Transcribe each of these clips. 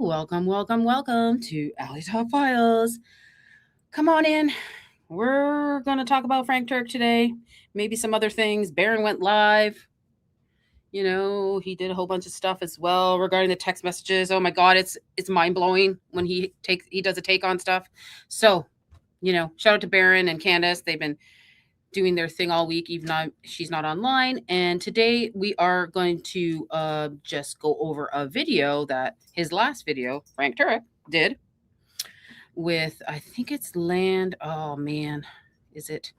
welcome to Alley Top Files. Come on in. We're going to talk about Frank Turk today. Maybe some other things. Barron went live. He did a whole bunch of stuff as well regarding the text messages. Oh my God, it's mind-blowing when he does a take on stuff. So, shout out to Barron and Candace. They've been doing their thing all week, even though she's not online. And today we are going to just go over a video that his last video, Frank Turek, did with, I think it's Land. Oh man, is it?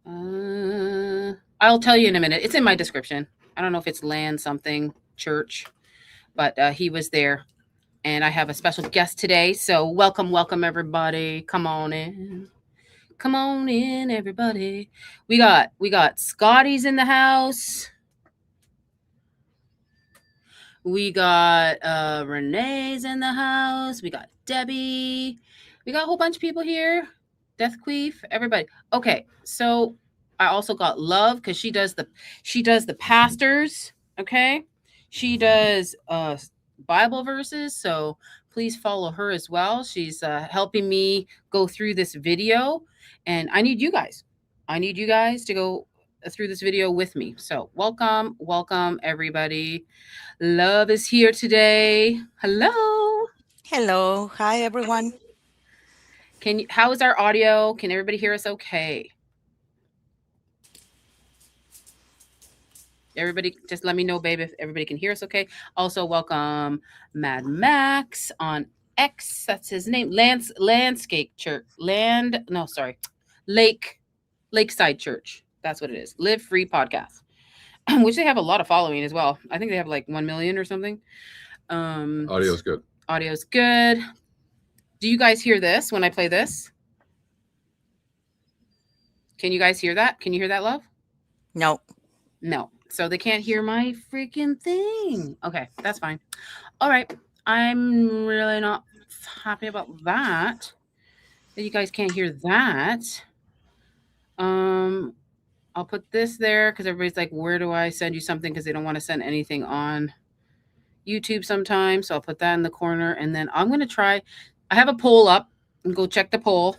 I'll tell you in a minute. It's in my description. I don't know if it's Land something church, but he was there. And I have a special guest today. So welcome everybody. Come on in. Come on in, everybody. We got Scotty's in the house. We got Renee's in the house. We got Debbie. We got a whole bunch of people here. Death Queef, everybody. Okay, so I also got Love because she does the pastors. Okay, she does Bible verses. So please follow her as well. She's helping me go through this video. And I need you guys to go through this video with me. So welcome everybody. Love is here today. Hello. Hi, everyone. How is our audio? Can everybody hear us okay? Everybody just let me know, babe, if everybody can hear us okay. Also welcome Mad Max on X, that's his name. Landscape Church. Lakeside Church. That's what it is. Live Free Podcast. Which they have a lot of following as well. I think they have like 1 million or something. Audio's good. Audio's good. Do you guys hear this when I play this? Can you guys hear that? Can you hear that, Love? No. So they can't hear my freaking thing. Okay, that's fine. All right. I'm really not happy about that you guys can't hear that. I'll put this there because everybody's like, where do I send you something? Because they don't want to send anything on YouTube sometimes. So I'll put that in the corner. And then I'm going to try. I have a poll up and go check the poll.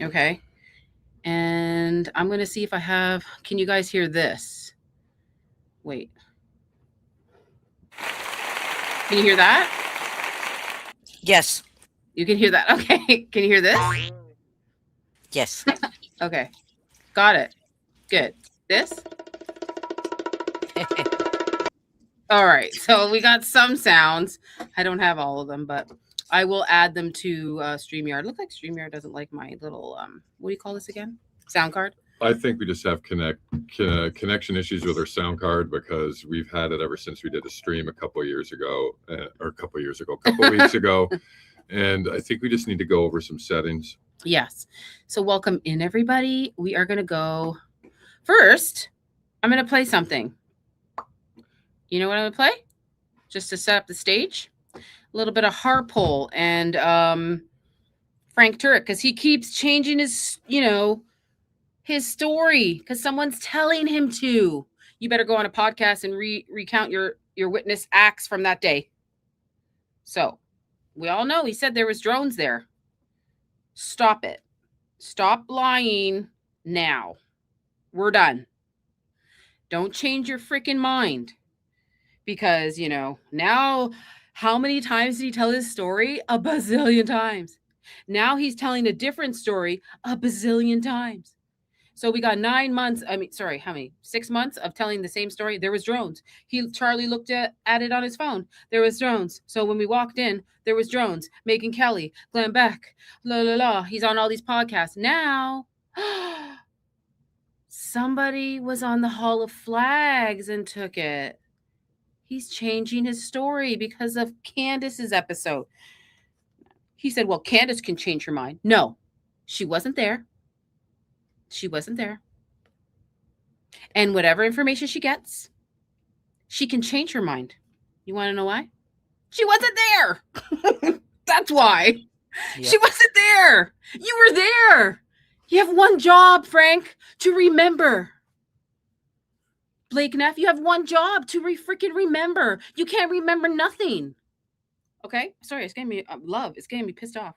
Okay. And I'm going to see if I have. Can you guys hear this? Wait. Can you hear that? Yes. You can hear that. Okay. Can you hear this? Yes. Okay. Got it. Good. This? All right. So we got some sounds. I don't have all of them, but I will add them to StreamYard. Look like StreamYard doesn't like my little, what do you call this again? Sound card? I think we just have connection issues with our sound card because we've had it ever since we did a stream a couple weeks ago. And I think we just need to go over some settings. Yes. So welcome in, everybody. We are going to go first. I'm going to play something. You know what I'm going to play? Just to set up the stage. A little bit of Harpole and Frank Turek, because he keeps changing his, his story because someone's telling him to. You better go on a podcast and recount your witness acts from that day. So we all know he said there was drones there. Stop it. Stop lying now. We're done. Don't change your freaking mind. Because, now how many times did he tell his story? A bazillion times. Now he's telling a different story a bazillion times. So we got 9 months. How many? 6 months of telling the same story. There was drones. Charlie looked at it on his phone. There was drones. So when we walked in, there was drones. Megan Kelly, Glenn Beck, He's on all these podcasts. Now, somebody was on the Hall of Flags and took it. He's changing his story because of Candace's episode. He said, well, Candace can change her mind. No, she wasn't there. She wasn't there. And whatever information she gets, she can change her mind. You want to know why? She wasn't there. That's why. Yep. She wasn't there. You were there. You have one job, Frank, to remember. Blake Neff, you have one job to freaking remember. You can't remember nothing. Okay, sorry, it's getting me love. It's getting me pissed off.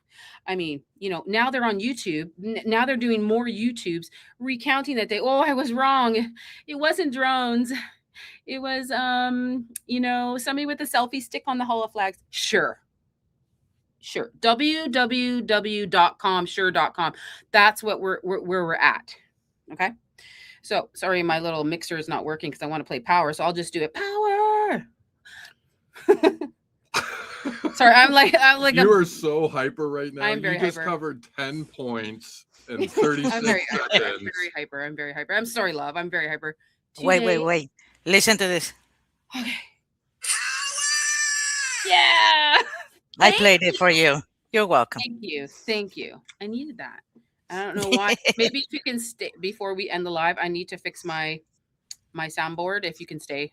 I mean, now they're on YouTube. Now they're doing more YouTubes recounting that I was wrong. It wasn't drones. It was somebody with a selfie stick on the Hall of Flags. Sure. www.com, sure.com. That's what where we're at. Okay. So sorry, my little mixer is not working because I want to play power. So I'll just do it. Power. Sorry, I'm like you are so hyper right now. I'm very you just hyper. covered 10 points in 36 seconds. I'm very hyper. I'm sorry, love. I'm very hyper. Wait. Listen to this. Okay. Yeah. I played it for you. You're welcome. Thank you. I needed that. I don't know why. Maybe if you can stay before we end the live, I need to fix my soundboard. If you can stay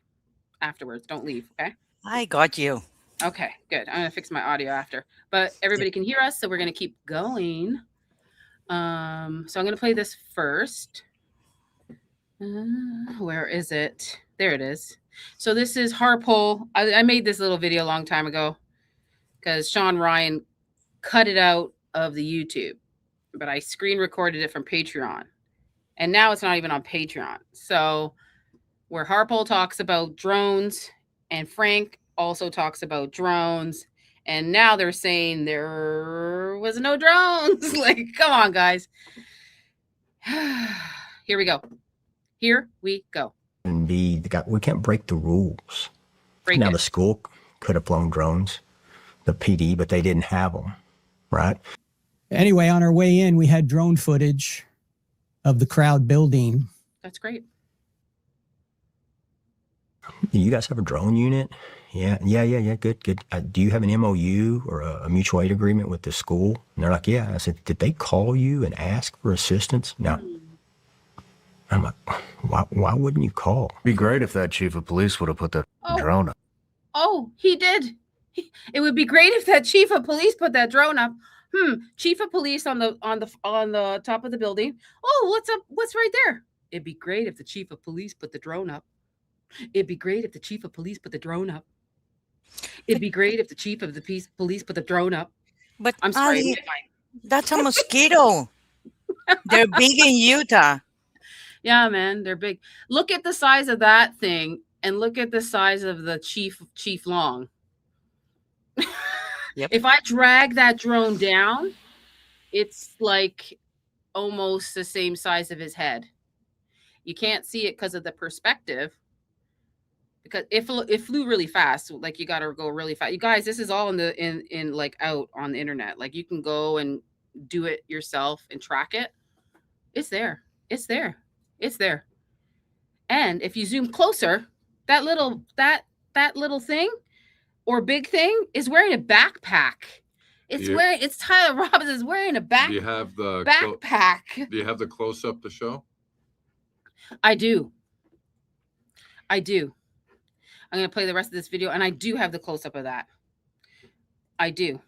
afterwards, don't leave. Okay. I got you. Okay, good. I'm gonna fix my audio after, but everybody can hear us, so we're gonna keep going. So I'm gonna play this first. Where is it? There it is. So this is Harpole. I made this little video a long time ago because Sean Ryan cut it out of the YouTube, but I screen recorded it from Patreon, and now it's not even on Patreon. So where Harpole talks about drones, and Frank also talks about drones, and now they're saying there was no drones. Like, come on, guys. Here we go. And B, we can't break the rules. The school could have flown drones, the PD, but they didn't have them, right? Anyway, on our way in, we had drone footage of the crowd building. That's great. Do you guys have a drone unit? Yeah. Good. Do you have an MOU or a mutual aid agreement with the school? And they're like, yeah. I said, did they call you and ask for assistance? No. I'm like, why wouldn't you call? Be great if that chief of police would have put that drone up. Oh, he did. It would be great if that chief of police put that drone up. Chief of police on the top of the building. Oh, what's up? What's right there? It'd be great if the chief of police put the drone up. It'd be great if the chief of police put the drone up. It'd be great if the chief of the police put the drone up. But I'm sorry. That's a mosquito. They're big in Utah. Yeah, man, they're big. Look at the size of that thing and look at the size of the Chief Long. Yep. If I drag that drone down, it's like almost the same size of his head. You can't see it because of the perspective. Because it flew really fast, like you got to go really fast. You guys, this is all in like out on the internet. Like you can go and do it yourself and track it. It's there. And if you zoom closer, that little thing or big thing is wearing a backpack. It's Tyler Robbins is wearing a backpack. Do you have the backpack? Do you have the close up to show? I do. I'm going to play the rest of this video, and I do have the close-up of that. I do.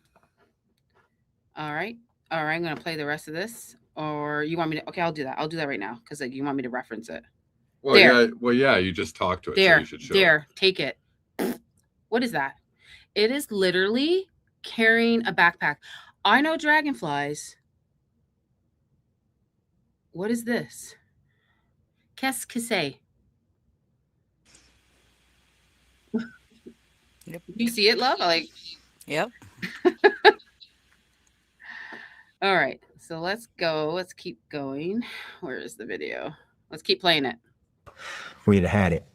All right. I'm going to play the rest of this. Or you want me to? Okay, I'll do that. I'll do that right now because you want me to reference it. Well, yeah, you just talked to it. There, so you should show there, take it. What is that? It is literally carrying a backpack. I know dragonflies. What is this? Qu'est-ce que c'est? Yep. You see it, love? Yep. All right. So let's go. Let's keep going. Where is the video? Let's keep playing it. We'd have had it.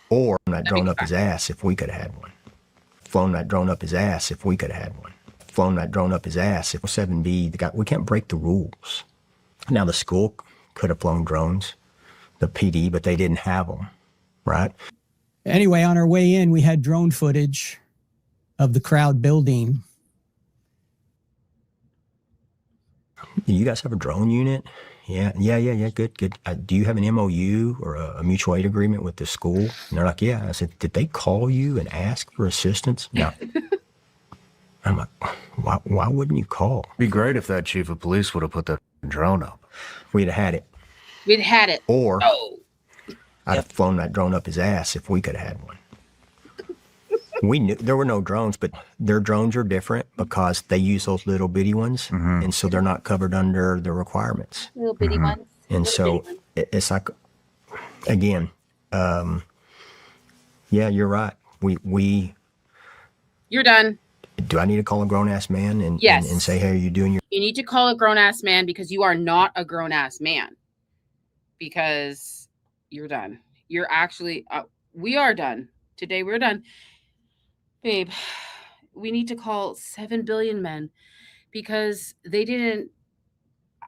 Or that drone up his ass if we could have had one. Flown that drone up his ass if we could have had one. Flown that drone up his ass if 7B, we can't break the rules. Now the school could have flown drones, the PD, but they didn't have them, right? Anyway, on our way in, we had drone footage of the crowd building. Do you guys have a drone unit? Yeah, good. Do you have an MOU or a mutual aid agreement with the school? And they're like, yeah. I said, did they call you and ask for assistance? No. I'm like, why wouldn't you call? Be great if that chief of police would have put that drone up. We'd have had it. Or I'd have flown that drone up his ass if we could have had one. We knew there were no drones, but their drones are different because they use those little bitty ones, and so they're not covered under the requirements. Little bitty ones. And so it's like, again, yeah, you're right. You're done. Do I need to call a grown ass man and Yes. and say, hey, are you doing your? You need to call a grown ass man because you are not a grown ass man. Because you're done. You're actually, we are done. Today we're done. Babe, we need to call 7 billion men because they didn't,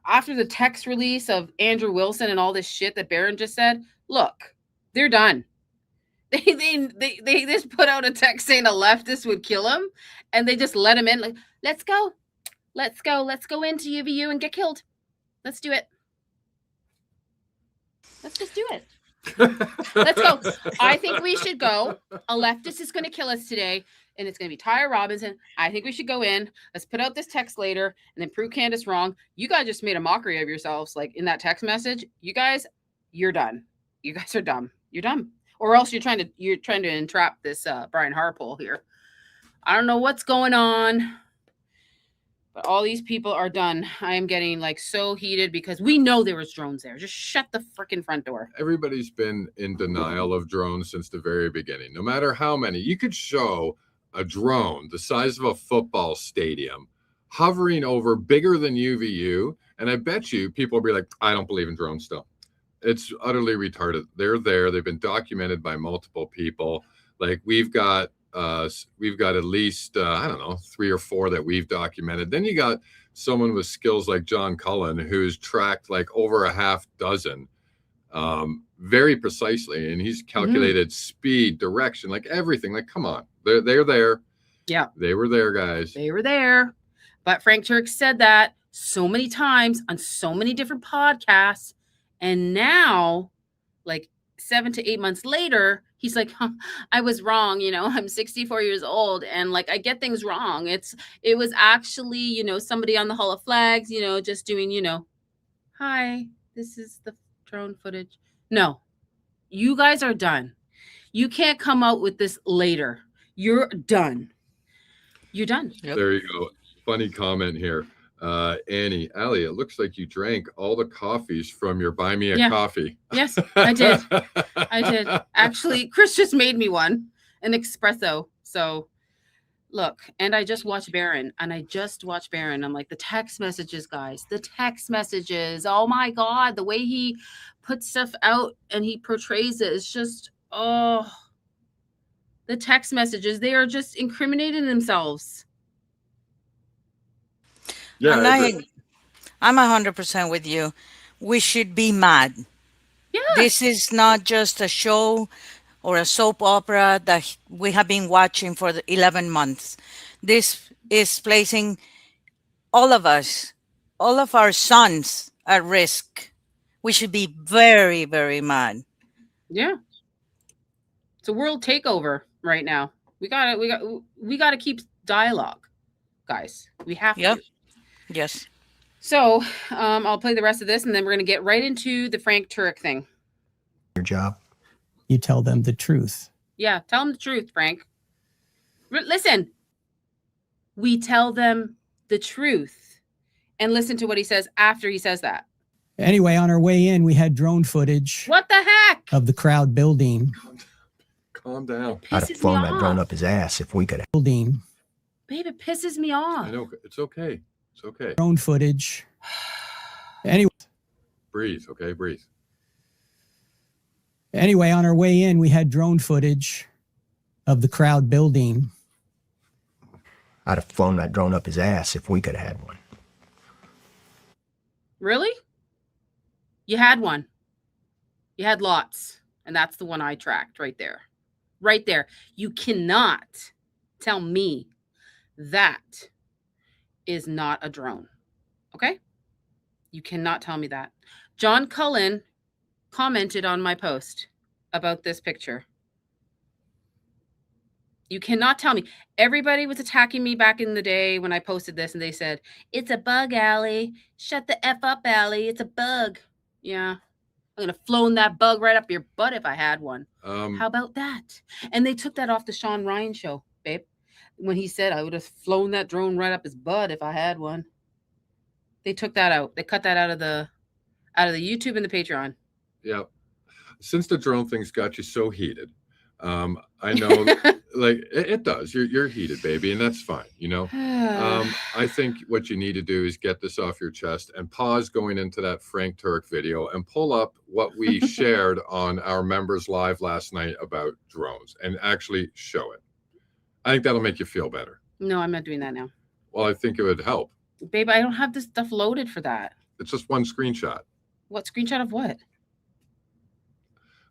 after the text release of Andrew Wilson and all this shit that Barron just said, look, they're done. They just put out a text saying a leftist would kill him, and they just let him in. Like, let's go into UVU and get killed. Let's do it. Let's just do it. Let's go. I think we should go. A leftist is going to kill us today, and it's going to be Tyre Robinson. I think we should go in. Let's put out this text later and then prove Candace wrong. You guys just made a mockery of yourselves, like in that text message. You guys, you're done. You guys are dumb. You're dumb. Or else you're trying to entrap this Brian Harpole here. I don't know what's going on, but all these people are done. I am getting like so heated because we know there was drones there. Just shut the freaking front door. Everybody's been in denial of drones since the very beginning. No matter how many, you could show a drone the size of a football stadium hovering over bigger than UVU, and I bet you people will be like, I don't believe in drones still. It's utterly retarded. They're there. They've been documented by multiple people. Like we've got at least, I don't know, 3 or 4 that we've documented. Then you got someone with skills like John Cullen, who's tracked like over a half dozen very precisely. And he's calculated speed, direction, like everything. Like, come on, they're there. Yeah. They were there, guys. They were there. But Frank Turk said that so many times on so many different podcasts. And now, like 7 to 8 months later, he's like, I was wrong. I'm 64 years old and like, I get things wrong. It was actually, somebody on the Hall of Flags, just doing, hi, this is the drone footage. No, you guys are done. You can't come out with this later. You're done. You're done. Yep. There you go. Funny comment here. Annie, Allie, it looks like you drank all the coffees from your Buy Me a Coffee. Yes, I did. I did. Actually, Chris just made me an espresso. So look, and I just watched Barron. I'm like, the text messages, guys, the text messages. Oh my God, the way he puts stuff out and he portrays it is just, the text messages, they are just incriminating themselves. Yeah, I'm 100% with you. We should be mad. Yeah. This is not just a show or a soap opera that we have been watching for the 11 months. This is placing all of us, all of our sons at risk. We should be very, very mad. Yeah. It's a world takeover right now. We gotta keep dialogue, guys. We have Yep. to. Yes. So I'll play the rest of this and then we're going to get right into the Frank Turek thing. Your job. You tell them the truth. Yeah, tell them the truth, Frank. Listen, we tell them the truth. And listen to what he says after he says that. Anyway, on our way in, we had drone footage What the heck? of the crowd building. calm down. I'd have Pisses flown me that off. drone up his ass if we could have. Building Babe, it pisses me off. I know. It's okay. It's okay. drone footage. Anyway, Breathe. Okay. Breathe. on our way in, we had drone footage of the crowd building. I'd have flown that drone up his ass if we could have had one. Really? You had one. You had lots. And that's the one I tracked right there. Right there. You cannot tell me that is not a drone. Okay? You cannot tell me that. John Cullen commented on my post about this picture. You cannot tell me. Everybody was attacking me back in the day when I posted this and they said, it's a bug, Allie. Shut the F up, Allie. It's a bug. Yeah. I'm gonna flown that bug right up your butt if I had one. Um, How about that? And they took that off the Sean Ryan show, babe, when he said I would have flown that drone right up his butt if I had one. They took that out. They cut that out of the YouTube and the Patreon. yeah. Since the drone thing's got you so heated, I know, like it does. You're heated, baby, and that's fine. You know. I think what you need to do is get this off your chest and pause going into that Frank Turk video and pull up what we shared on our members live last night about drones and actually show it. I think that'll make you feel better. No, I'm not doing that now. Well, I think it would help. Babe, I don't have this stuff loaded for that. It's just one screenshot. What screenshot of what?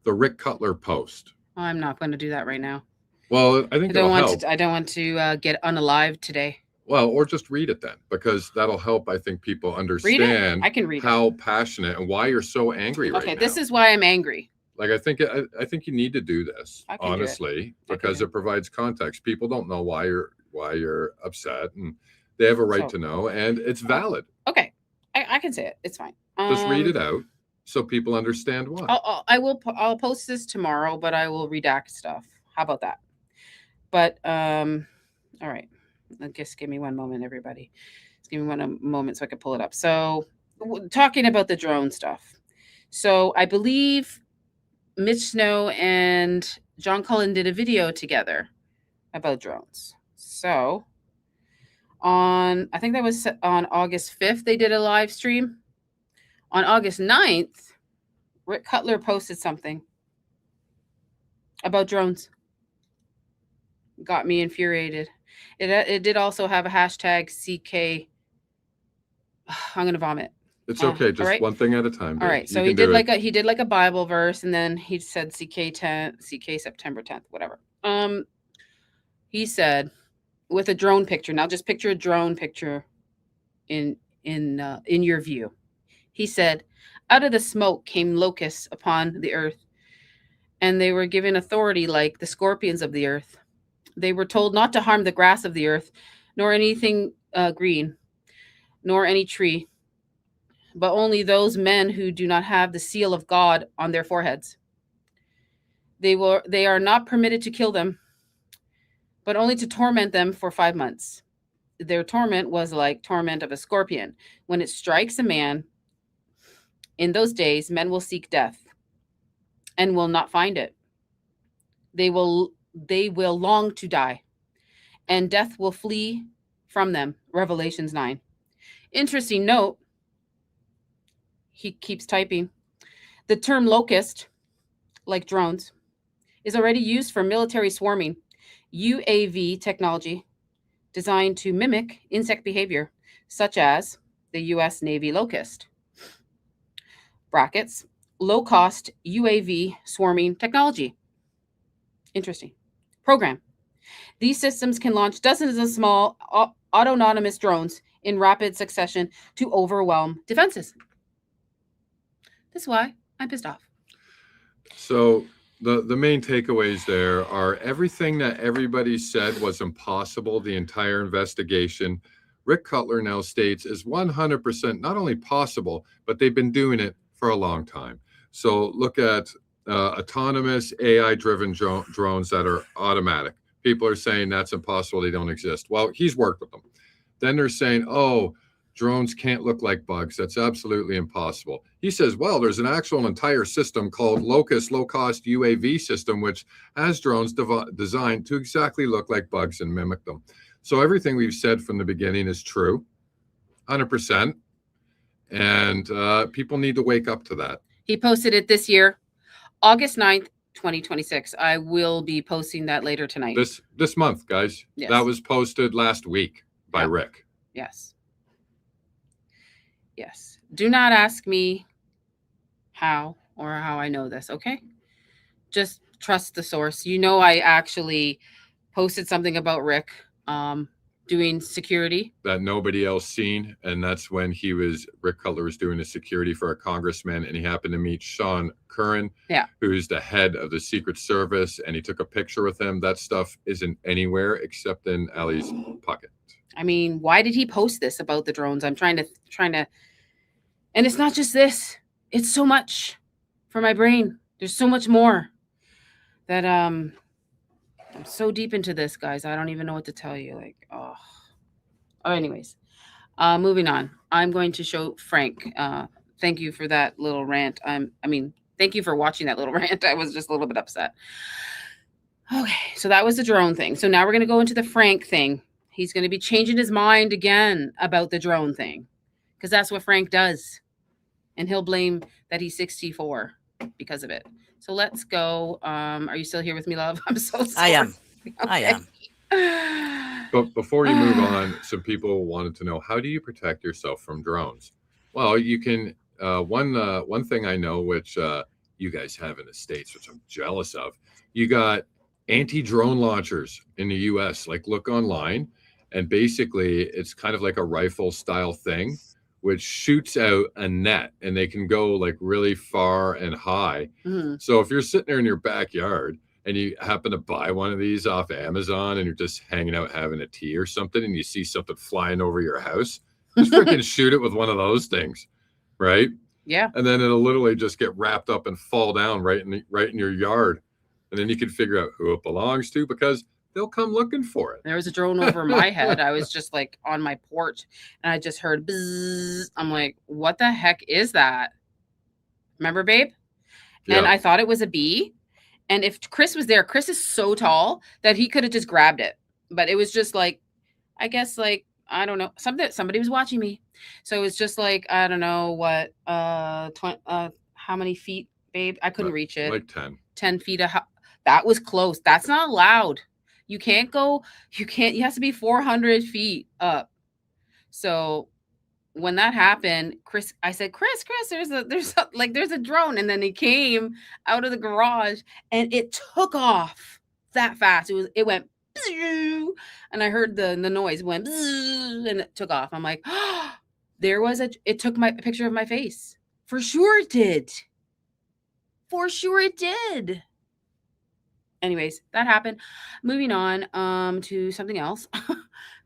The Rick Cutler post. Oh, I'm not going to do that right now. Well, I think it'll help. I don't want to get unalive today. Well, or just read it then, because that'll help, I think, people understand I can read how passionate and why you're so angry right now. Okay, this is why I'm angry. Like, I think you need to do this, I can do it. honestly, because it provides context. People don't know why you're upset, and they have a right to know, and it's valid. Okay, I can say it. It's fine. Just read it out so people understand why. I'll post this tomorrow, but I will redact stuff. How about that? But all right. Just give me one moment, everybody. Just give me one moment so I can pull it up. So, talking about the drone stuff. So, I believe Mitch Snow and John Cullen did a video together about drones. So, I think that was on August 5th, they did a live stream. On August 9th, Rick Cutler posted something about drones. Got me infuriated. It did also have a hashtag CK. I'm gonna vomit. It's okay, just one thing at a time. All right. So he did like a Bible verse, and then he said CK September 10th, whatever. He said with a drone picture. Now just picture a drone picture in your view. He said, out of the smoke came locusts upon the earth, and they were given authority like the scorpions of the earth. They were told not to harm the grass of the earth, nor anything green, nor any tree, but only those men who do not have the seal of God on their foreheads. They are not permitted to kill them, but only to torment them for 5 months. Their torment was like torment of a scorpion. When it strikes a man, in those days, men will seek death and will not find it. They will long to die, and death will flee from them. Revelations 9. Interesting note. He keeps typing. The term locust, like drones, is already used for military swarming, UAV technology designed to mimic insect behavior, such as the U.S. Navy locust. Brackets, low-cost UAV swarming technology. Interesting. Program. These systems can launch dozens of small autonomous drones in rapid succession to overwhelm defenses. That's why I'm pissed off. So the main takeaways there are everything that everybody said was impossible, the entire investigation, Rick Cutler now states is 100% not only possible, but they've been doing it for a long time. So look at autonomous AI-driven drones that are automatic. People are saying that's impossible. They don't exist. Well, he's worked with them. Then they're saying, oh, drones can't look like bugs. That's absolutely impossible. He says, well, there's an actual entire system called Locust low-cost UAV system, which has drones designed to exactly look like bugs and mimic them. So everything we've said from the beginning is true, 100%. And people need to wake up to that. He posted it this year, August 9th, 2026. I will be posting that later tonight. This month, guys. Yes. That was posted last week by Rick. Yes. Yes. Do not ask me how I know this, okay? Just trust the source. You know, I actually posted something about Rick doing security that nobody else seen, and that's when Rick Cutler was doing the security for a congressman, and he happened to meet Sean Curran, who's the head of the Secret Service, and he took a picture with him. That stuff isn't anywhere except in Ali's pocket. I mean, why did he post this about the drones? I'm trying to, and it's not just this. It's so much. for my brain. There's so much more that I'm so deep into this, guys. I don't even know what to tell you. Like, oh, anyways, moving on. I'm going to show Frank. Thank you for that little rant. Thank you for watching that little rant. I was just a little bit upset. Okay, so that was the drone thing. So now we're going to go into the Frank thing. He's going to be changing his mind again about the drone thing, because that's what Frank does. And he'll blame that he's 64 because of it. So let's go. Are you still here with me, love? I'm so sorry. I am. Okay. I am. But before you move on, some people wanted to know, how do you protect yourself from drones? Well, you can. One thing I know, which you guys have in the States, which I'm jealous of, you got anti-drone launchers in the US. Like, look online, and basically it's kind of like a rifle style thing, which shoots out a net, and they can go like really far and high. Mm-hmm. So if you're sitting there in your backyard and you happen to buy one of these off Amazon, and you're just hanging out having a tea or something, and you see something flying over your house, just freaking shoot it with one of those things, right? Yeah. And then it'll literally just get wrapped up and fall down right in your yard, and then you can figure out who it belongs to, because they'll come looking for it. There was a drone over my head. I was just like on my porch, and I just heard bzzz. I'm like, what the heck is that? Remember, babe? Yeah. And I thought it was a bee. And if Chris was there, Chris is so tall that he could have just grabbed it. But it was just like, I guess, like, I don't know, somebody was watching me. So it was just like, I don't know what, how many feet, babe? I couldn't reach it. Like 10. 10 feet. That was close. That's not allowed. You have to be 400 feet up. So when that happened, I said, Chris, there's a drone. And then he came out of the garage, and it took off that fast. It went, and I heard the noise went, and it took off. I'm like, oh, it took a picture of my face. For sure it did. For sure it did. Anyways, that happened. Moving on to something else,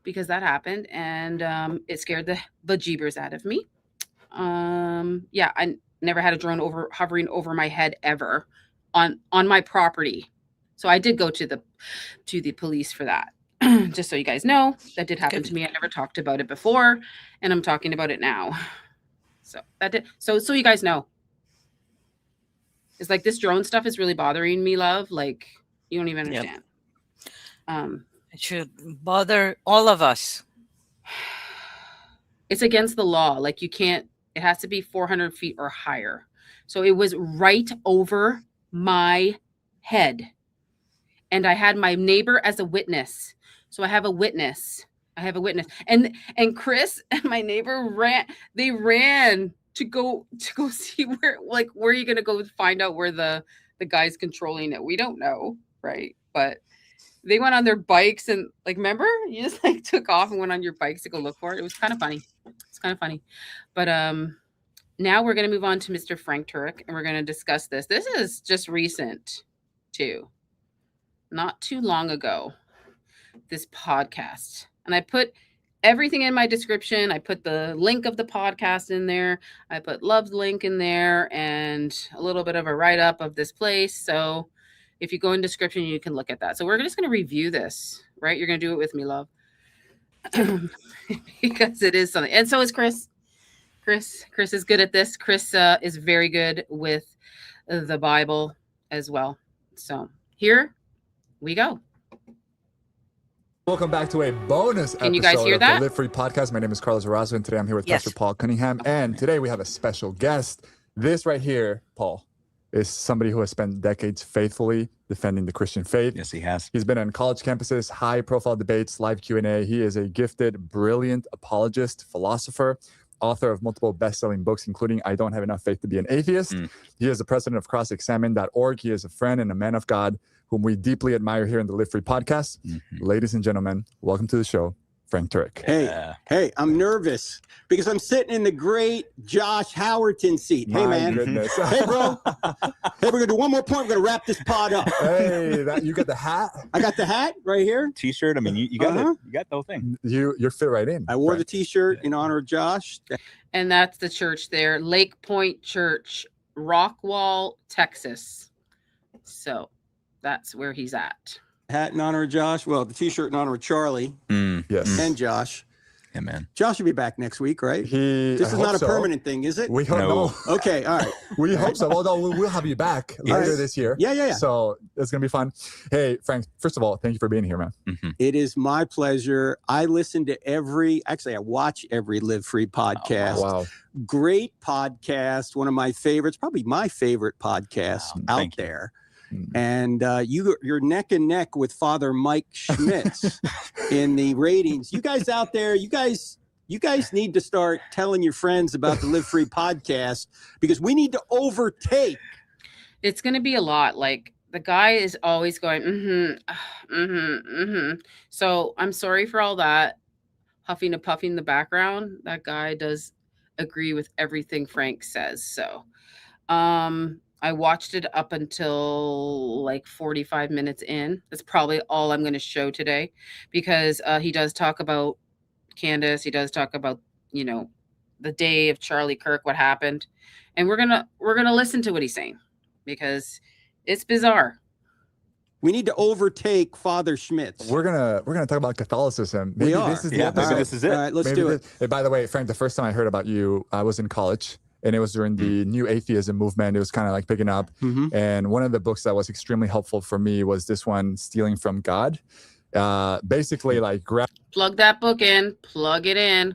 because that happened, and it scared the bejeebers out of me. Yeah, I never had a drone hovering over my head ever on my property. So I did go to the police for that. Just so you guys know, that did happen to me. I never talked about it before, and I'm talking about it now. So that did. So you guys know. It's like this drone stuff is really bothering me, love. Like, you don't even understand. It should bother all of us. It's against the law. Like, you can't, it has to be 400 feet or higher. So it was right over my head. And I had my neighbor as a witness. So I have a witness. And Chris and my neighbor ran to go see where are you going to go find out where the guy's controlling it? We don't know. Right. But they went on their bikes, and like, remember, you just like took off and went on your bikes to go look for it. It was kind of funny. But now we're going to move on to Mr. Frank Turek, and we're going to discuss this. This is just recent too. Not too long ago, this podcast. And I put everything in my description. I put the link of the podcast in there. I put Love's link in there, and a little bit of a write-up of this place. So if you go in description, you can look at that. So we're just going to review this, right? You're going to do it with me, love. Because it is something. And so is Chris. Chris is good at this. Chris is very good with the Bible as well. So here we go. Welcome back to a bonus Can you guys hear episode that? of the Live Free Podcast. My name is Carlos Erazo, and today I'm here with Yes. Pastor Paul Cunningham. And today we have a special guest. This right here, Paul, is somebody who has spent decades faithfully defending the Christian faith. Yes, he has. He's been on college campuses, high-profile debates, live Q&A. He is a gifted, brilliant apologist, philosopher, author of multiple best-selling books, including I Don't Have Enough Faith to Be an Atheist. He is the president of crossexamine.org. He is a friend and a man of God whom we deeply admire here in the Live Free Podcast. Ladies and gentlemen, welcome to the show, Frank Turek. Hey, I'm nervous because I'm sitting in the great Josh Howerton seat. Hey, man. Goodness. Hey, bro. Hey, we're going to do one more point. We're going to wrap this pod up. Hey, you got the hat? I got the hat right here. T-shirt. I mean, you got it. You got the whole thing. You're fit right in. I wore the T-shirt in honor of Josh. And that's the church there, Lakepointe.church. Rockwall, Texas. So that's where he's at. Hat in honor of Josh. Well, the T-shirt in honor of Charlie. Yes. And Josh. Yeah, man. Josh will be back next week, right? This is not a permanent thing, is it? We don't know. Okay, all right. We hope so. Although we'll have you back later this year. Yeah. So it's going to be fun. Hey, Frank, first of all, thank you for being here, man. It is my pleasure. I listen to I watch every Live Free podcast. Oh, wow. Great podcast. One of my favorites, probably my favorite podcast out there. And you're neck and neck with Father Mike Schmitz in the ratings. You guys out there, you guys need to start telling your friends about the Live Free podcast, because we need to overtake. It's going to be a lot. Like, the guy is always going, So I'm sorry for all that huffing and puffing in the background. That guy does agree with everything Frank says. So, I watched it up until like 45 minutes in. That's probably all I'm going to show today, because he does talk about Candace. He does talk about, the day of Charlie Kirk, what happened. And we're going to listen to what he's saying, because it's bizarre. We need to overtake Father Schmitz. We're gonna talk about Catholicism. Maybe this is the episode. This is it. All right, let's do it. Hey, by the way, Frank, the first time I heard about you, I was in college. And it was during the new atheism movement. It was kind of like picking up. And one of the books that was extremely helpful for me was this one, Stealing from God. Basically, like plug that book in, plug it in.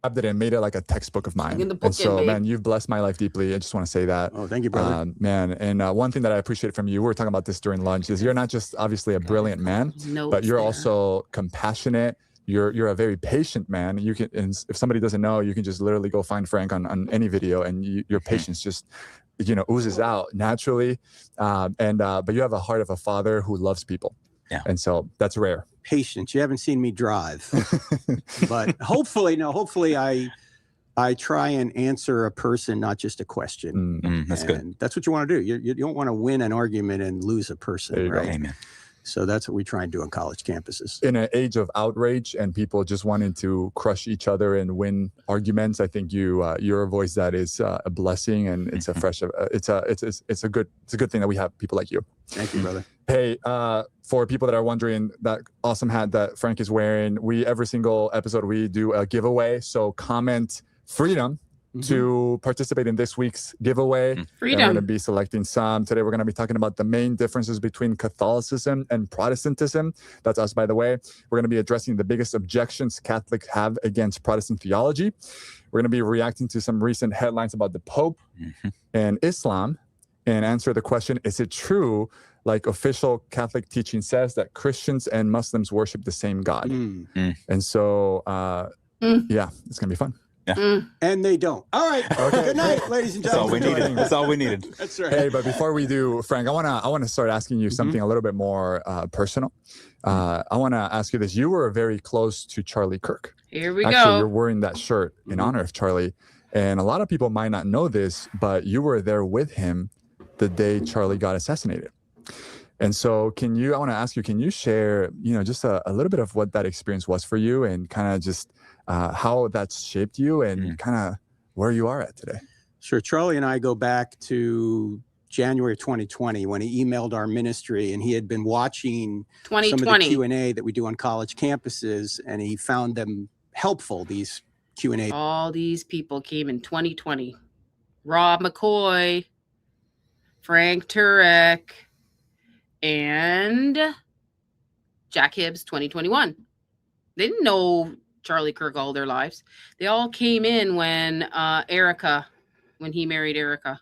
Grabbed it and made it like a textbook of mine. And so, man, you've blessed my life deeply. I just want to say that. Oh, thank you, brother. Man, and one thing that I appreciate from you, we were talking about this during lunch, is you're not just obviously a brilliant man, but you're also compassionate. You're a very patient man. You can, and if somebody doesn't know, you can just literally go find Frank on any video, and your patience just, oozes out naturally. But you have a heart of a father who loves people. Yeah. And so that's rare. Patience. You haven't seen me drive, but hopefully I try and answer a person, not just a question. That's good. That's what you want to do. You don't want to win an argument and lose a person, right? Amen. So that's what we try and do on college campuses. In an age of outrage and people just wanting to crush each other and win arguments, I think you're a voice that is a blessing, and it's a fresh. It's a good thing that we have people like you. Thank you, brother. Hey, for people that are wondering, that awesome hat that Frank is wearing, every single episode we do a giveaway. So comment freedom to participate in this week's giveaway. Freedom. We're going to be selecting some. Today we're going to be talking about the main differences between Catholicism and Protestantism. That's us, by the way. We're going to be addressing the biggest objections Catholics have against Protestant theology. We're going to be reacting to some recent headlines about the Pope and Islam, and answer the question, is it true, like official Catholic teaching says, that Christians and Muslims worship the same God? And so, yeah, it's going to be fun. Yeah. And they don't. All right. Okay. Good night, ladies and gentlemen. That's all we needed. That's right. Hey, but before we do, Frank, I wanna start asking you something a little bit more personal. I want to ask you this. You were very close to Charlie Kirk. Here we Actually, go. you're wearing that shirt in honor of Charlie. And a lot of people might not know this, but you were there with him the day Charlie got assassinated. And so I want to ask you, can you share, just a little bit of what that experience was for you, and kind of just how that's shaped you, and kind of where you are at today? Sure. Charlie and I go back to January 2020 when he emailed our ministry, and he had been watching some of the Q&A that we do on college campuses, and he found them helpful, these Q&A. All these people came in 2020. Rob McCoy, Frank Turek, and Jack Hibbs 2021. They didn't know Charlie Kirk all their lives. They all came in when he married Erica,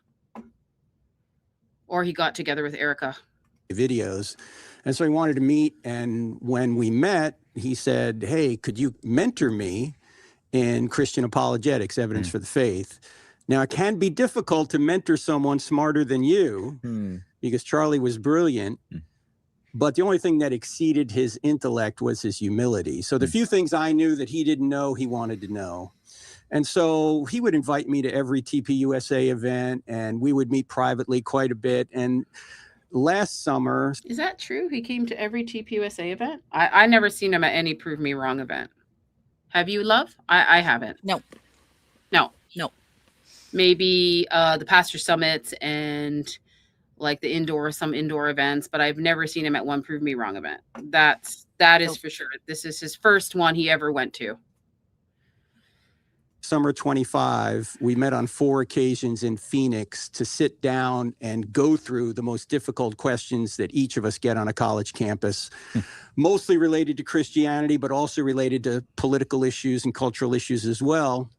or he got together with Erica. Videos. And so he wanted to meet. And when we met, he said, hey, could you mentor me in Christian apologetics, evidence for the faith? Now, it can be difficult to mentor someone smarter than you, because Charlie was brilliant. But the only thing that exceeded his intellect was his humility. So the few things I knew that he didn't know, he wanted to know. And so he would invite me to every TPUSA event, and we would meet privately quite a bit. And last summer... Is that true? He came to every TPUSA event? I never seen him at any Prove Me Wrong event. Have you, love? I haven't. No. maybe the pastor summits and like some indoor events, but I've never seen him at one Prove Me Wrong event. That is for sure. This is his first one he ever went to. Summer 25, we met on 4 occasions in Phoenix to sit down and go through the most difficult questions that each of us get on a college campus, mostly related to Christianity, but also related to political issues and cultural issues as well.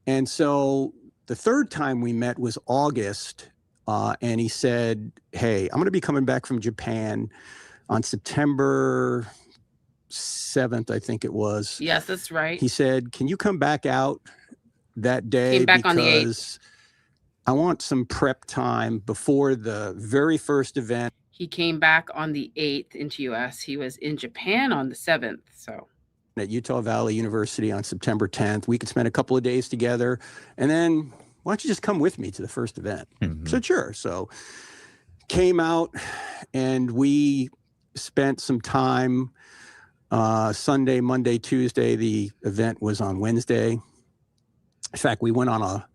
And so the third time we met was August, and he said, hey, I'm going to be coming back from Japan on September 7th, I think it was. Yes, that's right. He said, can you come back out that day? Came back because on the 8th. I want some prep time before the very first event. He came back on the 8th into US. He was in Japan on the 7th. So at Utah Valley University on September 10th. We could spend a couple of days together. And then why don't you just come with me to the first event? So sure. So came out and we spent some time Sunday, Monday, Tuesday. The event was on Wednesday. In fact, we went on a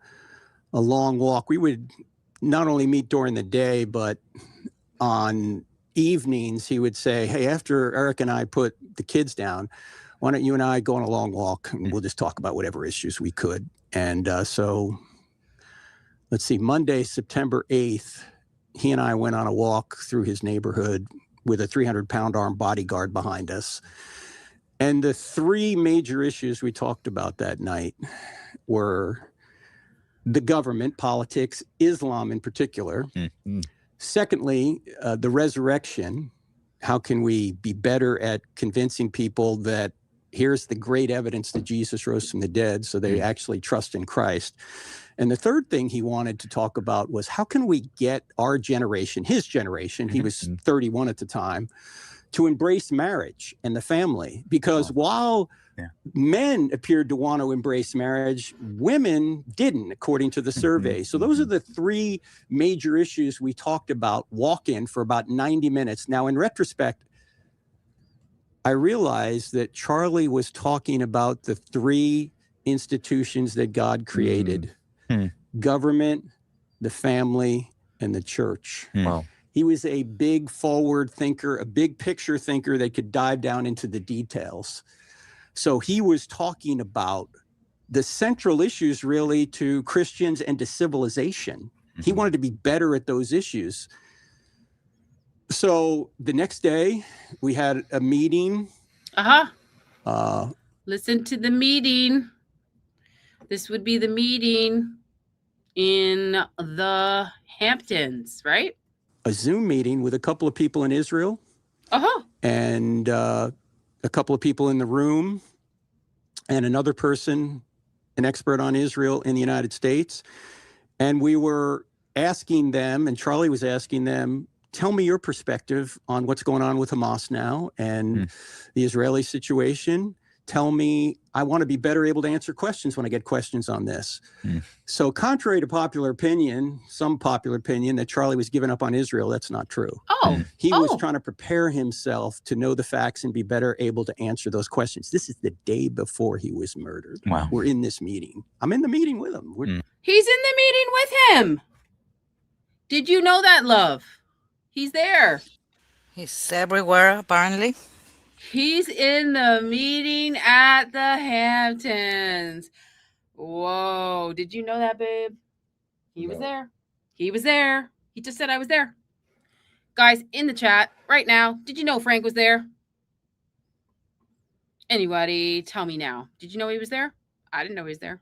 long walk. We would not only meet during the day, but on evenings, he would say, hey, after Eric and I put the kids down, why don't you and I go on a long walk and we'll just talk about whatever issues we could. And so let's see, Monday, September 8th, he and I went on a walk through his neighborhood with a 300-pound armed bodyguard behind us. And the 3 major issues we talked about that night were the government, politics, Islam in particular. Secondly, the resurrection. How can we be better at convincing people that here's the great evidence that Jesus rose from the dead, so they actually trust in Christ? And the third thing he wanted to talk about was how can we get our generation, his generation, he was 31 at the time, to embrace marriage and the family? Because while men appeared to want to embrace marriage, women didn't, according to the survey. So those are the 3 major issues we talked about, walk-in for about 90 minutes. Now, in retrospect, I realized that Charlie was talking about the 3 institutions that God created. Government, the family, and the church. Wow. He was a big forward thinker, a big picture thinker that could dive down into the details. So he was talking about the central issues really to Christians and to civilization. He wanted to be better at those issues. So the next day we had a meeting. Listen to the meeting. This would be the meeting in the Hamptons, right? A Zoom meeting with a couple of people in Israel. And a couple of people in the room and another person, an expert on Israel in the United States. And we were asking them, and Charlie was asking them, tell me your perspective on what's going on with Hamas now and the Israeli situation. Tell me, I want to be better able to answer questions when I get questions on this. So contrary to popular opinion, some popular opinion that Charlie was giving up on Israel, that's not true. He was trying to prepare himself to know the facts and be better able to answer those questions. This is the day before he was murdered. Wow. We're in this meeting. I'm in the meeting with him. He's in the meeting with him. Did you know that, love? He's there. He's everywhere, apparently. He's in the meeting at the Hamptons. Whoa. Did you know that, babe? He was there. He was there. He just said I was there. Guys, in the chat right now, did you know Frank was there? Anybody tell me now. Did you know he was there? I didn't know he was there.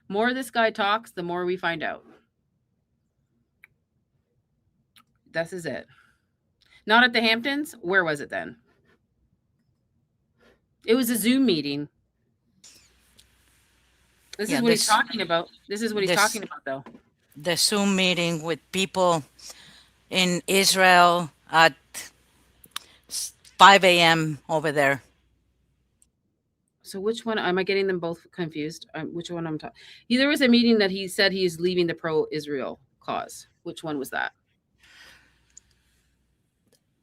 More this guy talks, the more we find out. This is it. Not at the Hamptons. Where was it then? It was a Zoom meeting. This is what he's talking about. This is what he's talking about, though. The Zoom meeting with people in Israel at 5 a.m. over there. So which one? Am I getting them both confused? Which one I'm talking? There was a meeting that he said he is leaving the pro-Israel cause. Which one was that?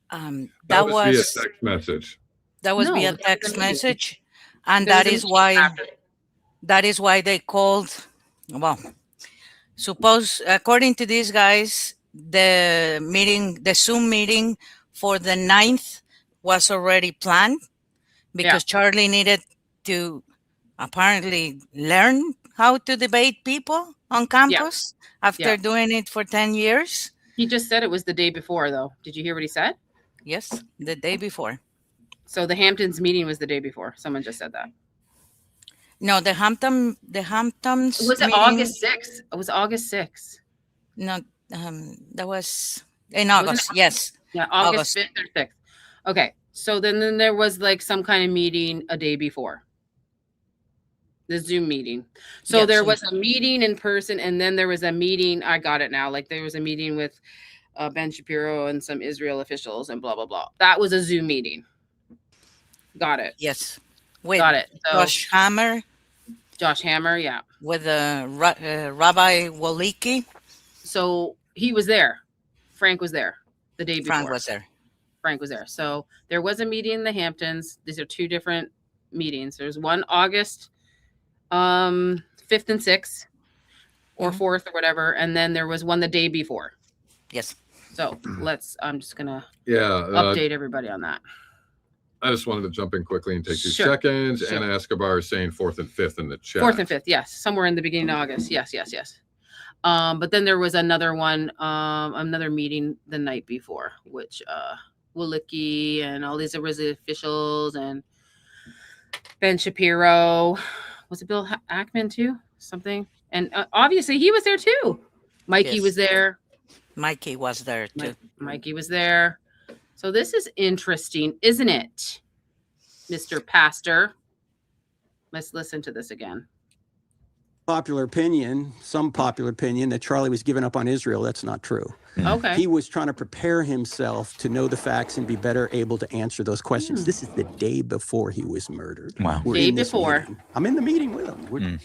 That was via text message. That was via text message, and that is why they called. Well, Suppose, according to these guys, the Zoom meeting for the 9th was already planned because Charlie needed to apparently learn how to debate people on campus after doing it for 10 years. He just said it was the day before, though. Did you hear what he said? Yes, the day before. So the Hamptons meeting was the day before. Someone just said that. No, the Hamptons. Was it August 6th? It was August 6th. No, that was in August. Yes. Yeah, August 5th or 6th. Okay, so then there was like some kind of meeting a day before. The Zoom meeting. So there was a meeting in person, and then there was a meeting. I got it now. Like there was a meeting with Ben Shapiro and some Israel officials and blah, blah, blah. That was a Zoom meeting. Got it. Yes. Got it. So, Josh Hammer, yeah. With Rabbi Waliki. So he was there. Frank was there the day before. Frank was there. So there was a meeting in the Hamptons. These are two different meetings. There's one August 5th and 6th or 4th or whatever. And then there was one the day before. Yes. So I'm just going to update everybody on that. I just wanted to jump in quickly and take 2 seconds. Anna Escobar is saying 4th and 5th in the chat. 4th and 5th, yes. Somewhere in the beginning of August. Yes. But then there was another one, another meeting the night before, which Walicki and all these officials and Ben Shapiro. Was it Bill Ackman too? Something. And obviously he was there too. Mikey was there. Mikey was there too. Mikey was there. So this is interesting, isn't it, Mr. Pastor? Let's listen to this again. Some popular opinion that Charlie was giving up on Israel. That's not true. Okay. He was trying to prepare himself to know the facts and be better able to answer those questions. This is the day before he was murdered. Wow. Day before. I'm in the meeting with him.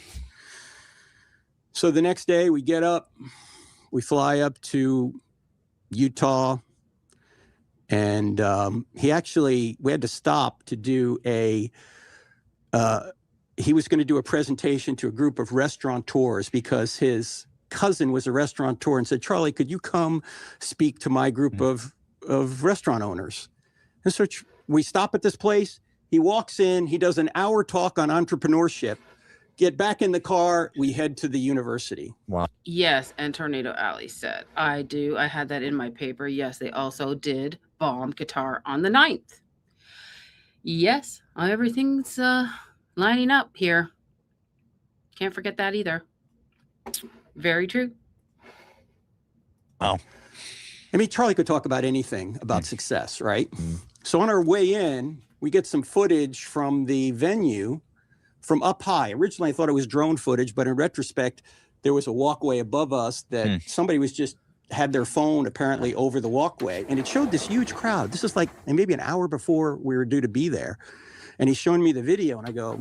So the next day we get up, we fly up to Utah, and we had to stop to do he was going to do a presentation to a group of restaurateurs because his cousin was a restaurateur and said, Charlie, could you come speak to my group of restaurant owners? And so we stop at this place. He walks in, he does an hour talk on entrepreneurship. Get back in the car, we head to the university. Wow. Yes, and Tornado Alley said, I do. I had that in my paper. Yes, they also did bomb Qatar on the 9th. Yes, everything's lining up here. Can't forget that either. Very true. Wow. I mean, Charlie could talk about anything about success, right? So on our way in, we get some footage from the venue from up high. Originally, I thought it was drone footage, but in retrospect, there was a walkway above us that somebody had their phone apparently over the walkway, and it showed this huge crowd. This is like maybe an hour before we were due to be there. And he's showing me the video, and I go,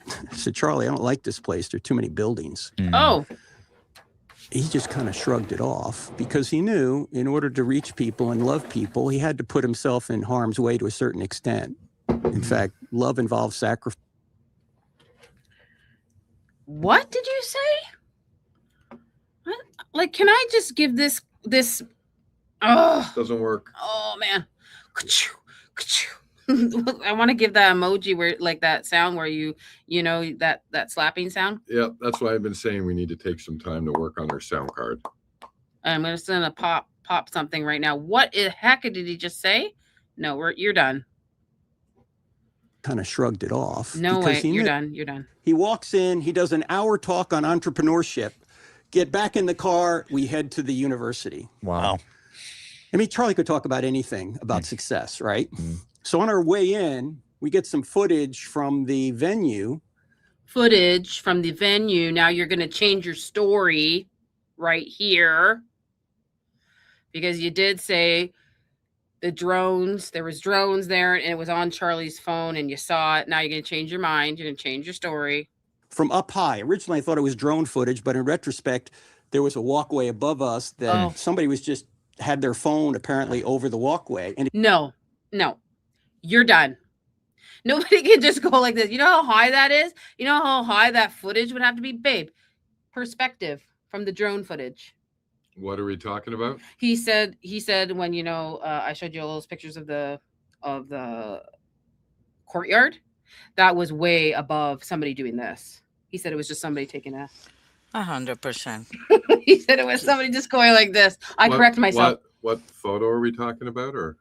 I said, Charlie, I don't like this place. There are too many buildings. Oh. He just kind of shrugged it off because he knew in order to reach people and love people, he had to put himself in harm's way to a certain extent. In fact, love involves sacrifice. What did you say? What? Like, can I just give this? Oh, doesn't work. Oh man, I want to give that emoji where, like, that sound where you know that slapping sound. Yeah, that's why I've been saying we need to take some time to work on our sound card. I'm gonna send a pop something right now. What the heck did he just say? No, you're done. Kind of shrugged it off. No way, you're done. You're done. He walks in, he does an hour talk on entrepreneurship. Get back in the car, we head to the university. Wow. I mean, Charlie could talk about anything about success, right? So on our way in, we get some footage from the venue. Now you're going to change your story right here because you did say the drones, there was drones there and it was on Charlie's phone and you saw it. Now you're going to change your mind. You're going to change your story. From up high. Originally, I thought it was drone footage, but in retrospect, there was a walkway above us that somebody had their phone apparently over the walkway. And No, you're done. Nobody can just go like this. You know how high that is? You know how high that footage would have to be? Babe, perspective from the drone footage. What are we talking about? He said when I showed you all those pictures of the courtyard, that was way above somebody doing this. He said it was just somebody taking a 100%. He said it was somebody just going like this. I correct myself. What photo are we talking about? Or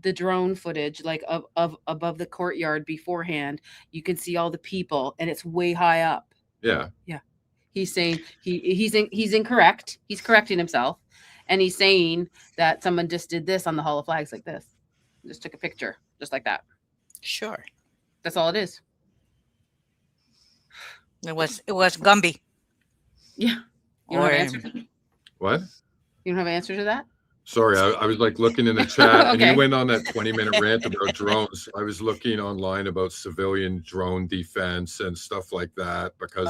the drone footage, like of above the courtyard beforehand, you can see all the people, and it's way high up. Yeah. He's saying he's incorrect. He's correcting himself, and he's saying that someone just did this on the Hall of Flags like this. Just took a picture, just like that. Sure. That's all it is. It was Gumby. Yeah. You don't have an answer to that? What? You don't have an answer to that? Sorry, I was like looking in the chat, Okay. and you went on that 20-minute rant about drones. I was looking online about civilian drone defense and stuff like that because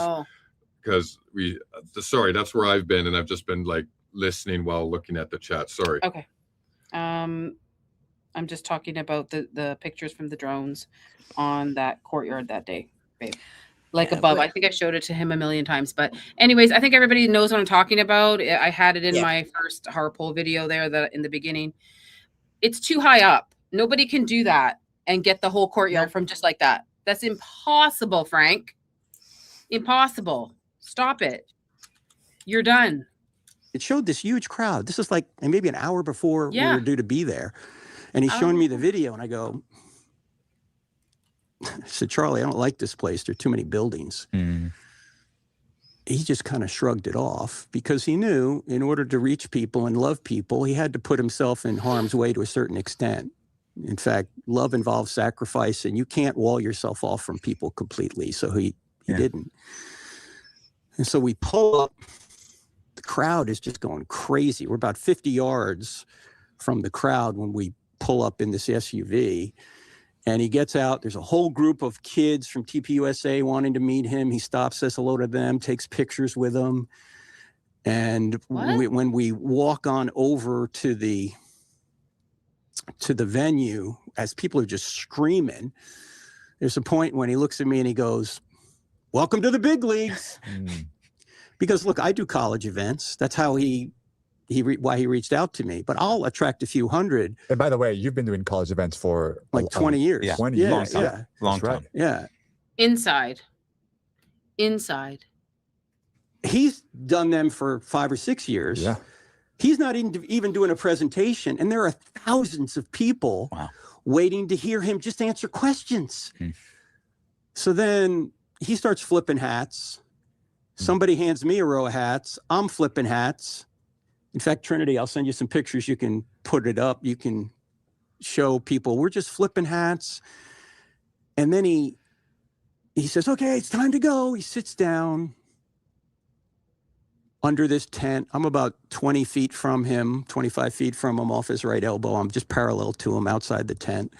sorry, that's where I've been, and I've just been like listening while looking at the chat. Sorry. Okay. I'm just talking about the pictures from the drones on that courtyard that day, babe. Like above. I think I showed it to him a million times. But anyways, I think everybody knows what I'm talking about. I had it in my first Harpole video there that in the beginning. It's too high up. Nobody can do that and get the whole courtyard from just like that. That's impossible, Frank. Impossible. Stop it. You're done. It showed this huge crowd. This is like maybe an hour before we were due to be there. And he's showing me the video, and I go, I said, Charlie, I don't like this place. There are too many buildings. He just kind of shrugged it off because he knew in order to reach people and love people, he had to put himself in harm's way to a certain extent. In fact, love involves sacrifice, and you can't wall yourself off from people completely. So he didn't. And so we pull up. The crowd is just going crazy. We're about 50 yards from the crowd when we pull up in this SUV. And he gets out. There's a whole group of kids from TPUSA wanting to meet him. He stops, says hello to them, takes pictures with them. And when we walk on over to the venue, as people are just screaming, there's a point when he looks at me and he goes, "Welcome to the big leagues." Because look, I do college events. That's how why he reached out to me. But I'll attract a few hundred. And by the way, you've been doing college events for like 20 years. Yeah. 20 years. Long time. Yeah. Inside. He's done them for 5 or 6 years. Yeah. He's not even doing a presentation, and there are thousands of people waiting to hear him just answer questions. So then he starts flipping hats. Somebody hands me a row of hats. I'm flipping hats. In fact, Trinity, I'll send you some pictures. You can put it up. You can show people. We're just flipping hats. And then he says, "Okay, it's time to go." He sits down under this tent. I'm about 20 feet from him, 25 feet from him off his right elbow. I'm just parallel to him outside the tent.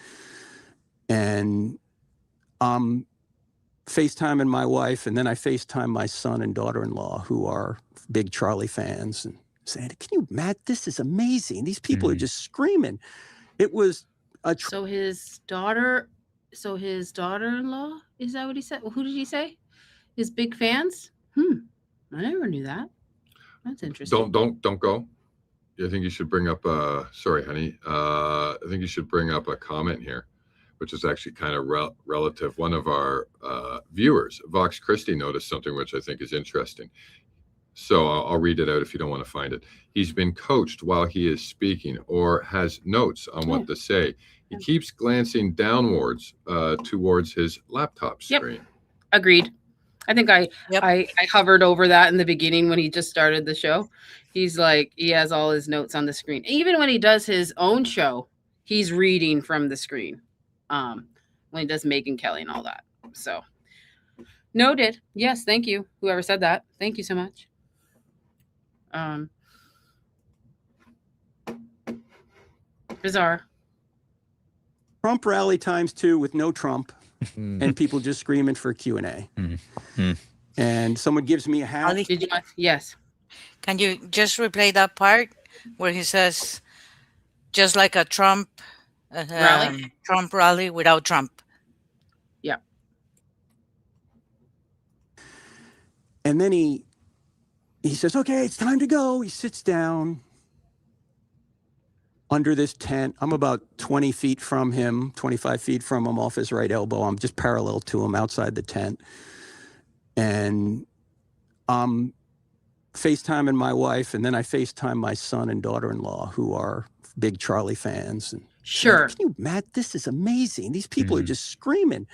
And I'm FaceTiming my wife, and then I FaceTime my son and daughter-in-law, who are big Charlie fans, and saying, "Can you, Matt, this is amazing. These people are just screaming." It was So his daughter-in-law, is that what he said? Who did he say? His big fans? I never knew that. That's interesting. Don't go. I think you should bring up sorry, honey. I think you should bring up a comment here, which is actually kind of relative. One of our viewers, Vox Christie, noticed something which I think is interesting. So I'll read it out if you don't want to find it. He's been coached while he is speaking or has notes on what to say. He keeps glancing downwards towards his laptop screen. Agreed. I think I hovered over that in the beginning when he just started the show. He's like, he has all his notes on the screen. Even when he does his own show, he's reading from the screen. When he does Megyn Kelly and all that. So noted. Yes, thank you. Whoever said that. Thank you so much. Bizarre. Trump rally times 2 with no Trump and people just screaming for Q&A. And someone gives me a hat. Did you? Yes. Can you just replay that part where he says, just like a Trump rally without Trump? Yeah. And then he says, okay, it's time to go. He sits down under this tent. I'm about 20 feet from him, 25 feet from him, off his right elbow. I'm just parallel to him outside the tent. And I'm FaceTiming my wife, and then I FaceTime my son and daughter-in-law, who are big Charlie fans. And Sure. can you, Matt, this is amazing. These people are just screaming.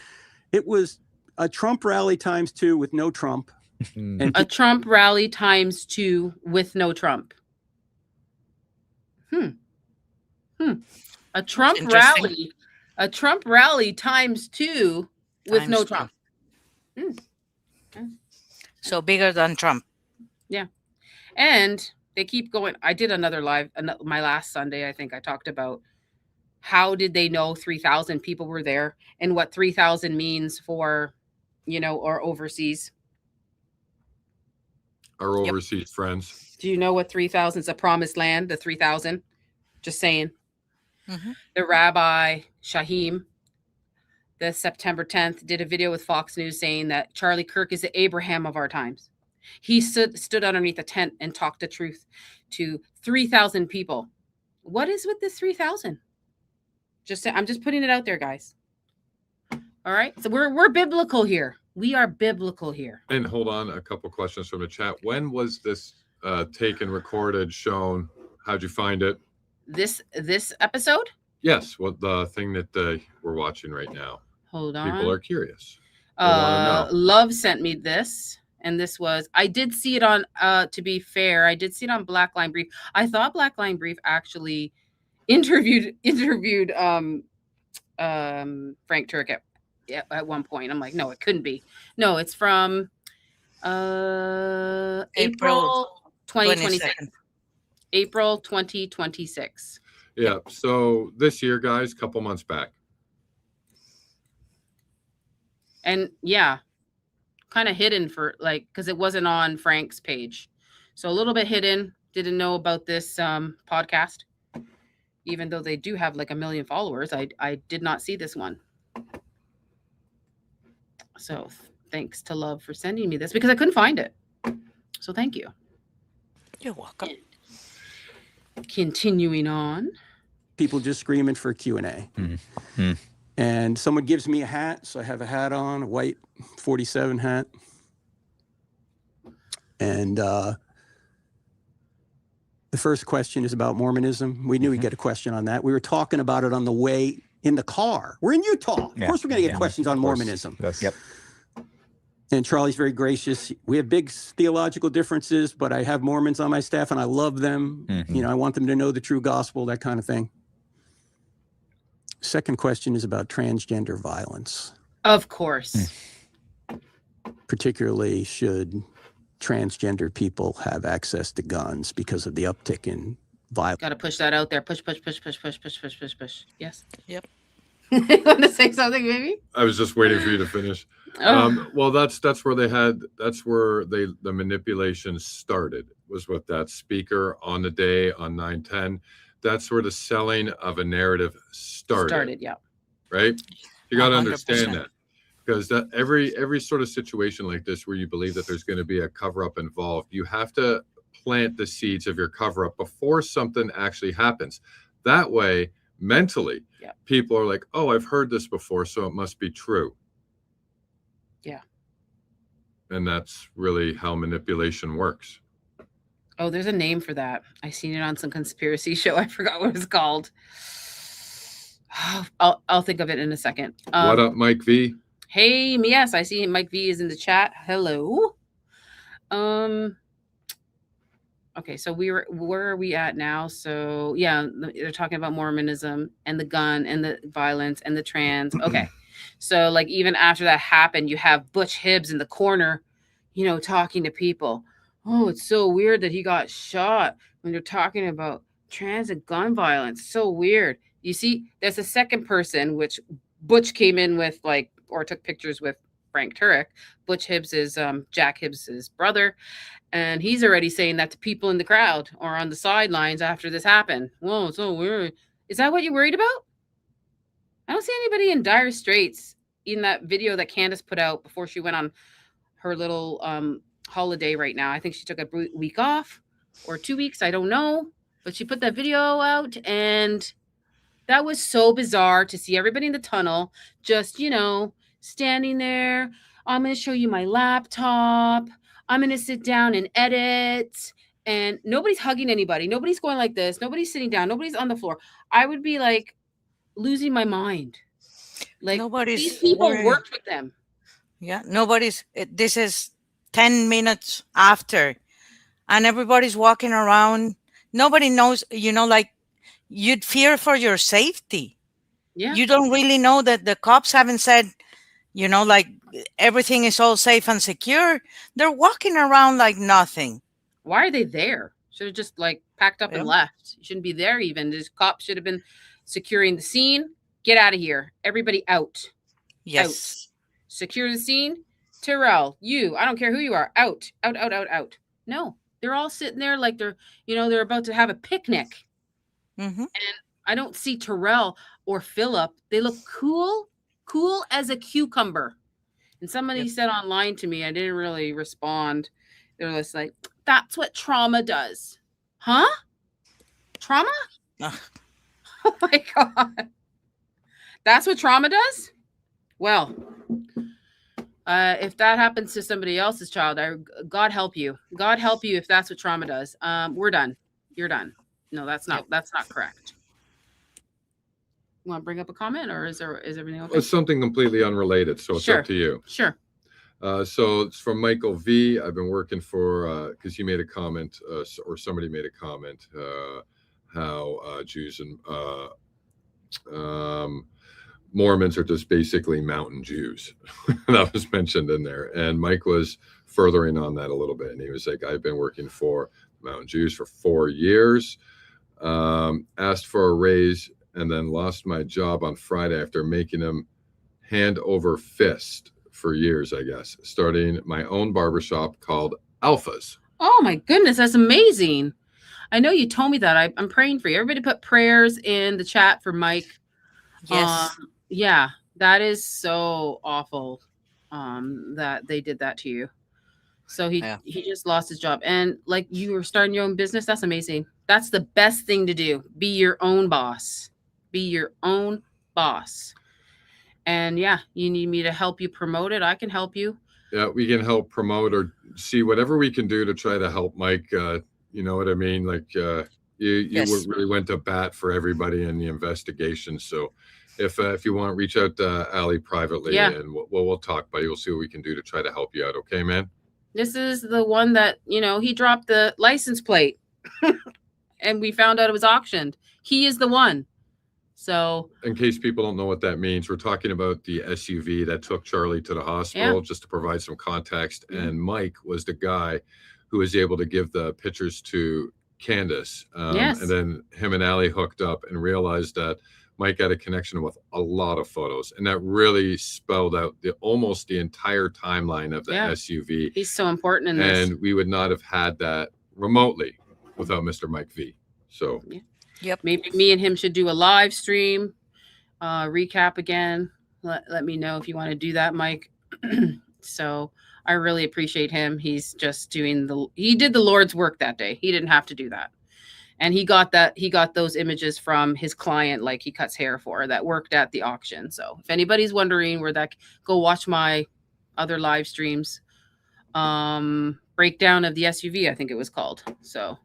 It was a Trump rally times 2 with no Trump. And a Trump rally times 2 with no Trump. A Trump rally times 2 with no Trump. So bigger than Trump. Yeah. And they keep going. I did another live, my last Sunday, I think I talked about how did they know 3,000 people were there and what 3,000 means for, or overseas. Our overseas friends. Do you know what 3,000 is? A promised land, the 3,000? Just saying. Mm-hmm. The Rabbi Shahim, the September 10th, did a video with Fox News saying that Charlie Kirk is the Abraham of our times. He stood underneath a tent and talked the truth to 3,000 people. What is with this 3,000? I'm just putting it out there, guys. All right. So we're biblical here. We are biblical here. And hold on, a couple questions from the chat. When was this taken, recorded, shown? How'd you find it? This episode? Yes. Well, the thing that we're watching right now. Hold on. People are curious. Love sent me this. And this was, I did see it on, to be fair, I did see it on Black Line Brief. I thought Black Line Brief actually interviewed Frank Turk at one point. I'm like, no, it couldn't be. No, it's from April 2026. April 2026. Yeah. So this year, guys, couple months back. And yeah, kind of hidden for because it wasn't on Frank's page. So a little bit hidden. Didn't know about this podcast. Even though they do have like 1 million followers, I did not see this one. So thanks to Love for sending me this because I couldn't find it. So thank you. You're welcome. Continuing on. People just screaming for Q&A. Mm-hmm. And someone gives me a hat, so I have a hat on, a white 47 hat. And the first question is about Mormonism. We knew we'd get a question on that. We were talking about it on the way in the car. We're in Utah. Of course we're going to get questions on Mormonism. Yes. Yep. And Charlie's very gracious. We have big theological differences, but I have Mormons on my staff and I love them. Mm-hmm. I want them to know the true gospel, that kind of thing. Second question is about transgender violence. Of course. Particularly should transgender people have access to guns because of the uptick in violence. Got to push that out there. Push. Yes. Yep. You want to say something, maybe? I was just waiting for you to finish. Well, that's where the manipulation started, was with that speaker on the day on 9/10. That's where the selling of a narrative started. Yeah. Right? You got to understand that. Because that every sort of situation like this where you believe that there's going to be a cover-up involved, you have to plant the seeds of your cover-up before something actually happens. That way, mentally, people are like, oh, I've heard this before, so it must be true. Yeah. And that's really how manipulation works. Oh, there's a name for that. I seen it on some conspiracy show. I forgot what it's called. I'll think of it in a second. What up, Mike V? Hey, yes, I see Mike V is in the chat. Hello. Okay, so where are we at now? So yeah, they're talking about Mormonism and the gun and the violence and the trans. Okay, so like even after that happened, you have Butch Hibbs in the corner, talking to people. Oh, it's so weird that he got shot when you're talking about trans and gun violence. So weird. You see, there's a second person, which Butch came in with or took pictures with Frank Turek. Butch Hibbs is Jack Hibbs's brother. And he's already saying that to people in the crowd or on the sidelines after this happened. Whoa, so weird. Is that what you're worried about? I don't see anybody in dire straits in that video that Candace put out before she went on her little holiday right now. I think she took a week off or 2 weeks. I don't know. But she put that video out, and that was so bizarre to see everybody in the tunnel just, standing there. I'm going to show you my laptop. I'm going to sit down and edit. And nobody's hugging anybody. Nobody's going like this. Nobody's sitting down. Nobody's on the floor. I would be like losing my mind. Like, these people worked with them. Yeah, this is 10 minutes after, and everybody's walking around. Nobody knows, like, you'd fear for your safety. Yeah. You don't really know that the cops haven't said, like, everything is all safe and secure. They're walking around like nothing. Why are they there? Should have just like packed up and left. You shouldn't be there even. These cops should have been securing the scene. Get out of here. Everybody out. Yes. Out. Secure the scene. Terrell, I don't care who you are. Out. Out, out, out, out. No, they're all sitting there like they're about to have a picnic. Mm-hmm. And I don't see Terrell or Philip. They look cool as a cucumber. And somebody said online to me, I didn't really respond. They're just like, that's what trauma does. Huh? Trauma? Oh my God. That's what trauma does? Well, if that happens to somebody else's child, God help you. God help you if that's what trauma does. We're done. You're done. No, that's not correct. You want to bring up a comment, or is everything okay? It's something completely unrelated, so it's up to you. Sure. So it's from Michael V. I've been working for, because he made a comment, or somebody made a comment, how Jews and Mormons are just basically mountain Jews. That was mentioned in there. And Mike was furthering on that a little bit. And he was like, I've been working for mountain Jews for 4 years, asked for a raise, and then lost my job on Friday after making them hand over fist for years, I guess, starting my own barbershop called Alphas. Oh my goodness, that's amazing. I know you told me that. I'm praying for you. Everybody put prayers in the chat for Mike. Yes. Yeah, that is so awful that they did that to you. So he just lost his job. And like, you were starting your own business. That's amazing. That's the best thing to do. Be your own boss. Be your own boss. And yeah, you need me to help you promote it. I can help you. Yeah, we can help promote or see whatever we can do to try to help Mike. You know what I mean? Like you really went to bat for everybody in the investigation. So if you want, reach out to Allie privately, and we'll talk about it. We'll see what we can do to try to help you out. Okay, man? This is the one that, he dropped the license plate and we found out it was auctioned. He is the one. So in case people don't know what that means, we're talking about the SUV that took Charlie to the hospital, just to provide some context. And Mike was the guy who was able to give the pictures to Candace. And then him and Allie hooked up and realized that Mike had a connection with a lot of photos. And that really spelled out almost the entire timeline of the SUV. He's so important in this. And we would not have had that remotely without Mr. Mike V. So maybe me and him should do a live stream, recap again. Let me know if you want to do that, Mike. So I really appreciate him. He's just he did the Lord's work that day. He didn't have to do that. And he got those images from his client, like he cuts hair for, that worked at the auction. So if anybody's wondering where go watch my other live streams. Breakdown of the SUV, I think it was called. So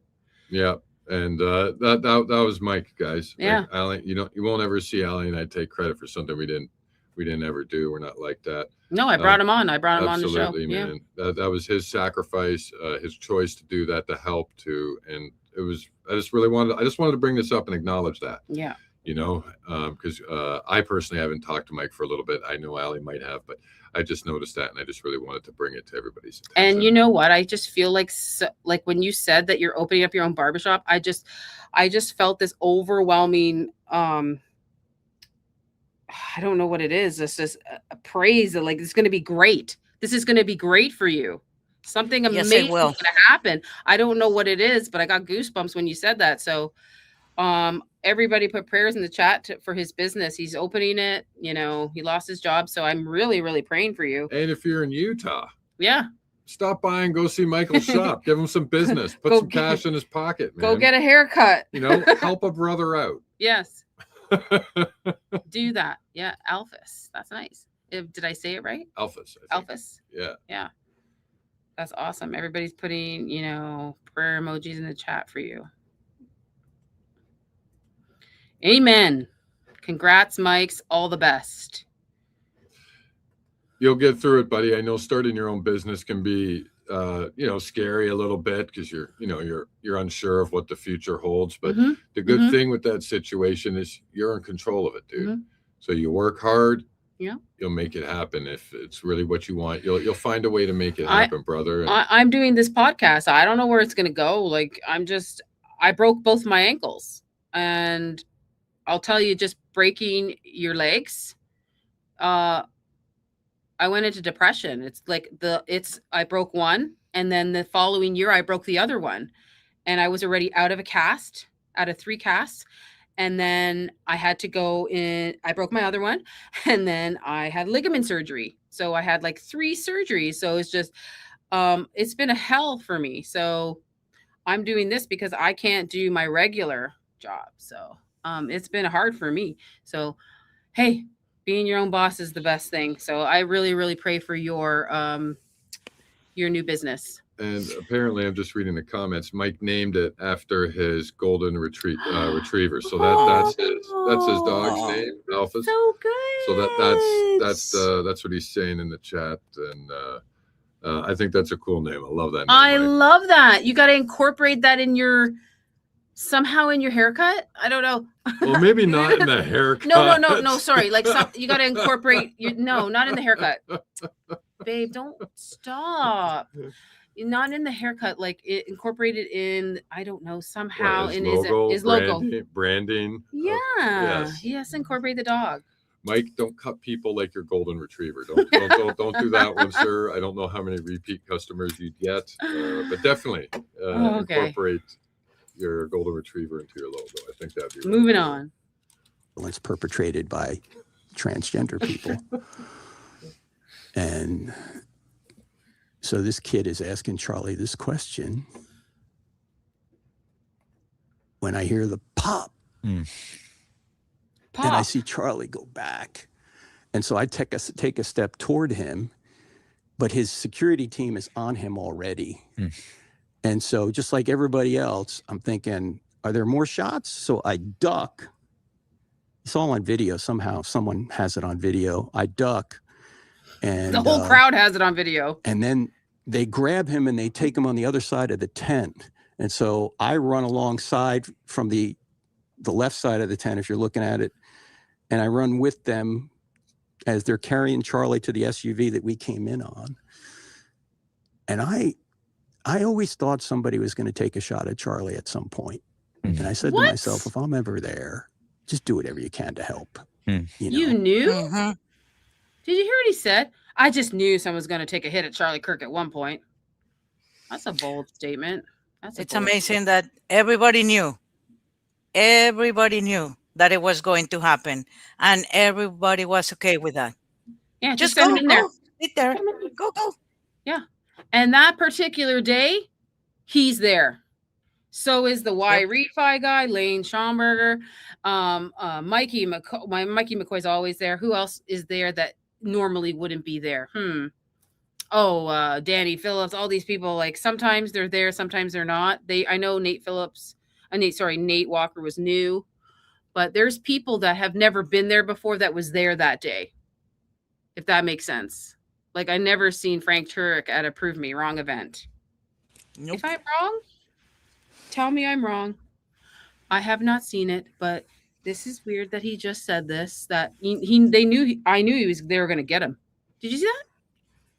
yeah. And that was Mike, guys. Yeah. Like, Allie, you won't ever see Allie and I take credit for something we didn't ever do. We're not like that. No, I brought him on. I brought him on the show. Absolutely, man. Yeah. That was his sacrifice, his choice to do that, to help to, and it was. I just wanted to bring this up and acknowledge that. Yeah. Because I personally haven't talked to Mike for a little bit. I know Allie might have, but I just noticed that, and I just really wanted to bring it to everybody's attention. And you know what? I just feel like when you said that you're opening up your own barbershop, I just felt this overwhelming. I don't know what it is. It's just a praise that like it's going to be great. This is going to be great for you. Something amazing is going to happen. I don't know what it is, but I got goosebumps when you said that. So, everybody put prayers in the chat for his business. He's opening it. He lost his job, so I'm really, really praying for you. And if you're in Utah, stop by and go see Michael's shop. Give him some business. Put some cash in his pocket, man. Go get a haircut. Help a brother out. Yes. Do that. Yeah, Alphys. That's nice. Did I say it right? Alphys. Alphys. Yeah. Yeah. That's awesome. Everybody's putting, prayer emojis in the chat for you. Amen. Congrats, Mikes. All the best. You'll get through it, buddy. I know starting your own business can be, scary a little bit because you're unsure of what the future holds. But the good thing with that situation is you're in control of it, dude. So you work hard. Yeah, you'll make it happen. If it's really what you want, you'll find a way to make it happen, brother. I'm doing this podcast. I don't know where it's gonna go. Like I broke both my ankles, and I'll tell you, just breaking your legs. I went into depression. It's like I broke one, and then the following year I broke the other one, and I was already out of 3 casts. And then I had to go in, I broke my other one, and then I had ligament surgery. So I had like 3 surgeries. So it's just, it's been a hell for me. So I'm doing this because I can't do my regular job. So it's been hard for me. So, hey, being your own boss is the best thing. So I really, really pray for your new business. And apparently, I'm just reading the comments. Mike named it after his golden retriever. So that's his dog's name, Alphys. So good. So that's what he's saying in the chat, and I think that's a cool name. I love that name. I love that. You got to incorporate that somehow in your haircut. I don't know. Well, maybe not in the haircut. No. Sorry. Like you got to incorporate. Not in the haircut. Babe, don't stop. Not in the haircut, like it incorporated in, I don't know, somehow in his logo. Branding. Yeah. Yes, incorporate the dog. Mike, don't cut people like your golden retriever. Don't do that one, sir. I don't know how many repeat customers you'd get, but definitely incorporate your golden retriever into your logo. I think that'd be moving on. It's perpetrated by transgender people. And so this kid is asking Charlie this question. When I hear the pop, and I see Charlie go back. And so I take a step toward him, but his security team is on him already. And so just like everybody else, I'm thinking, are there more shots? So I duck. It's all on video. Somehow someone has it on video. I duck. And the whole crowd has it on video. And then they grab him and they take him on the other side of the tent. And so I run alongside from the left side of the tent, if you're looking at it, and I run with them as they're carrying Charlie to the SUV that we came in on. And I always thought somebody was going to take a shot at Charlie at some point. And I said to myself, if I'm ever there, just do whatever you can to help. You knew? Did you hear what he said? I just knew someone was going to take a hit at Charlie Kirk at one point. That's a bold statement. It's amazing that everybody knew. Everybody knew that it was going to happen, and everybody was okay with that. Yeah, just send him in there. Sit there. Go. Yeah. And that particular day, he's there. So is the Refi guy, Lane Schomburger, Mikey McCoy's always there. Who else is there that normally wouldn't be there? Danny Phillips, all these people, like sometimes they're there, sometimes they're not. I know Nate Walker was new, but there's people that have never been there before that was there that day. If that makes sense. Like I never seen Frank Turek at a Prove Me Wrong event. Nope. If I'm wrong, tell me I'm wrong. I have not seen it, but this is weird that he just said this, that I knew they were going to get him. Did you see that?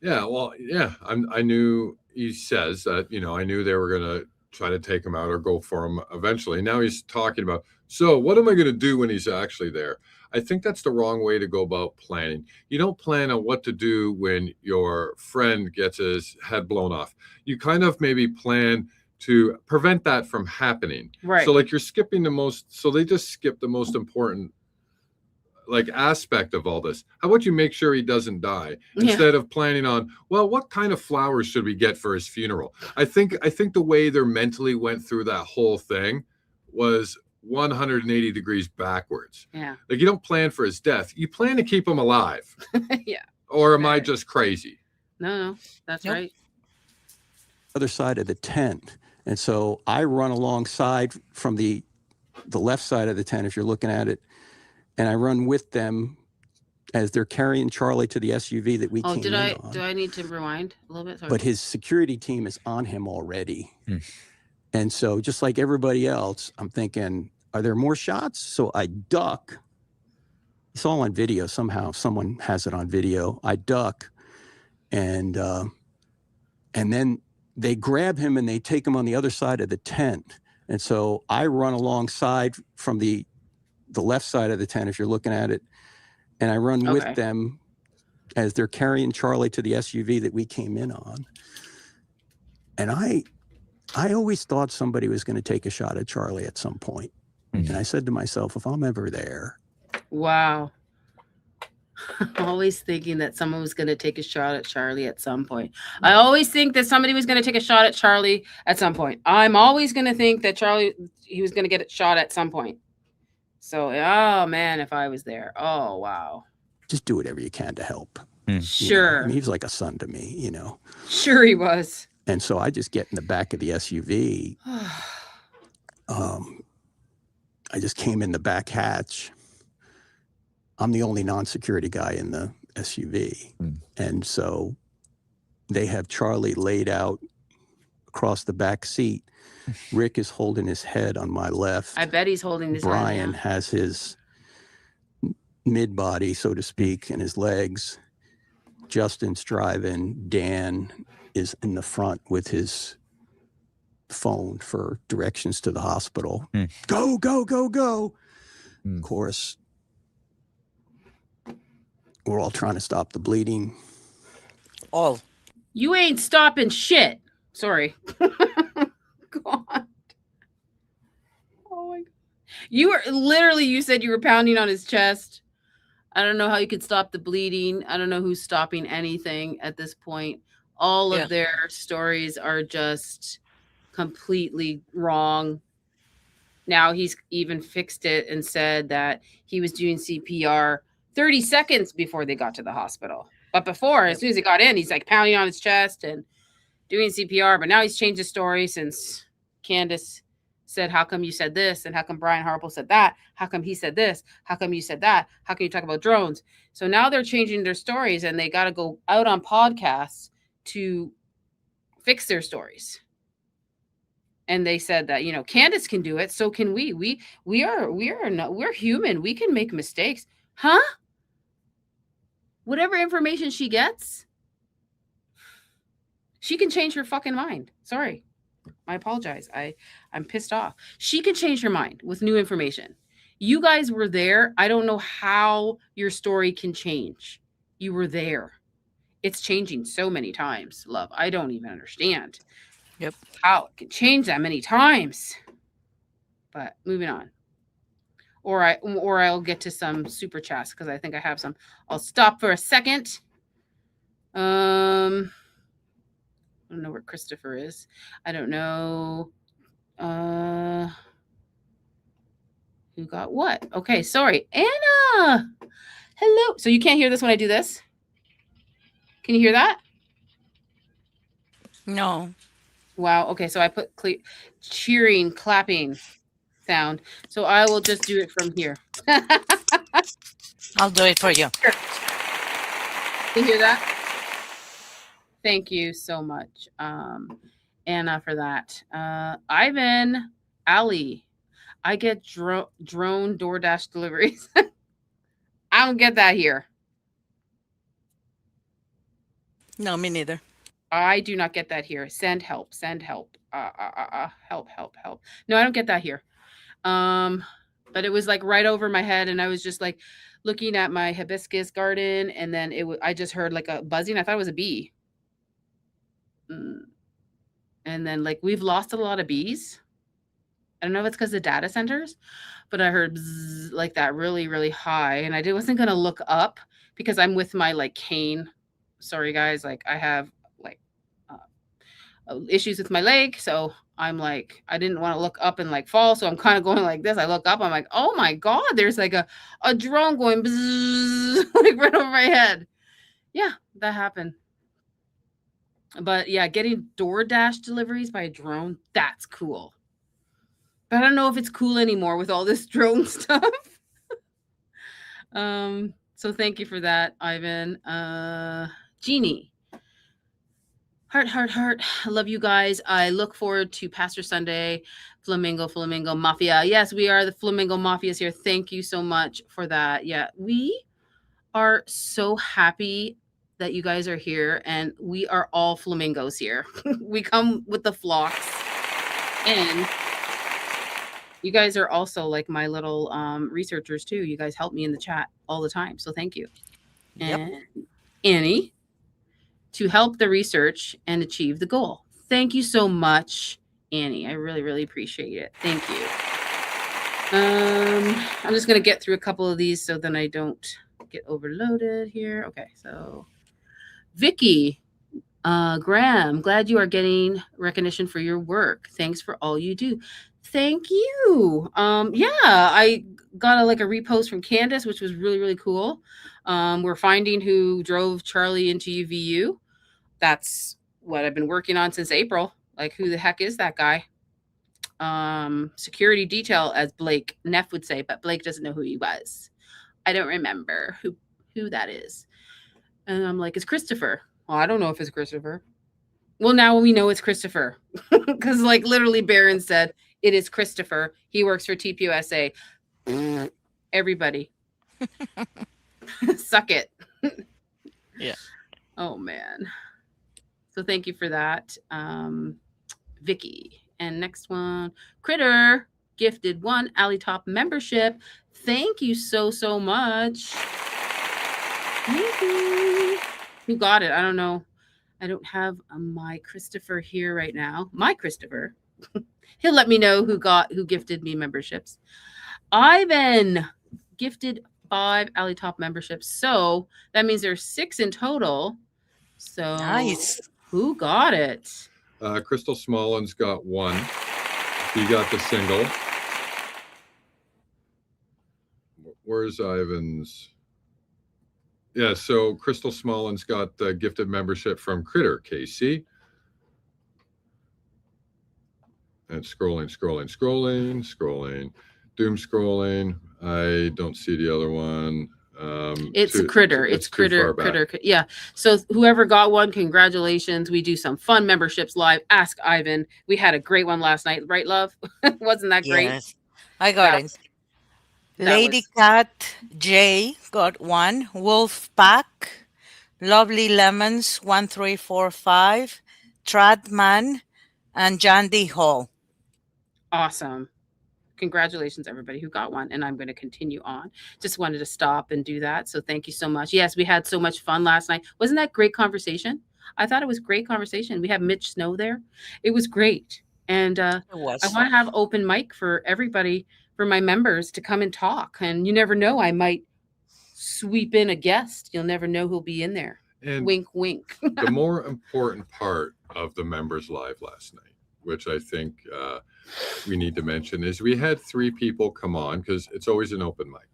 Yeah, well, yeah, I knew he says that, I knew they were going to try to take him out or go for him eventually. Now he's talking about, so what am I going to do when he's actually there? I think that's the wrong way to go about planning. You don't plan on what to do when your friend gets his head blown off. You kind of maybe plan to prevent that from happening. Right. So like you're skipping they just skip the most important like aspect of all this. How about you make sure he doesn't die instead of planning on, well, what kind of flowers should we get for his funeral? I think the way they mentally went through that whole thing was 180 degrees backwards. Yeah. Like, you don't plan for his death. You plan to keep him alive. Yeah. Or am I just crazy? No, that's right. Other side of the tent. And so I run alongside from the left side of the tent, if you're looking at it, and I run with them as they're carrying Charlie to the SUV that we came in on. Do I need to rewind a little bit? Sorry. But his security team is on him already. And so just like everybody else, I'm thinking, are there more shots? So I duck. It's all on video somehow. Someone has it on video. I duck, and then they grab him and they take him on the other side of the tent. And so I run alongside from the left side of the tent, if you're looking at it, and I run with them as they're carrying Charlie to the SUV that we came in on. And I always thought somebody was going to take a shot at Charlie at some point. And I said to myself, if I'm ever there. Wow. I'm always thinking that someone was going to take a shot at Charlie at some point. I always think that somebody was going to take a shot at Charlie at some point. I'm always going to think that he was going to get a shot at some point. So, oh man, if I was there. Oh, wow. Just do whatever you can to help. Sure. I mean, he was like a son to me, you know. Sure he was. And so I just get in the back of the SUV. I just came in the back hatch. I'm the only non-security guy in the SUV. And so they have Charlie laid out across the back seat. Rick is holding his head on my left. I bet he's holding his Brian head. has his mid-body, so to speak, and his legs. Justin's driving. Dan is in the front with his phone for directions to the hospital. Go, go, go, go. Of course, we're all trying to stop the bleeding. All. You ain't stopping shit. Sorry. God. Oh my God. You said you were pounding on his chest. I don't know how you could stop the bleeding. I don't know who's stopping anything at this point. All of their stories are just completely wrong. Now he's even fixed it and said that he was doing CPR 30 seconds before they got to the hospital. But before, as soon as he got in, he's like pounding on his chest and doing CPR. But now he's changed his story since Candace said, how come you said this? And how come Brian Harple said that? How come he said this? How come you said that? How can you talk about drones? So now they're changing their stories and they got to go out on podcasts to fix their stories. And they said that, Candace can do it. So can we. We're human. We can make mistakes. Huh? Whatever information she gets, she can change her fucking mind. Sorry. I apologize. I'm pissed off. She can change her mind with new information. You guys were there. I don't know how your story can change. You were there. It's changing so many times, love. I don't even understand. Yep. How it can change that many times. But moving on. Or I'll get to some super chats because I think I have some. I'll stop for a second. I don't know where Christopher is. I don't know who got what. Okay, sorry. Anna! Hello. So you can't hear this when I do this? Can you hear that? No. Wow. Okay, so I put cheering, clapping sound. So I will just do it from here. I'll do it for you. Sure. You hear that? Thank you so much, Anna, for that. Ivan, Ali, I get drone DoorDash deliveries. I don't get that here. No, me neither. I do not get that here. Send help. Help. No, I don't get that here. But it was like right over my head, and I was just like looking at my hibiscus garden, and then I just heard like a buzzing. I thought it was a bee. And then like we've lost a lot of bees. I don't know if it's because of data centers, but I heard bzzz, like that really, really high. And I wasn't going to look up because I'm with my like cane. Sorry, guys. Like I have like issues with my leg. So I'm like, I didn't want to look up and like fall. So I'm kind of going like this. I look up. I'm like, oh my God, there's like a drone going bzzz, like right over my head. Yeah, that happened. But yeah, getting DoorDash deliveries by a drone, that's cool. But I don't know if it's cool anymore with all this drone stuff. So thank you for that, Ivan. Jeannie. Heart. I love you guys. I look forward to Pastor Sunday, Flamingo Mafia. Yes, we are the Flamingo Mafias here. Thank you so much for that. Yeah, we are so happy that you guys are here, and we are all flamingos here. We come with the flocks, and you guys are also like my little researchers too. You guys help me in the chat all the time, so thank you. Yep. And Annie, to help the research and achieve the goal. Thank you so much, Annie. I really, really appreciate it. Thank you. I'm just going to get through a couple of these so then I don't get overloaded here. Okay, so Vicky, Graham, glad you are getting recognition for your work. Thanks for all you do. Thank you. Yeah, I got a repost from Candace, which was really, really cool. We're finding who drove Charlie into UVU. That's what I've been working on since April. Like, who the heck is that guy? Security detail, as Blake Neff would say, but Blake doesn't know who he was. I don't remember who that is. And I'm like, it's Christopher. Well, I don't know if it's Christopher. Well, now we know it's Christopher. Because literally Barron said, it is Christopher. He works for TPUSA. Everybody. Suck it. Yeah. Oh, man. So thank you for that, Vicky. And next one, Critter, gifted 1 Alley Top membership. Thank you so much. Thank you. Who got it? I don't know. I don't have my Christopher here right now. My Christopher. He'll let me know who gifted me memberships. Ivan gifted 5 Alley Top memberships. So that means there's 6 in total. So Nice. Who got it? Crystal Smollin's got 1. He got the single. Where's Ivan's? Yeah, so Crystal Smollin's got the gifted membership from Critter, KC. And scrolling. Doom scrolling. I don't see the other one. It's Critter. It's Critter. Yeah. So whoever got one, congratulations. We do some fun memberships live. Ask Ivan. We had a great one last night, right, love? Wasn't that great? Yes, I got it. Lady Cat J got 1. Wolf Pack, Lovely Lemons 1345, Tradman, and Jandy Hall. Awesome. Congratulations, everybody who got one. And I'm going to continue on. Just wanted to stop and do that. So thank you so much. Yes, we had so much fun last night. Wasn't that great conversation? I thought it was great conversation. We have Mitch Snow there. It was great. And I want to have open mic for everybody, for my members to come and talk. And you never know, I might sweep in a guest. You'll never know who'll be in there. And wink, wink. The more important part of the members live last night, which I think we need to mention, is we had 3 people come on, because it's always an open mic.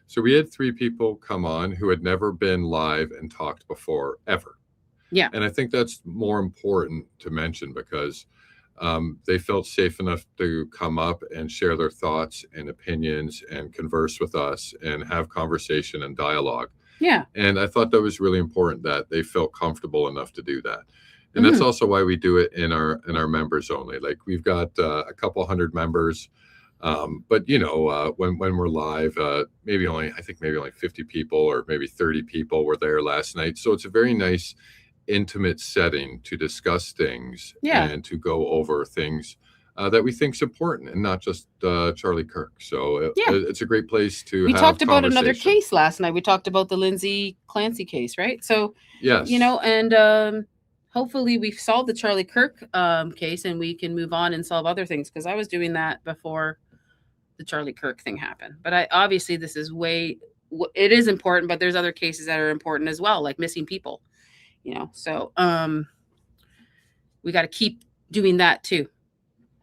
So we had 3 people come on who had never been live and talked before, ever. Yeah. And I think that's more important to mention, because they felt safe enough to come up and share their thoughts and opinions and converse with us and have conversation and dialogue. Yeah. And I thought that was really important, that they felt comfortable enough to do that. And that's also why we do it in our members only. Like, we've got a couple hundred members, but when we're live, maybe only 50 people or maybe 30 people were there last night. So it's a very nice, intimate setting to discuss things and to go over things that we think is important, and not just Charlie Kirk. So it's a great place to. We talked about another case last night. We talked about the Lindsay Clancy case, right? So yes, and. Hopefully we've solved the Charlie Kirk case, and we can move on and solve other things, because I was doing that before the Charlie Kirk thing happen. But obviously this is it is important, but there's other cases that are important as well, like missing people, so we got to keep doing that too.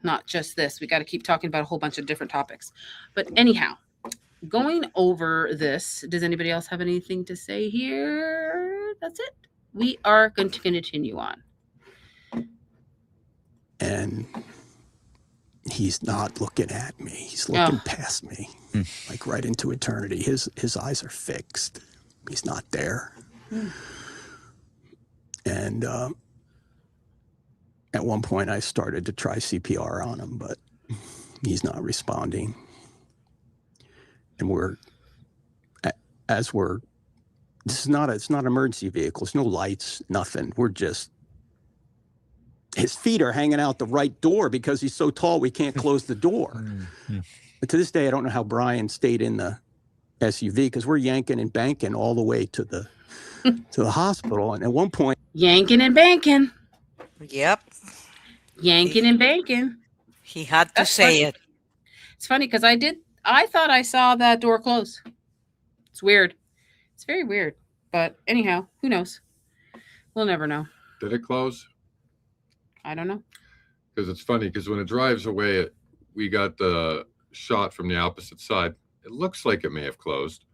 Not just this. We got to keep talking about a whole bunch of different topics. But anyhow, going over this, does anybody else have anything to say here? That's it. We are going to continue on. And he's not looking at me. He's looking past me, like right into eternity. His eyes are fixed. He's not there. And at one point, I started to try CPR on him, but he's not responding. And it's not an emergency vehicle. There's no lights, nothing. His feet are hanging out the right door because he's so tall we can't close the door. But to this day, I don't know how Brian stayed in the SUV because we're yanking and banking all the way to the hospital. And at one point, yanking and banking. Yep. Yanking and banking. He had to say it. It's funny because I thought I saw that door close. It's weird. It's very weird. But anyhow, who knows? We'll never know. Did it close? I don't know. Because it's funny, because when it drives away, we got the shot from the opposite side. It looks like it may have closed.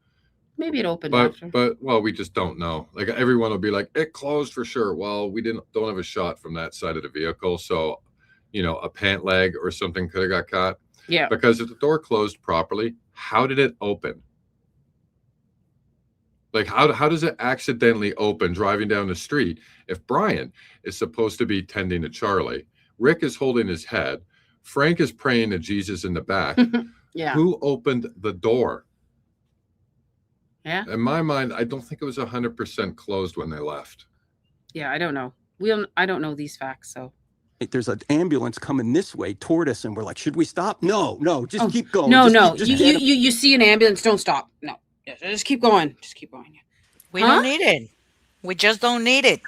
Maybe it opened after. But we just don't know. Like everyone will be like, it closed for sure. Well, we don't have a shot from that side of the vehicle. So, a pant leg or something could have got caught. Yeah. Because if the door closed properly, how did it open? Like, how does it accidentally open driving down the street if Brian is supposed to be tending to Charlie? Rick is holding his head. Frank is praying to Jesus in the back. Yeah. Who opened the door? Yeah. In my mind, I don't think it was 100% closed when they left. Yeah, I don't know. I don't know these facts, so. There's an ambulance coming this way toward us, and we're like, should we stop? No, just keep going. No. Just You see an ambulance, don't stop. No. Just keep going. Just keep going. We don't need it. We just don't need it.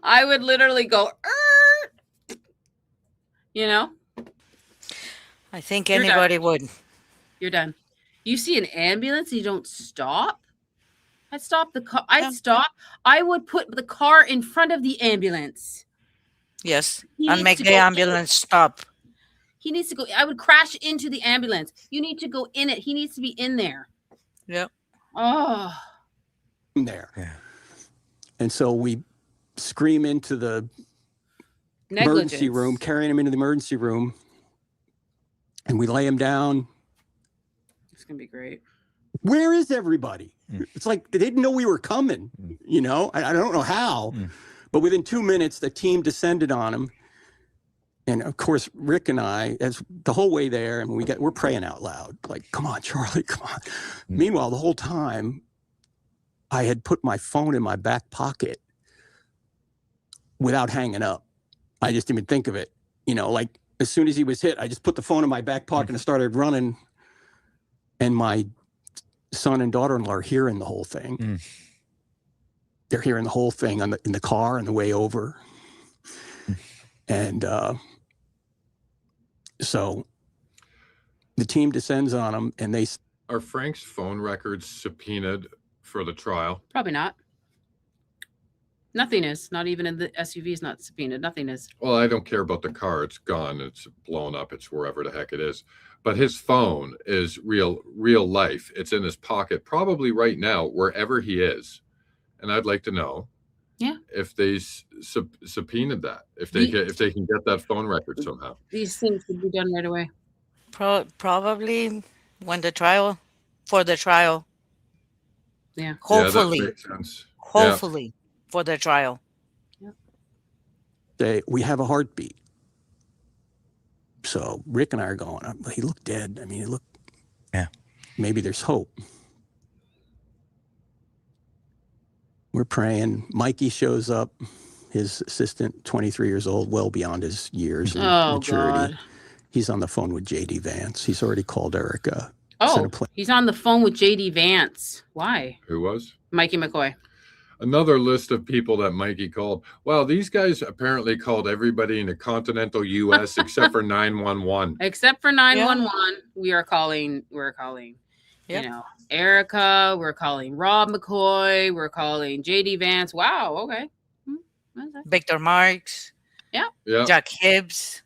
I would literally go, I think anybody would. You're done. You see an ambulance, you don't stop? I'd stop the car. I would put the car in front of the ambulance. Yes. And make the ambulance stop. He needs to go. I would crash into the ambulance. You need to go in it. He needs to be in there. Yep. Oh. There. Yeah. And so we scream into the emergency room, carrying him into the emergency room. And we lay him down. It's going to be great. Where is everybody? It's like they didn't know we were coming, I don't know how. But within 2 minutes, the team descended on him. And of course, Rick and I, as the whole way there, and we're praying out loud, like, come on, Charlie, come on. Meanwhile, the whole time, I had put my phone in my back pocket without hanging up. I just didn't even think of it. Like as soon as he was hit, I just put the phone in my back pocket and started running. And my son and daughter-in-law are hearing the whole thing. They're hearing the whole thing in the car on the way over. And so the team descends on him, and they... Are Frank's phone records subpoenaed for the trial? Probably not. Nothing is. Not even in the SUV is not subpoenaed. Nothing is. Well, I don't care about the car. It's gone. It's blown up. It's wherever the heck it is. But his phone is real life. It's in his pocket, probably right now, wherever he is. And I'd like to know if they subpoenaed that, if they can get that phone record somehow. These things could be done right away. Probably for the trial. Yeah. Hopefully. Yeah, that makes sense. Hopefully for the trial. We have a heartbeat. So Rick and I are going, he looked dead. I mean, he looked, maybe there's hope. We're praying. Mikey shows up, his assistant, 23 years old, well beyond his years and maturity. God. He's on the phone with J.D. Vance. He's already called Erica. He's on the phone with J.D. Vance. Why? Who was? Mikey McCoy. Another list of people that Mikey called. Wow, these guys apparently called everybody in the continental U.S. except for 911. Except for 911, we're calling, Yep. you know, Erica. We're calling Rob McCoy. We're calling J.D. Vance. Wow. Okay. Victor Marx. Yeah. Jack Hibbs.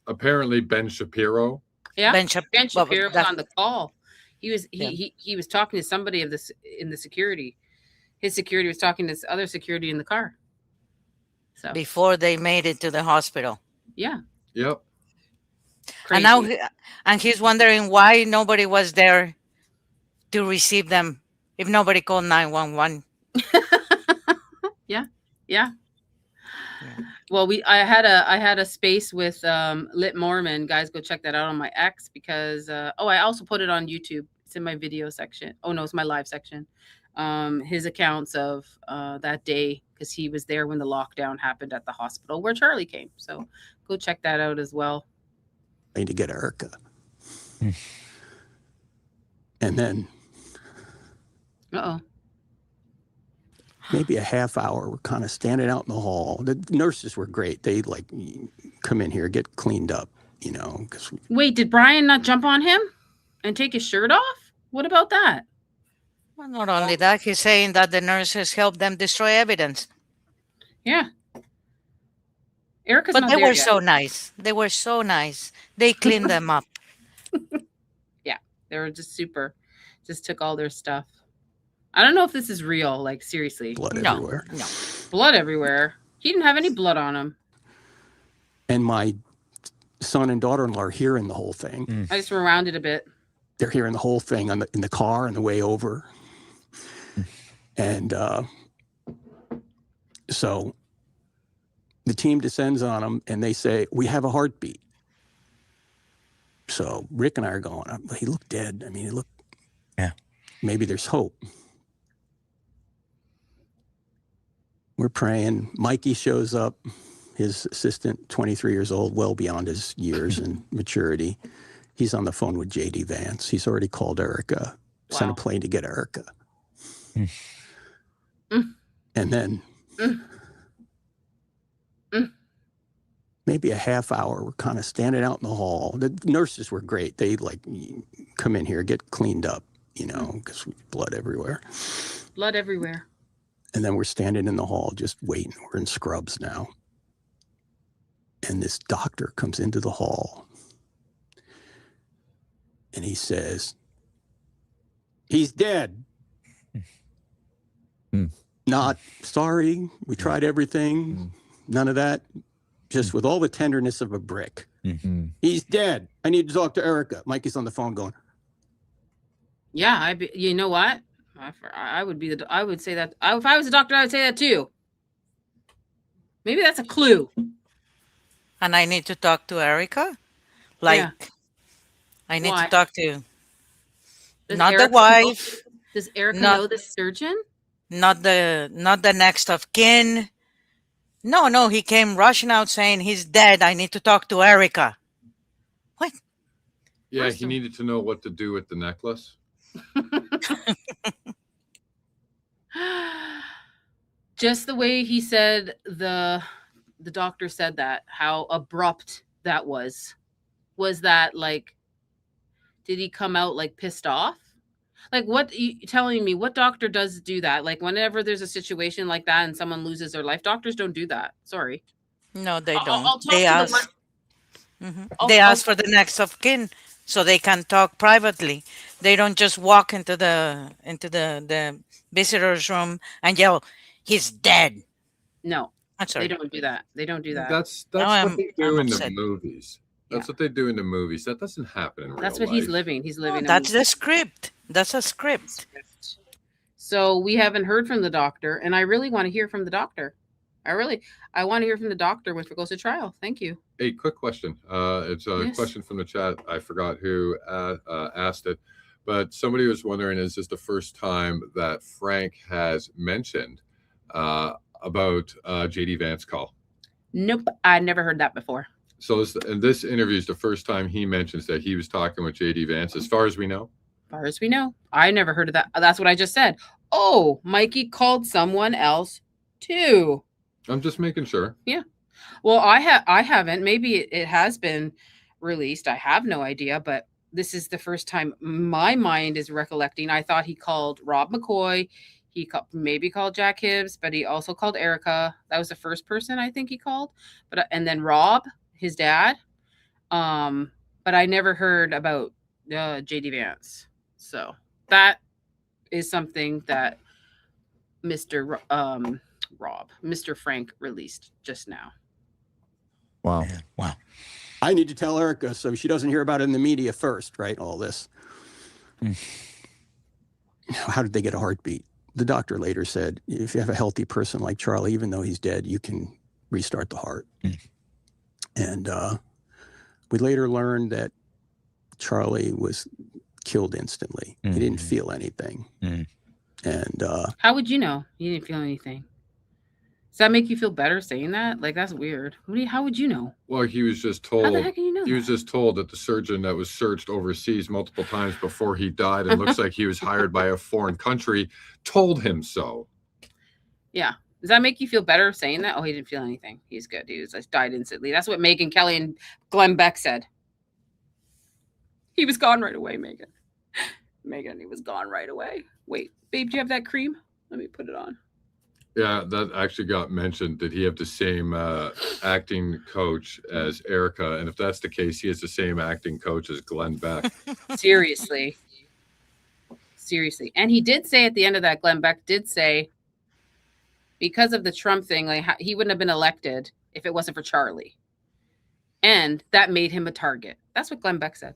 Apparently Ben Shapiro. Yeah. Ben Shapiro was on the call. He was talking to somebody in the security. His security was talking to this other security in the car. So before they made it to the hospital. Yeah. Yep. Crazy. And he's wondering why nobody was there to receive them if nobody called 911. Yeah. Well, I had a space with Lit Mormon. Guys, go check that out on my X because I also put it on YouTube. It's in my video section. Oh no, it's my live section. His accounts of that day because he was there when the lockdown happened at the hospital where Charlie came. So go check that out as well. I need to get Erica. And then maybe a half hour, we're kind of standing out in the hall. The nurses were great. They like come in here, get cleaned up, you know. Wait, did Brian not jump on him and take his shirt off? What about that? Well, not only that, he's saying that the nurses helped them destroy evidence. Yeah. Erica's but not they there were yet. so nice. They were so nice. They cleaned them up. Yeah, they were just super. Just took all their stuff. I don't know if this is real. Like seriously, blood everywhere. No, blood everywhere. He didn't have any blood on him. And my son and daughter-in-law are hearing the whole thing. I just rewound it a bit. They're hearing the whole thing in the car on the way over. And so the team descends on them and they say, "We have a heartbeat." So Rick and I are going, he looked dead. I mean, he looked, maybe there's hope. We're praying. Mikey shows up, his assistant, 23 years old, well beyond his years and maturity. He's on the phone with J.D. Vance. He's already called Erica, sent a plane to get Erica. And then maybe a half hour, we're kind of standing out in the hall. The nurses were great. They like come in here, get cleaned up, you know, because blood everywhere. Blood everywhere. And then we're standing in the hall just waiting. We're in scrubs now. And this doctor comes into the hall. And he says, "He's dead." Not sorry. We tried everything. None of that. Just with all the tenderness of a brick. "He's dead. I need to talk to Erica." Mikey's on the phone going, "Yeah, you know what? I would say that if I was a doctor, I would say that too. Maybe that's a clue." And I need to talk to Erica? I need to talk to not the wife. Does Erica know the surgeon? Not the next of kin. No, he came rushing out saying he's dead. I need to talk to Erica. What? Yeah, he needed to know what to do with the necklace. Just the way he said the doctor said that, how abrupt that was that like, did he come out like pissed off? Like, what you telling me? What doctor does do that? Like, whenever there's a situation like that and someone loses their life, doctors don't do that. Sorry. No, they don't. I'll they ask. They ask for the next of kin so they can talk privately. They don't just walk into the visitor's room and yell, "He's dead." No, I'm sorry. They don't do that. They don't do that. That's what they do in the movies. That's what they do in the movies. That doesn't happen in real life. That's what he's living. He's living. That's the script. That's a script. So we haven't heard from the doctor, and I really want to hear from the doctor. I want to hear from the doctor when it goes to trial. Thank you. Hey, quick question. It's a question from the chat. I forgot who asked it, but somebody was wondering, is this the first time that Frank has mentioned about J.D. Vance call? Nope, I never heard that before. So this interview is the first time he mentions that he was talking with J.D. Vance, as far as we know. far as we know. I never heard of that. That's what I just said. Oh, Mikey called someone else too. I'm just making sure. Yeah. Well, I haven't. Maybe it has been released. I have no idea, but this is the first time my mind is recollecting. I thought he called Rob McCoy. He maybe called Jack Hibbs, but he also called Erica. That was the first person I think he called. But and then Rob, his dad. But I never heard about JD Vance. So that is something that Mr. Mr. Frank released just now. Wow. Yeah. Wow. I need to tell Erica so she doesn't hear about it in the media first, right? All this. How did they get a heartbeat? The doctor later said, if you have a healthy person like Charlie, even though he's dead, you can restart the heart. And we later learned that Charlie was killed instantly. He didn't feel anything. And how would you know you didn't feel anything? Does that make you feel better saying that? Like, that's weird. How would you know? Well, he was just told. How the heck do you know? He was just told that the surgeon that was searched overseas multiple times before he died, and looks like he was hired by a foreign country, told him so. Yeah. Does that make you feel better saying that? Oh, he didn't feel anything. He's good. He was like died instantly. That's what Megyn Kelly and Glenn Beck said. He was gone right away, Megan. Megan, he was gone right away. Wait, babe, do you have that cream? Let me put it on. Yeah, that actually got mentioned. Did he have the same acting coach as Erica? And if that's the case, he has the same acting coach as Glenn Beck. Seriously. And he did say at the end of that, Glenn Beck did say, because of the Trump thing, like he wouldn't have been elected if it wasn't for Charlie. And that made him a target. That's what Glenn Beck said.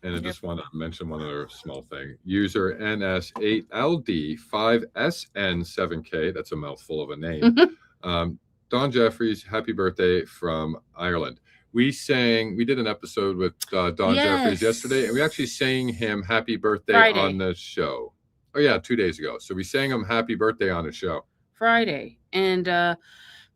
And I just want to mention one other small thing. User NS8LD5SN7K. That's a mouthful of a name. Don Jeffries, happy birthday from Ireland. We did an episode with Don Jeffries yesterday, and we actually sang him happy birthday Friday. On the show. Oh, yeah, 2 days ago. So we sang him happy birthday on the show. Friday. And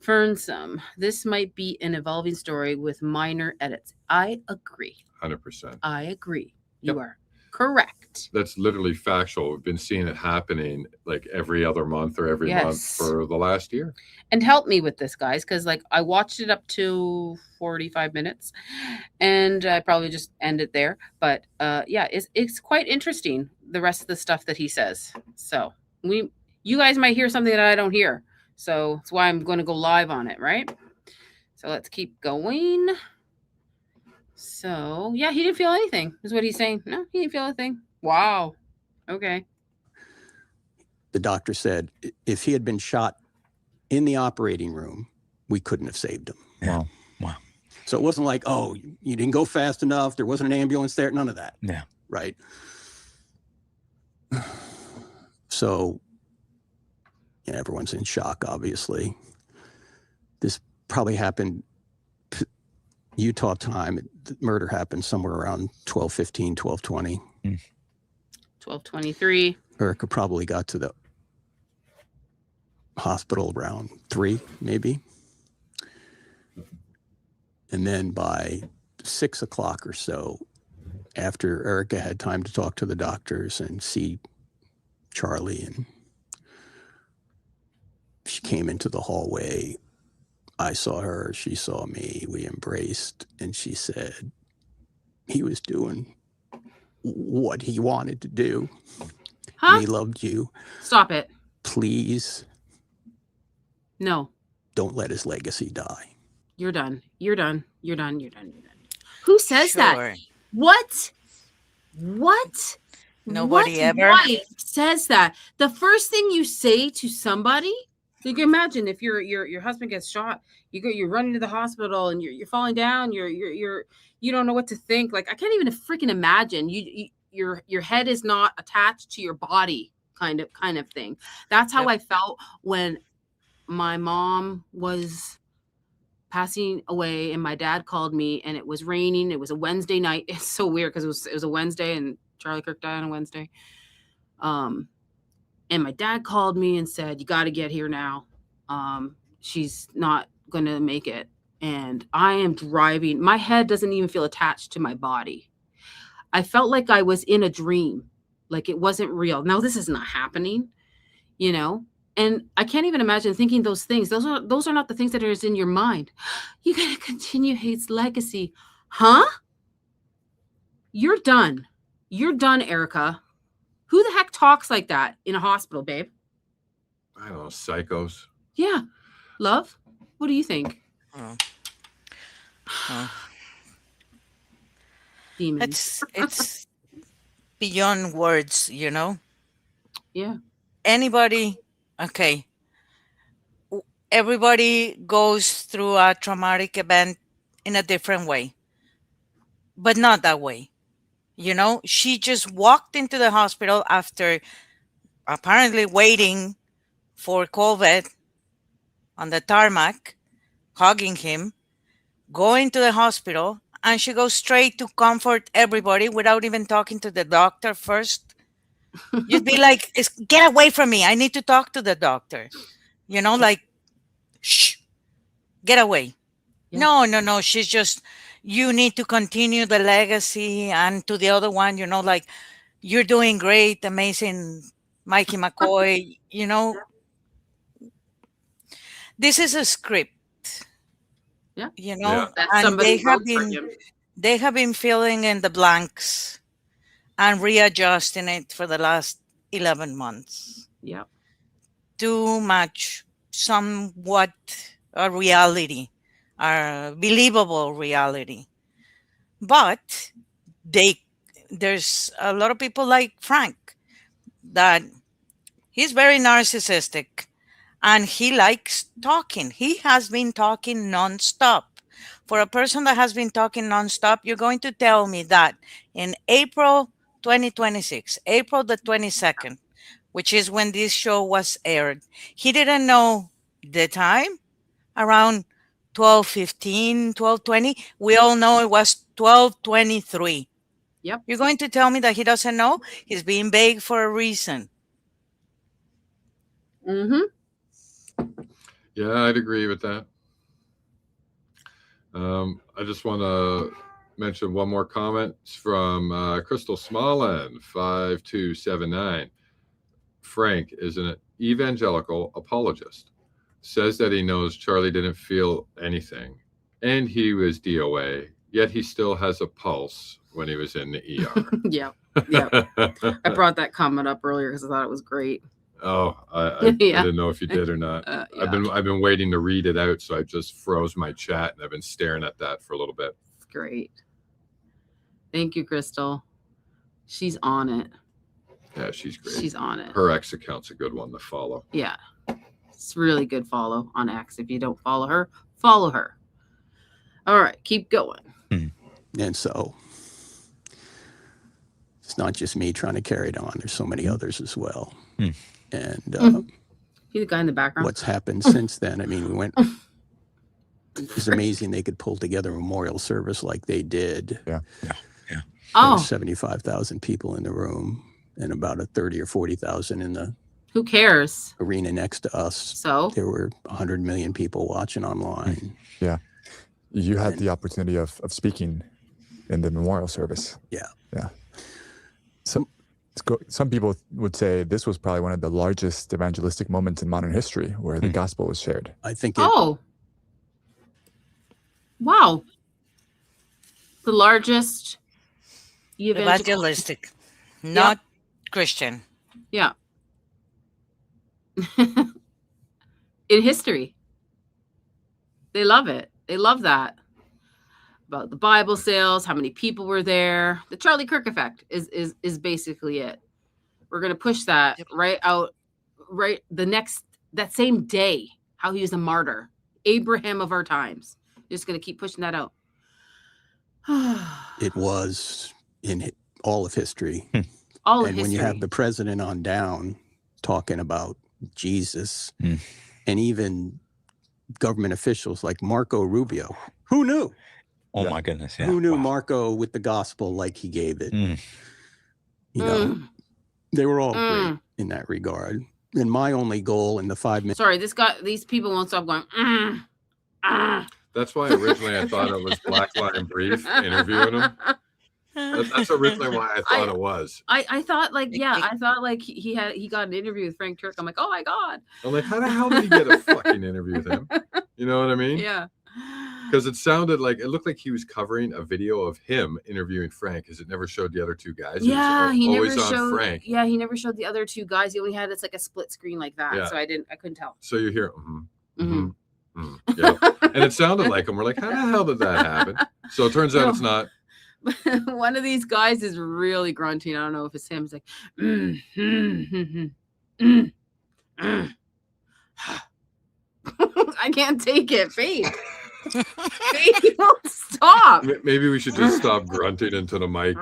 Fernsome, this might be an evolving story with minor edits. I agree. 100%. I agree. You are correct. That's literally factual. We've been seeing it happening like every other month or every month for the last year. And help me with this, guys, because like I watched it up to 45 minutes and I probably just end it there. But yeah, it's quite interesting, the rest of the stuff that he says. So you guys might hear something that I don't hear. So that's why I'm going to go live on it, right? So let's keep going. So, yeah, he didn't feel anything, is what he's saying. No, he didn't feel anything. Wow. Okay. the doctor said if he had been shot in the operating room, we couldn't have saved him. Wow. Wow. So it wasn't like, oh, you didn't go fast enough. There wasn't an ambulance there. None of that. Yeah. Right. So everyone's in shock, obviously. This probably happened Utah time. The murder happened somewhere around 12:15, 12:20. 12:23. Erica probably got to the hospital around 3, maybe. And then by 6 o'clock or so, after Erica had time to talk to the doctors and see Charlie, and she came into the hallway. I saw her, she saw me, we embraced, and she said he was doing what he wanted to do. Huh? He loved you. Stop it. Please. No. Don't let his legacy die. You're done. You're done. You're done. You're done. You're done. Who says that? What? Nobody what ever wife says that. The first thing you say to somebody, you can imagine if your husband gets shot, you're running to the hospital and you're falling down, you don't know what to think. Like, I can't even freaking imagine. Your head is not attached to your body, kind of thing. That's how I felt when my mom was passing away and my dad called me and it was raining. It was a Wednesday night. It's so weird because it was a Wednesday and Charlie Kirk died on a Wednesday. And my dad called me and said, you got to get here now. She's not going to make it. And I am driving. My head doesn't even feel attached to my body. I felt like I was in a dream. like it wasn't real. Now this is not happening, you know? And I can't even imagine thinking those things. Those are not the things that are in your mind. You got to continue Hate's legacy. Huh? You're done. You're done, Erica. Who the heck talks like that in a hospital, babe? I don't know, psychos. Yeah. Love, what do you think? Demons. It's beyond words, you know? Yeah. Anybody, okay. Everybody goes through a traumatic event in a different way, but not that way. You know, she just walked into the hospital after apparently waiting for COVID on the tarmac, hugging him, going to the hospital, and she goes straight to comfort everybody without even talking to the doctor first. You'd be like, get away from me. I need to talk to the doctor. You know, like, shh, get away. Yeah. No. She's just, you need to continue the legacy. And to the other one, you know, like, you're doing great, amazing, Mikey McCoy, you know. This is a script. Yeah. You know, yeah. And they have been filling in the blanks and readjusting it for the last 11 months. Yeah. Too much, somewhat a reality, a believable reality. But there's a lot of people like Frank that he's very narcissistic and he likes talking. He has been talking nonstop. For a person that has been talking nonstop, you're going to tell me that in April 2026, April the 22nd, which is when this show was aired, he didn't know the time, around 12:15, 12:20. We all know it was 12:23. Yep. You're going to tell me that he doesn't know? He's being vague for a reason. Mm-hmm. Yeah, I'd agree with that. I just want to mention one more comment. It's from Crystal Smolin, 5279. Frank is an evangelical apologist. Says that he knows Charlie didn't feel anything, and he was DOA, yet he still has a pulse when he was in the ER. Yeah. I brought that comment up earlier because I thought it was great. Oh, I didn't know if you did or not. Yeah. I've been waiting to read it out, so I just froze my chat and I've been staring at that for a little bit. It's great. Thank you, Crystal. She's on it. Yeah, she's great. She's on it. Her X account's a good one to follow. Yeah. It's really good follow on X. If you don't follow her, follow her. All right, keep going. And so it's not just me trying to carry it on. There's so many others as well. And he's the guy in the background. What's happened since then? I mean, we went. It's amazing they could pull together a memorial service like they did. Yeah. Oh, 75,000 people in the room, and about 30 or 40,000 in the. Who cares? Arena next to us. So there were 100 million people watching online. Yeah, you had the opportunity of speaking in the memorial service. Yeah. Some people would say this was probably one of the largest evangelistic moments in modern history where the gospel was shared. I think. Wow. The largest evangelistic, not Christian. Yeah. In history. They love it. They love that. About the Bible sales, how many people were there. The Charlie Kirk effect is basically it. We're going to push that right that same day, how he was a martyr, Abraham of our times. Just going to keep pushing that out. It was in all of history. All of history. And when you have the president on down talking about Jesus and even government officials like Marco Rubio, who knew? Oh my goodness! Yeah. Who knew Marco with the gospel like he gave it? You know, they were all great in that regard. And my only goal in the 5 minutes. Sorry, these people won't stop going. That's why originally I thought it was Black Line Brief interviewing him. That's originally why I thought it was. I thought like, yeah, I thought like he got an interview with Frank Turk. I'm like, oh my God. I'm like, how the hell did he get a fucking interview with him? You know what I mean? Yeah. Because it looked like he was covering a video of him interviewing Frank, because it never showed the other two guys. Yeah, he never always on showed Frank. Yeah, he never showed the other two guys. He only had it's like a split screen like that. Yeah. So I couldn't tell. So you hear, yep. And it sounded like him. We're like, how the hell did that happen? So it turns out it's not. One of these guys is really grunting. I don't know if it's him. It's like, I can't take it, Faith. Faith, don't stop. Maybe we should just stop grunting into the mic.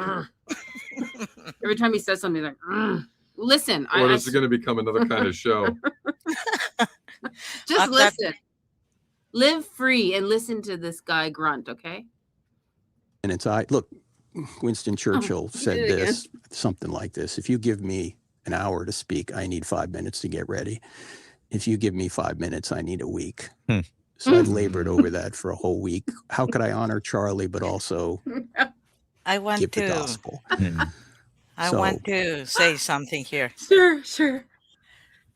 Every time he says something, like, listen. Or this is going to become another kind of show. Just listen. Live free and listen to this guy grunt, okay? And look, Winston Churchill said this, something like this. If you give me an hour to speak, I need 5 minutes to get ready. If you give me 5 minutes, I need a week. So I labored over that for a whole week. How could I honor Charlie, but also give the gospel? I want to say something here. Sure.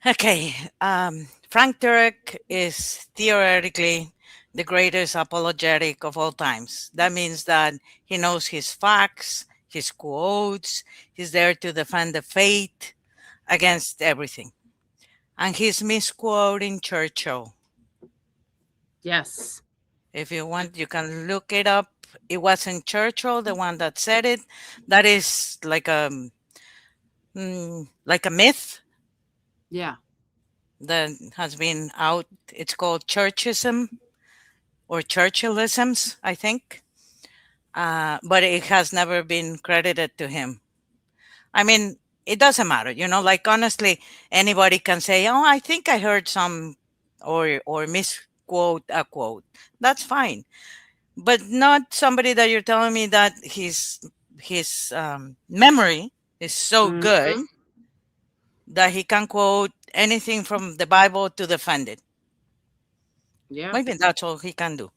Okay. Frank Turek is theoretically the greatest apologetic of all times. That means that he knows his facts, his quotes. He's there to defend the faith against everything. And he's misquoting Churchill. Yes. If you want, you can look it up. It wasn't Churchill, the one that said it. That is like a myth. Yeah. That has been out. It's called Churchism or Churchillisms, I think. But it has never been credited to him. I mean, it doesn't matter, like honestly, anybody can say, oh, I think I heard some or misquote a quote. That's fine. But not somebody that you're telling me that his memory is so good that he can quote anything from the Bible to defend it. Yeah. Maybe that's all he can do.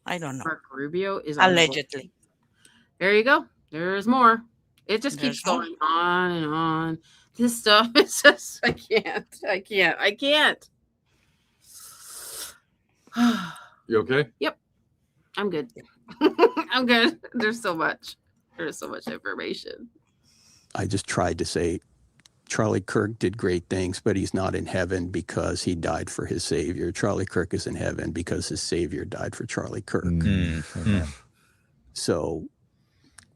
I don't know. Mark Rubio is allegedly. There you go. There's more. It just keeps going on and on. This stuff is just, I can't. You okay? Yep. I'm good. I'm good. There's so much information. I just tried to say Charlie Kirk did great things, but he's not in heaven because he died for his Savior. Charlie Kirk is in heaven because his Savior died for Charlie Kirk. So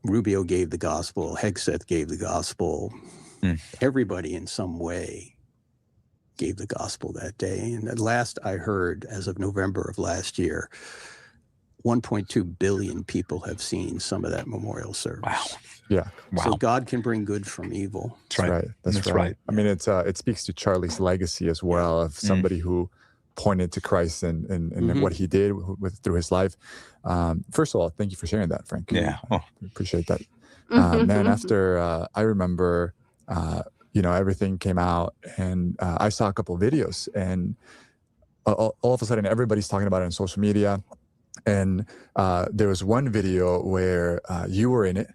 Rubio gave the gospel, Hegseth gave the gospel. Everybody in some way gave the gospel that day. And at last I heard, as of November of last year, 1.2 billion people have seen some of that memorial service. Wow. Yeah. Wow. So God can bring good from evil. That's right. That's right. I mean, it speaks to Charlie's legacy as well, of somebody who pointed to Christ and what he did through his life. First of all, thank you for sharing that, Frank. Yeah. We appreciate that. Man, after I remember, everything came out, and I saw a couple of videos, and all of a sudden everybody's talking about it on social media. And there was one video where you were in it,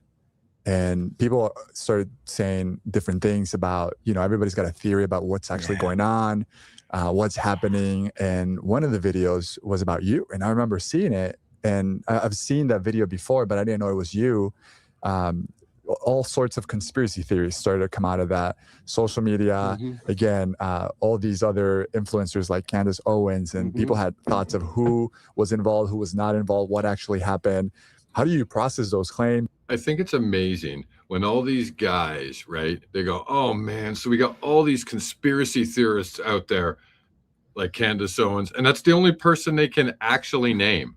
and people started saying different things about, everybody's got a theory about what's actually going on, what's happening. And one of the videos was about you. And I remember seeing it, and I've seen that video before, but I didn't know it was you. All sorts of conspiracy theories started to come out of that. Social media, again, all these other influencers like Candace Owens, and people had thoughts of who was involved, who was not involved, what actually happened. How do you process those claims? I think it's amazing when all these guys, right, they go, oh man, so we got all these conspiracy theorists out there like Candace Owens, and that's the only person they can actually name.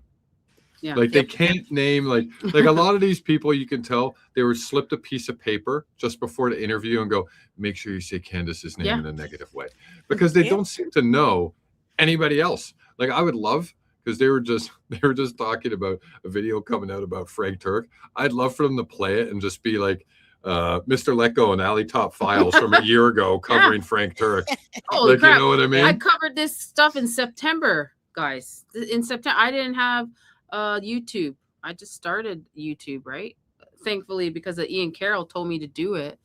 Yeah. Like they can't name like a lot of these people, you can tell they were slipped a piece of paper just before the interview and go, make sure you say Candace's name in a negative way, because they don't seem to know anybody else. Like I would love, because they were just talking about a video coming out about Frank Turk. I'd love for them to play it and just be like Mr. Lecco and Alley Top Files from a year ago covering Frank Turk. Holy crap. You know what I mean? I covered this stuff in September, guys. In September, I didn't have YouTube. I just started YouTube, right? thankfully, because of Ian Carroll told me to do it.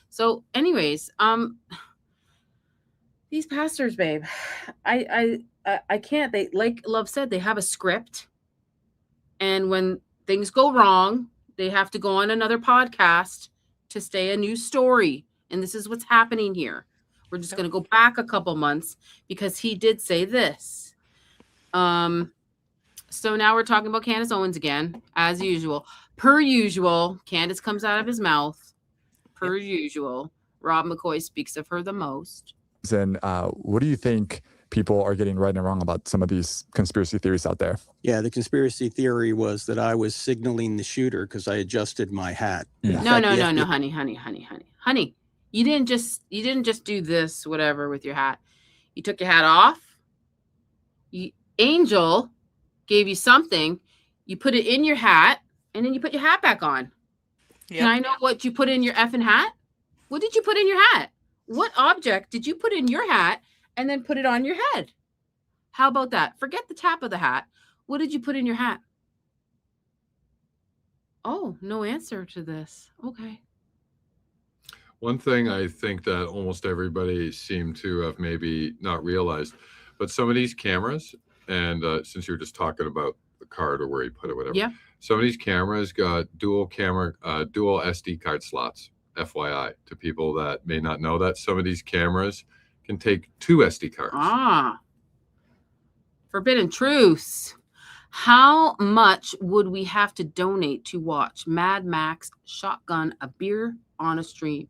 So anyways, these pastors, babe, I can't. They, like Love said, they have a script. And when things go wrong, they have to go on another podcast to stay a news story. And this is what's happening here. We're just going to go back a couple months because he did say this. So now we're talking about Candace Owens again, as usual. Per usual, Candace comes out of his mouth. Per usual, Rob McCoy speaks of her the most. And what do you think people are getting right and wrong about some of these conspiracy theories out there? Yeah, the conspiracy theory was that I was signaling the shooter because I adjusted my hat. Yeah. No, honey. You didn't just do this, whatever, with your hat. You took your hat off. Angel gave you something. You put it in your hat, and then you put your hat back on. Yep. Can I know what you put in your effing hat? What did you put in your hat? What object did you put in your hat and then put it on your head? How about that? Forget the tap of the hat. What did you put in your hat? Oh, no answer to this. Okay. One thing I think that almost everybody seemed to have maybe not realized, but some of these cameras, and since you were just talking about the card or where you put it, whatever. Yeah. Some of these cameras got dual SD card slots, FYI, to people that may not know that. Some of these cameras can take 2 SD cards. Forbidden truths. How much would we have to donate to watch Mad Max shotgun a beer on a stream?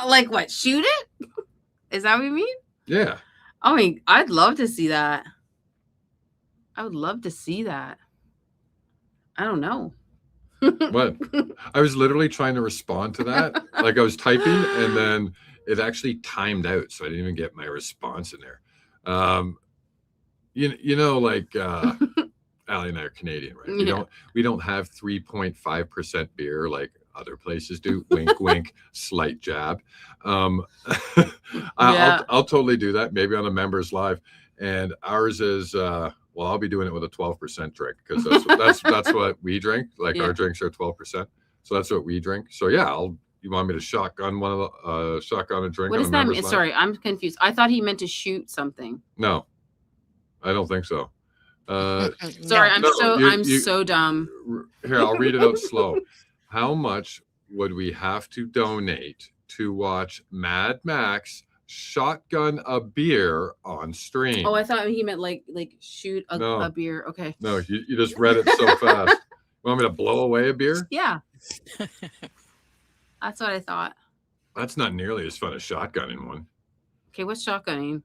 Like what? Shoot it? Is that what you mean? Yeah. I mean, I'd love to see that. I would love to see that. I don't know. What? I was literally trying to respond to that. Like I was typing and then it actually timed out. So I didn't even get my response in there. You know, like Allie and I are Canadian, right? We don't have 3.5% beer like other places do. Wink, wink, slight jab. I'll totally do that. Maybe on a members live. And ours is, well, I'll be doing it with a 12% drink because that's what we drink. Like our drinks are 12%. So that's what we drink. So yeah, you want me to shotgun shotgun a drink? What does that mean? Sorry, I'm confused. I thought he meant to shoot something. No, I don't think so. Sorry, I'm so dumb. Here, I'll read it out slow. How much would we have to donate to watch Mad Max shotgun a beer on stream? Oh, I thought he meant like shoot a beer. Okay. No, you just read it so fast. You want me to blow away a beer? Yeah. That's what I thought. That's not nearly as fun as shotgunning one. Okay, what's shotgunning?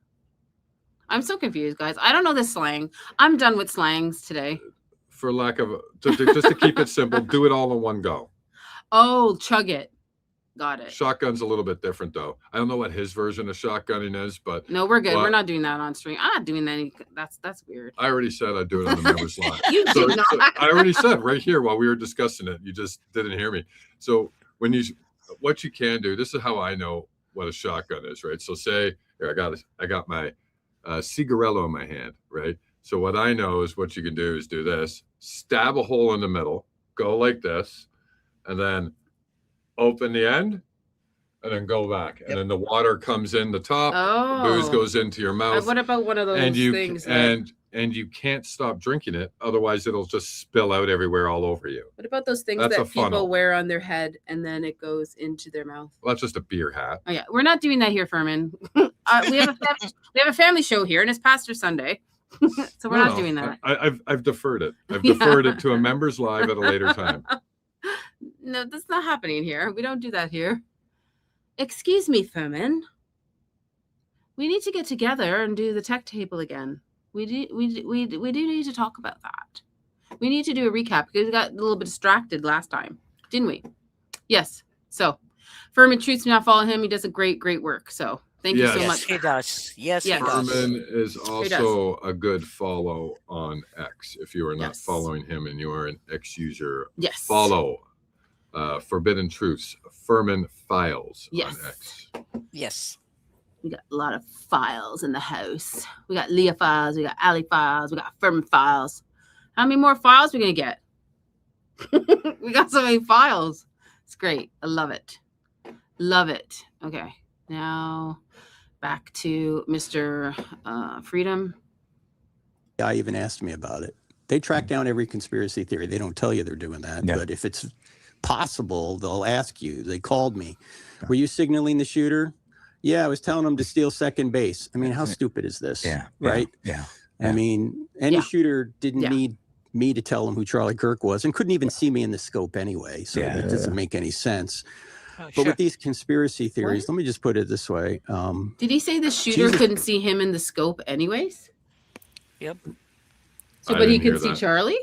I'm so confused, guys. I don't know this slang. I'm done with slangs today. For lack of just to keep it simple, do it all in one go. Oh, chug it. Got it. Shotgun's a little bit different, though. I don't know what his version of shotgunning is, but no, we're good. We're not doing that on stream. I'm not doing that. That's weird. I already said I'd do it on the members line. You did not. So I already said right here while we were discussing it. You just didn't hear me. So what you can do. This is how I know what a shotgun is, right? So say here, I got my cigarello in my hand, right? So what I know is what you can do is do this: stab a hole in the middle, go like this, and then open the end and then go back. And then the water comes in the top, booze goes into your mouth. What about one of those things? And you can't stop drinking it. Otherwise it'll just spill out everywhere all over you. What about those things that people wear on their head and then it goes into their mouth? Well, that's just a beer hat. Oh yeah. We're not doing that here, Furman. We have a family show here and it's Pastor Sunday. So we're not doing that. I've deferred it. I've deferred it to a members live at a later time. No, that's not happening here. We don't do that here. Excuse me, Furman. We need to get together and do the tech table again. We do need to talk about that. We need to do a recap because we got a little bit distracted last time, didn't we? Yes. So, Furman Truths, do not follow him. He does a great work. So, thank you so much. He does. Yes, he does. Furman is also a good follow on X. If you are not following him and you are an X user, follow Forbidden Truths, Furman Files on X. Yes. We got a lot of files in the house. We got Leah files, we got Allie files, we got Furman files. How many more files are we gonna get? We got so many files. It's great. I love it. Love it. Okay. Now back to Mr. Freedom. Guy even asked me about it. They track down every conspiracy theory. They don't tell you they're doing that, but if it's possible, they'll ask you. They called me. Were you signaling the shooter? Yeah, I was telling him to steal second base. I mean, how stupid is this? Right? I mean, any shooter didn't need me to tell him who Charlie Kirk was and couldn't even see me in the scope anyway. So that doesn't make any sense. But with these conspiracy theories, let me just put it this way. Did he say the shooter couldn't see him in the scope anyways? Yep. So, but he could see Charlie?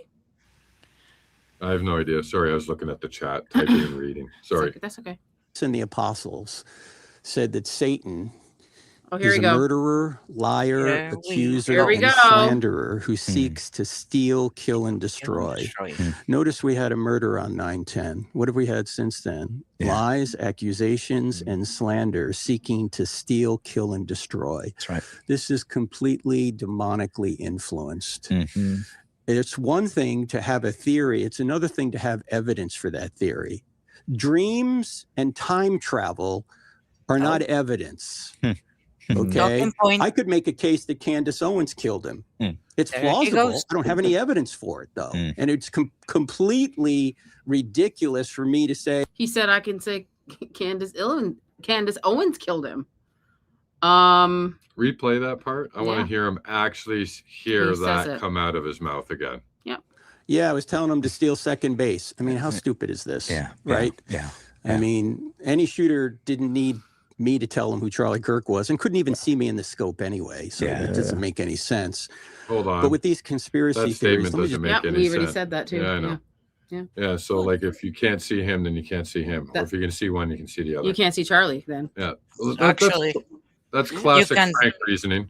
I have no idea. Sorry, I was looking at the chat, typing and reading. Sorry. That's okay. And the apostles said that Satan is a murderer, liar, accuser, and slanderer who seeks to steal, kill, and destroy. Notice we had a murder on 9/10. What have we had since then? Lies, accusations, and slander seeking to steal, kill, and destroy. That's right. This is completely demonically influenced. It's one thing to have a theory. It's another thing to have evidence for that theory. Dreams and time travel are not evidence. Okay, I could make a case that Candace Owens killed him. It's plausible. I don't have any evidence for it, though. And it's completely ridiculous for me to say. He said I can say Candace Owens killed him. Replay that part. I want to hear him actually hear that come out of his mouth again. Yeah, I was telling him to steal second base. I mean, how stupid is this? Right? I mean, any shooter didn't need me to tell him who Charlie Kirk was and couldn't even see me in the scope anyway. So that doesn't make any sense. Hold on. But with these conspiracy theories, doesn't make any sense. We already said that too. Yeah, I know. Yeah. So like if you can't see him, then you can't see him. Or if you can see one, you can see the other. You can't see Charlie then. Yeah. Actually, that's classic Frank reasoning.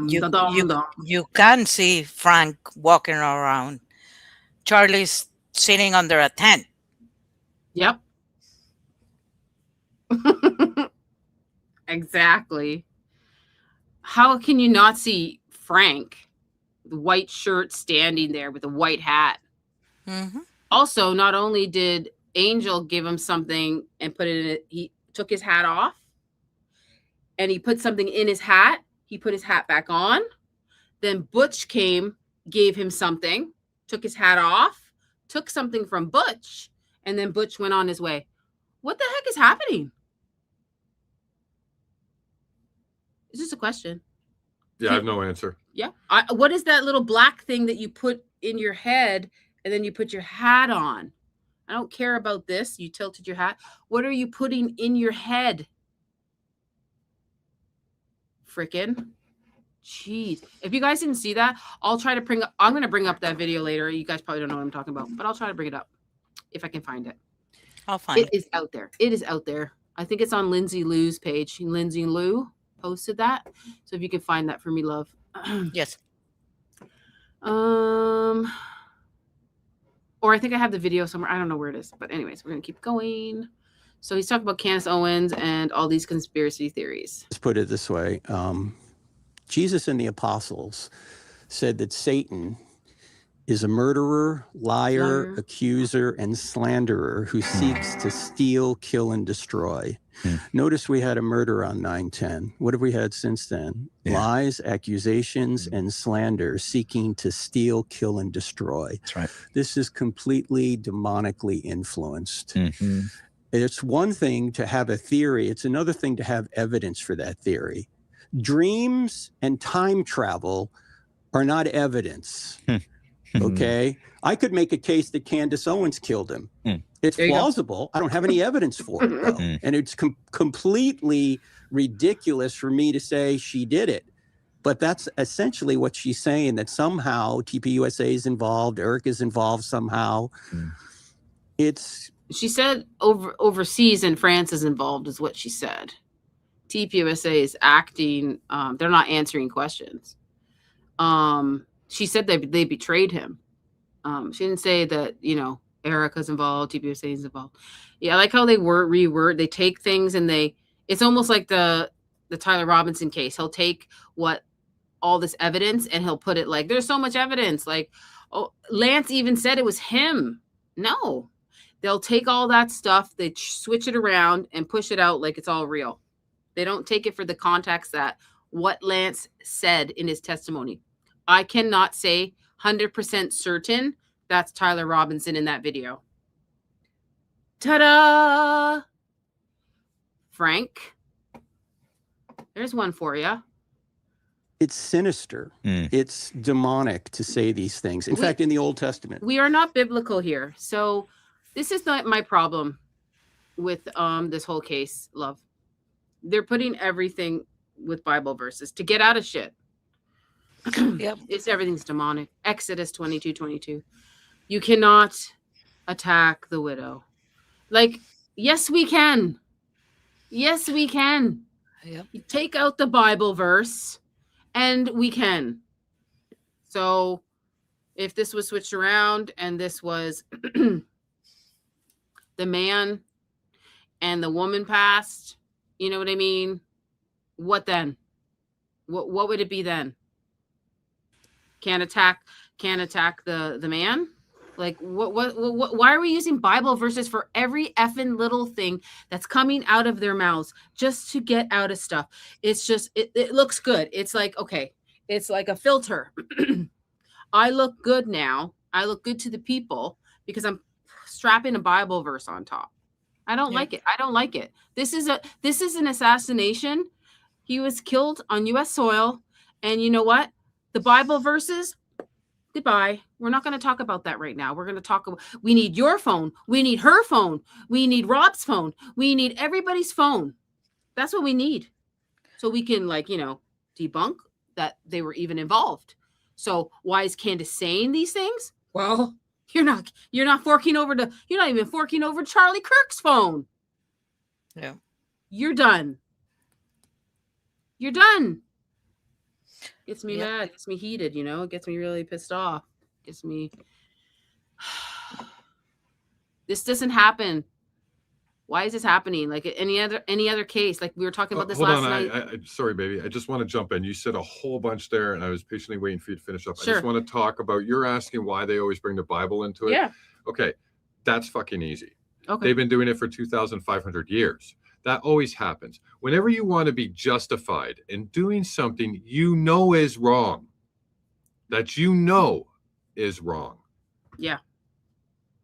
You can see Frank walking around. Charlie's sitting under a tent. Yep. Exactly. How can you not see Frank, the white shirt, standing there with a white hat? Also, not only did Angel give him something and put it in it, he took his hat off and he put something in his hat. He put his hat back on. Then Butch came, gave him something, took his hat off, took something from Butch, and then Butch went on his way. What the heck is happening? It's just a question. Yeah, I have no answer. Yeah. What is that little black thing that you put in your head and then you put your hat on? I don't care about this. You tilted your hat. What are you putting in your head? Frickin'. Jeez. If you guys didn't see that, I'm going to bring up that video later. You guys probably don't know what I'm talking about, but I'll try to bring it up if I can find it. I'll find it. It is out there. It is out there. I think it's on Lindsay Lou's page. Lindsay Lou posted that. So if you can find that for me, love. Yes. Or I think I have the video somewhere. I don't know where it is. But anyways, we're going to keep going. So he's talking about Candace Owens and all these conspiracy theories. Let's put it this way. Jesus and the apostles said that Satan is a murderer, liar, accuser, and slanderer who seeks to steal, kill, and destroy. Notice we had a murder on 9/10. What have we had since then? Lies, accusations, and slander seeking to steal, kill, and destroy. That's right. This is completely demonically influenced. It's one thing to have a theory. It's another thing to have evidence for that theory. Dreams and time travel are not evidence. Okay, I could make a case that Candace Owens killed him. It's plausible. I don't have any evidence for it, though. And it's completely ridiculous for me to say she did it. But that's essentially what she's saying, that somehow TPUSA is involved, Eric is involved somehow. She said overseas and France is involved is what she said. TPUSA is acting, they're not answering questions. She said they betrayed him. She didn't say that, Erica's involved, TPUSA is involved. Yeah, I like how they reword. They take things and it's almost like the Tyler Robinson case. He'll take what all this evidence, and he'll put it like, there's so much evidence. Like, oh, Lance even said it was him. No, they'll take all that stuff, they switch it around and push it out like it's all real. They don't take it for the context that what Lance said in his testimony. I cannot say 100% certain that's Tyler Robinson in that video. Ta-da! Frank, there's one for you. It's sinister. It's demonic to say these things. In fact, in the Old Testament. We are not biblical here. So this is not my problem with this whole case, love. They're putting everything with Bible verses to get out of shit. Yep. Everything's demonic. Exodus 22:22. You cannot attack the widow. Like, yes, we can. Yes, we can. Yep. You take out the Bible verse and we can. So if this was switched around and this was the man and the woman passed, you know what I mean? What then? What would it be then? Can't attack the man? Like what why are we using Bible verses for every effing little thing that's coming out of their mouths just to get out of stuff? It's just it looks good. It's like, okay, it's like a filter. I look good now. I look good to the people because I'm strapping a Bible verse on top. I don't like it. I don't like it. This is an assassination. He was killed on US soil, and you know what? The Bible verses, goodbye. We're not going to talk about that right now. We're going to talk about, we need your phone. We need her phone. We need Rob's phone. We need everybody's phone. That's what we need. So we can, like, you know, debunk that they were even involved. So why is Candace saying these things? Well, you're not forking over you're not even forking over Charlie Kirk's phone. Yeah. You're done. You're done. Gets me mad, gets me heated, you know, it gets me really pissed off. Gets me. This doesn't happen. Why is this happening? Like any other case, like we were talking about this last night. I sorry, baby. I just want to jump in. You said a whole bunch there, and I was patiently waiting for you to finish up. Sure. I just want to talk about, you're asking why they always bring the Bible into it. Yeah. Okay, that's fucking easy. Okay. They've been doing it for 2,500 years. That always happens. Whenever you want to be justified in doing something you know is wrong, that you know is wrong. Yeah.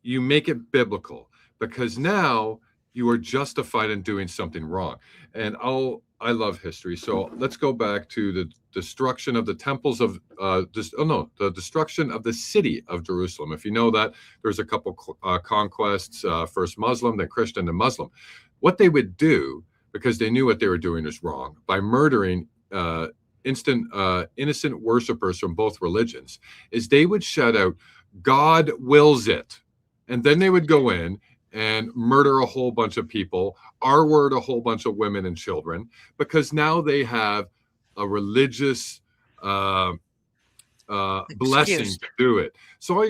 You make it biblical because now you are justified in doing something wrong. And I love history. So let's go back to the destruction of the temples of the destruction of the city of Jerusalem. If you know that, there's a couple conquests, first Muslim, then Christian, then Muslim. What they would do, because they knew what they were doing was wrong, by murdering innocent worshipers from both religions, is they would shout out, "God wills it," and then they would go in and murder a whole bunch of people, R-word a whole bunch of women and children, because now they have a religious blessing to do it. So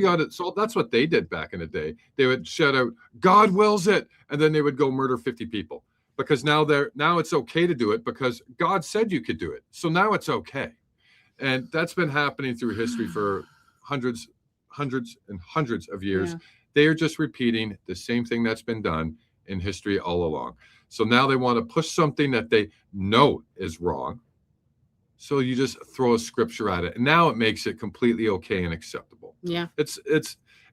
that's what they did back in the day. They would shout out, "God wills it," and then they would go murder 50 people, because now it's okay to do it because God said you could do it. So now it's okay. And that's been happening through history for hundreds and hundreds of years. Yeah. They are just repeating the same thing that's been done in history all along. So now they want to push something that they know is wrong. So you just throw a scripture at it, and now it makes it completely okay and acceptable. Yeah. It's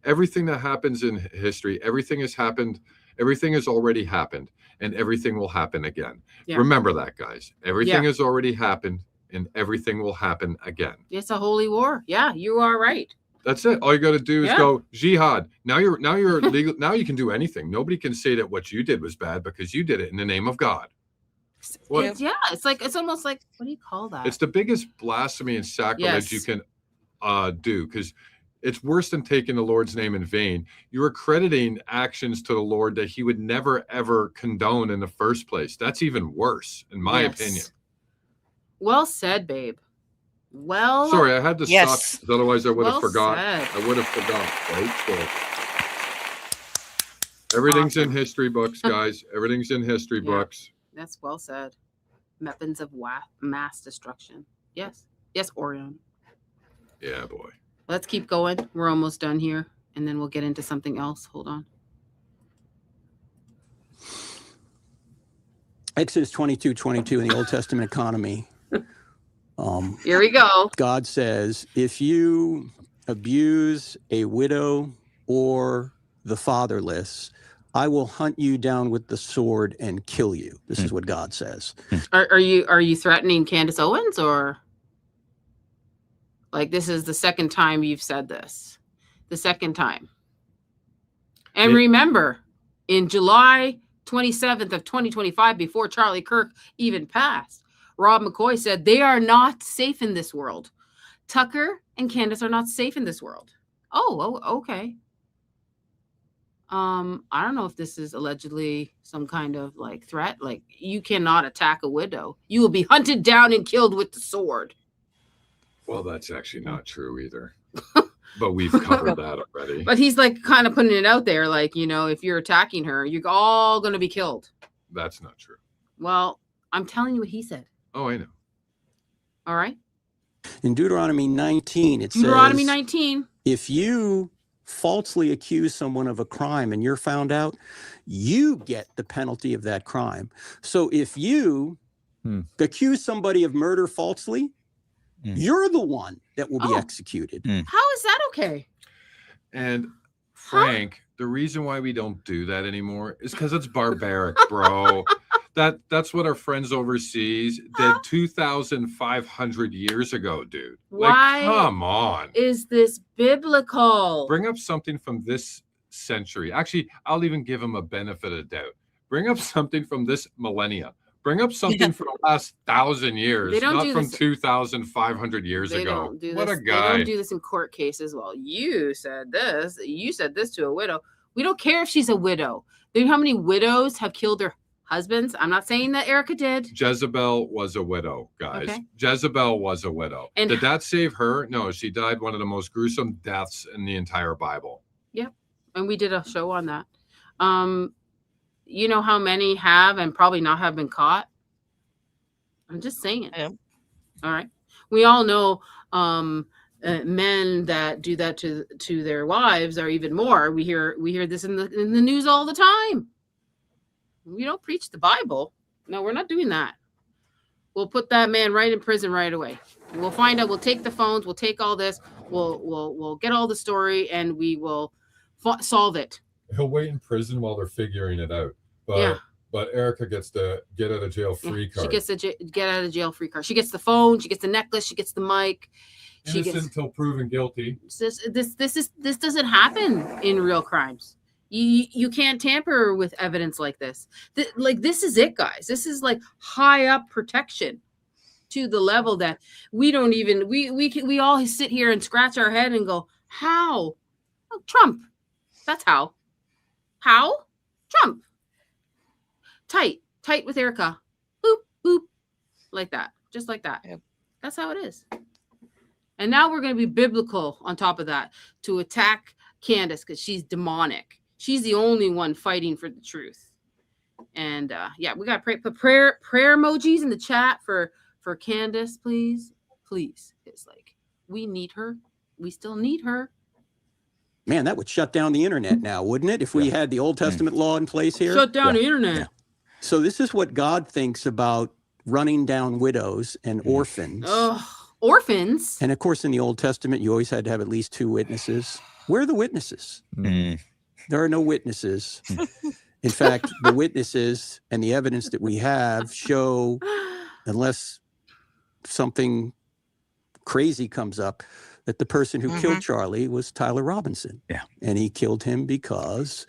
everything that happens in history. Everything has happened. Everything has already happened, and everything will happen again. Yeah. Remember that, guys. Everything has already happened, and everything will happen again. It's a holy war. Yeah, you are right. That's it. All you got to do is go jihad. Now you're legal. Now you can do anything. Nobody can say that what you did was bad because you did it in the name of God. It's almost like, what do you call that? It's the biggest blasphemy and sacrilege you can do, because it's worse than taking the Lord's name in vain. You're accrediting actions to the Lord that he would never, ever condone in the first place. That's even worse, in my opinion. Well said, babe. Well, sorry, I had to stop, because otherwise I would have forgot. Said. I would have forgot. Right? So, everything's in history books, guys. Everything's in history books. That's well said. Weapons of mass destruction. Yes, Yes, Orion. Yeah, boy. Let's keep going. We're almost done here, and then we'll get into something else. Hold on. Exodus 22:22 in the Old Testament economy. Here we go. God says, if you abuse a widow or the fatherless, I will hunt you down with the sword and kill you. This is what God says. Are you threatening Candace Owens, or like this is the second time you've said this? The second time. And remember, in July 27th of 2025, before Charlie Kirk even passed, Rob McCoy said they are not safe in this world. Tucker and Candace are not safe in this world. Oh, okay. I don't know if this is allegedly some kind of like threat. Like, you cannot attack a widow. You will be hunted down and killed with the sword. Well, that's actually not true either. But we've covered that already. But he's like kind of putting it out there, like, you know, if you're attacking her, you're all going to be killed. That's not true. Well, I'm telling you what he said. Oh, I know. All right. In Deuteronomy 19, it Deuteronomy says, 19. if you falsely accuse someone of a crime and you're found out, you get the penalty of that crime. So if you accuse somebody of murder falsely, you're the one that will be executed. How is that okay? And Frank, the reason why we don't do that anymore is because it's barbaric, bro. That's what our friends overseas did 2,500 years ago, dude. Why? Like, come on. Is this biblical? Bring up something from this century. Actually, I'll even give him a benefit of doubt. Bring up something from this millennia. Bring up something from the last 1,000 years, not from 2,500 years ago. What a guy. They don't do this in court cases. Well, you said this. You said this to a widow. We don't care if she's a widow. Do you know how many widows have killed their husbands? I'm not saying that Erica did. Jezebel was a widow, guys. Okay. Jezebel was a widow. And did that save her? No, she died one of the most gruesome deaths in the entire Bible. Yep. And we did a show on that. You know how many have and probably not have been caught? I'm just saying. Yeah. All right. We all know men that do that to their wives, or even more. We hear this in the news all the time. We don't preach the Bible. No, we're not doing that. We'll put that man right in prison right away. We'll find out. We'll take the phones. We'll take all this. We'll get all the story, and we will solve it. He'll wait in prison while they're figuring it out. But Erica gets the get out of jail free card. She gets the get out of jail free card. She gets the phone. She gets the necklace. She gets the mic. Innocent until proven guilty. This doesn't happen in real crimes. You can't tamper with evidence like this. This is it, guys. This is like high up protection to the level that we don't even we all sit here and scratch our head and go, how? Oh, Trump. That's how. How? Trump. Tight with Erica. Boop, boop. Like that. Just like that. Yep. That's how it is. And now we're going to be biblical on top of that to attack Candace because she's demonic. She's the only one fighting for the truth. And we got to put prayer emojis in the chat for Candace, please. Please. It's like, we need her. We still need her. Man, that would shut down the internet now, wouldn't it? If we had the Old Testament law in place here. Shut down the internet. Yeah. So this is what God thinks about running down widows and orphans. Orphans? And of course, in the Old Testament, you always had to have at least 2 witnesses. Where are the witnesses? There are no witnesses. In fact, the witnesses and the evidence that we have show, unless something crazy comes up, that the person who killed Charlie was Tyler Robinson. Yeah. And he killed him because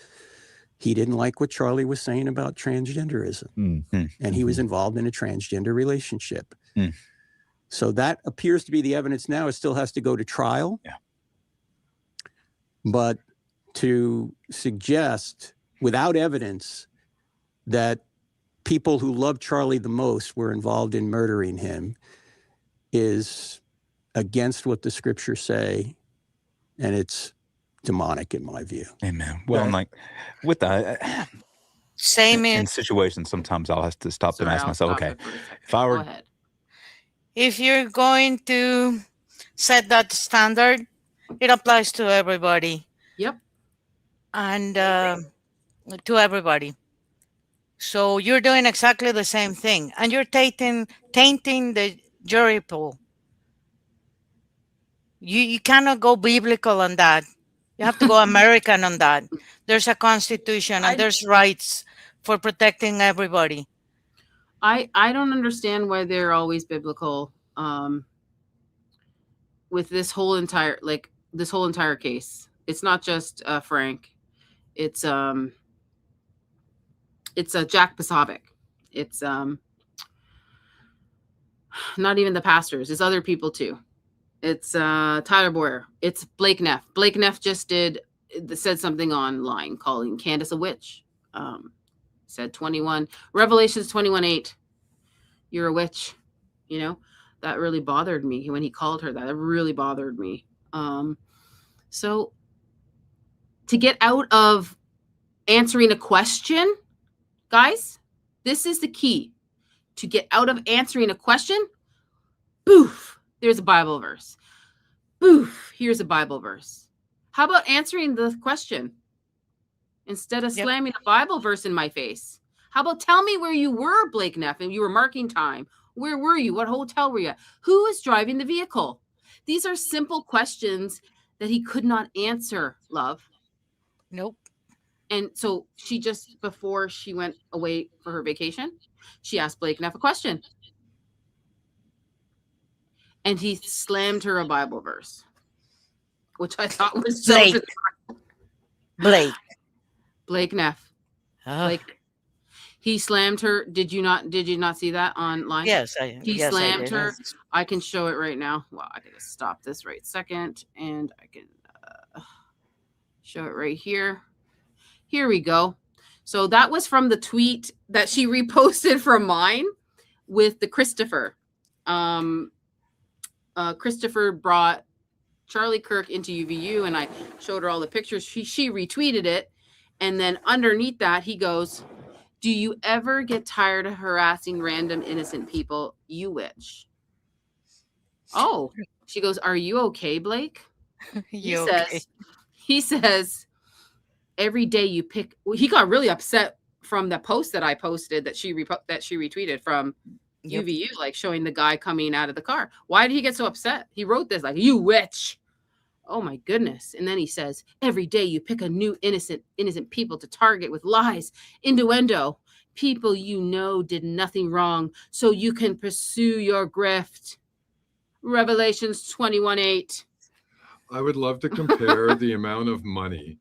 he didn't like what Charlie was saying about transgenderism. And he was involved in a transgender relationship. So that appears to be the evidence now. It still has to go to trial. Yeah. But to suggest without evidence that people who loved Charlie the most were involved in murdering him is against what the scriptures say, and it's demonic in my view. Amen. Well, I'm like, with that, Same in situations, sometimes I'll have to stop and ask myself, okay, if I were, if you're going to set that standard, it applies to everybody. Yep. And to everybody. So you're doing exactly the same thing, and you're tainting the jury pool. You cannot go biblical on that. You have to go American on that. There's a constitution and there's rights for protecting everybody. I don't understand why they're always biblical with this whole entire case. It's not just Frank. It's Jack Posobiec. It's not even the pastors. It's other people too. It's Tyler Boyer. It's Blake Neff. Blake Neff just said something online calling Candace a witch. Said Revelations 21:8. You're a witch. You know, that really bothered me when he called her that. It really bothered me. So to get out of answering a question, guys, this is the key. To get out of answering a question, boof, there's a Bible verse. Boof, here's a Bible verse. How about answering the question instead of slamming a Bible verse in my face? How about tell me where you were, Blake Neff, and you were marking time? Where were you? What hotel were you at? Who was driving the vehicle? These are simple questions that he could not answer, love. Nope. And so she just, before she went away for her vacation, she asked Blake Neff a question. And he slammed her a Bible verse, which I thought was so Blake Neff. He slammed her. Did you not see that online? Yes, he slammed her. I can show it right now. Well, I gotta stop this right second, and I can show it right here. Here we go. So that was from the tweet that she reposted from mine with the Christopher. Christopher brought Charlie Kirk into UVU, and I showed her all the pictures. She retweeted it, and then underneath that, he goes, "Do you ever get tired of harassing random innocent people, you witch?" Oh, she goes, "Are you okay, Blake?" He says, "Every day you pick." Well, he got really upset from the post that I posted that she retweeted from UVU, like showing the guy coming out of the car. Why did he get so upset? He wrote this like, "You witch." Oh my goodness. And then he says, "Every day you pick a new innocent people to target with lies, innuendo, people you know did nothing wrong, so you can pursue your grift." Revelations 21:8. I would love to compare the amount of money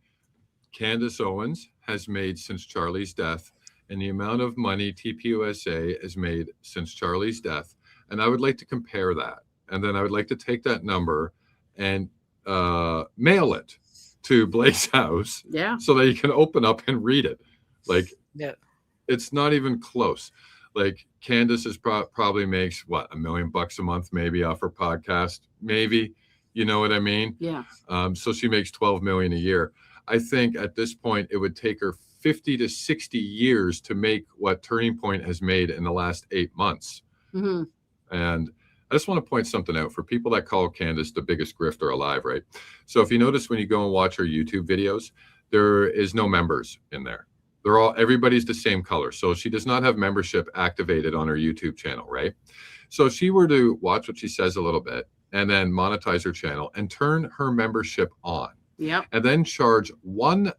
Candace Owens has made since Charlie's death and the amount of money TPUSA has made since Charlie's death. And I would like to compare that. And then I would like to take that number and mail it to Blake's house so that he can open up and read it. Like, it's not even close. Like, Candace is probably makes what, $1 million a month, maybe, off her podcast, maybe, you know what I mean? Yeah. So she makes $12 million a year. I think at this point it would take her 50 to 60 years to make what Turning Point has made in the last 8 months. Mm-hmm. And I just want to point something out for people that call Candace the biggest grifter alive, right? So if you notice when you go and watch her YouTube videos, there is no members in there. Everybody's the same color. So she does not have membership activated on her YouTube channel, right? So if she were to watch what she says a little bit and then monetize her channel and turn her membership on, and then charge $1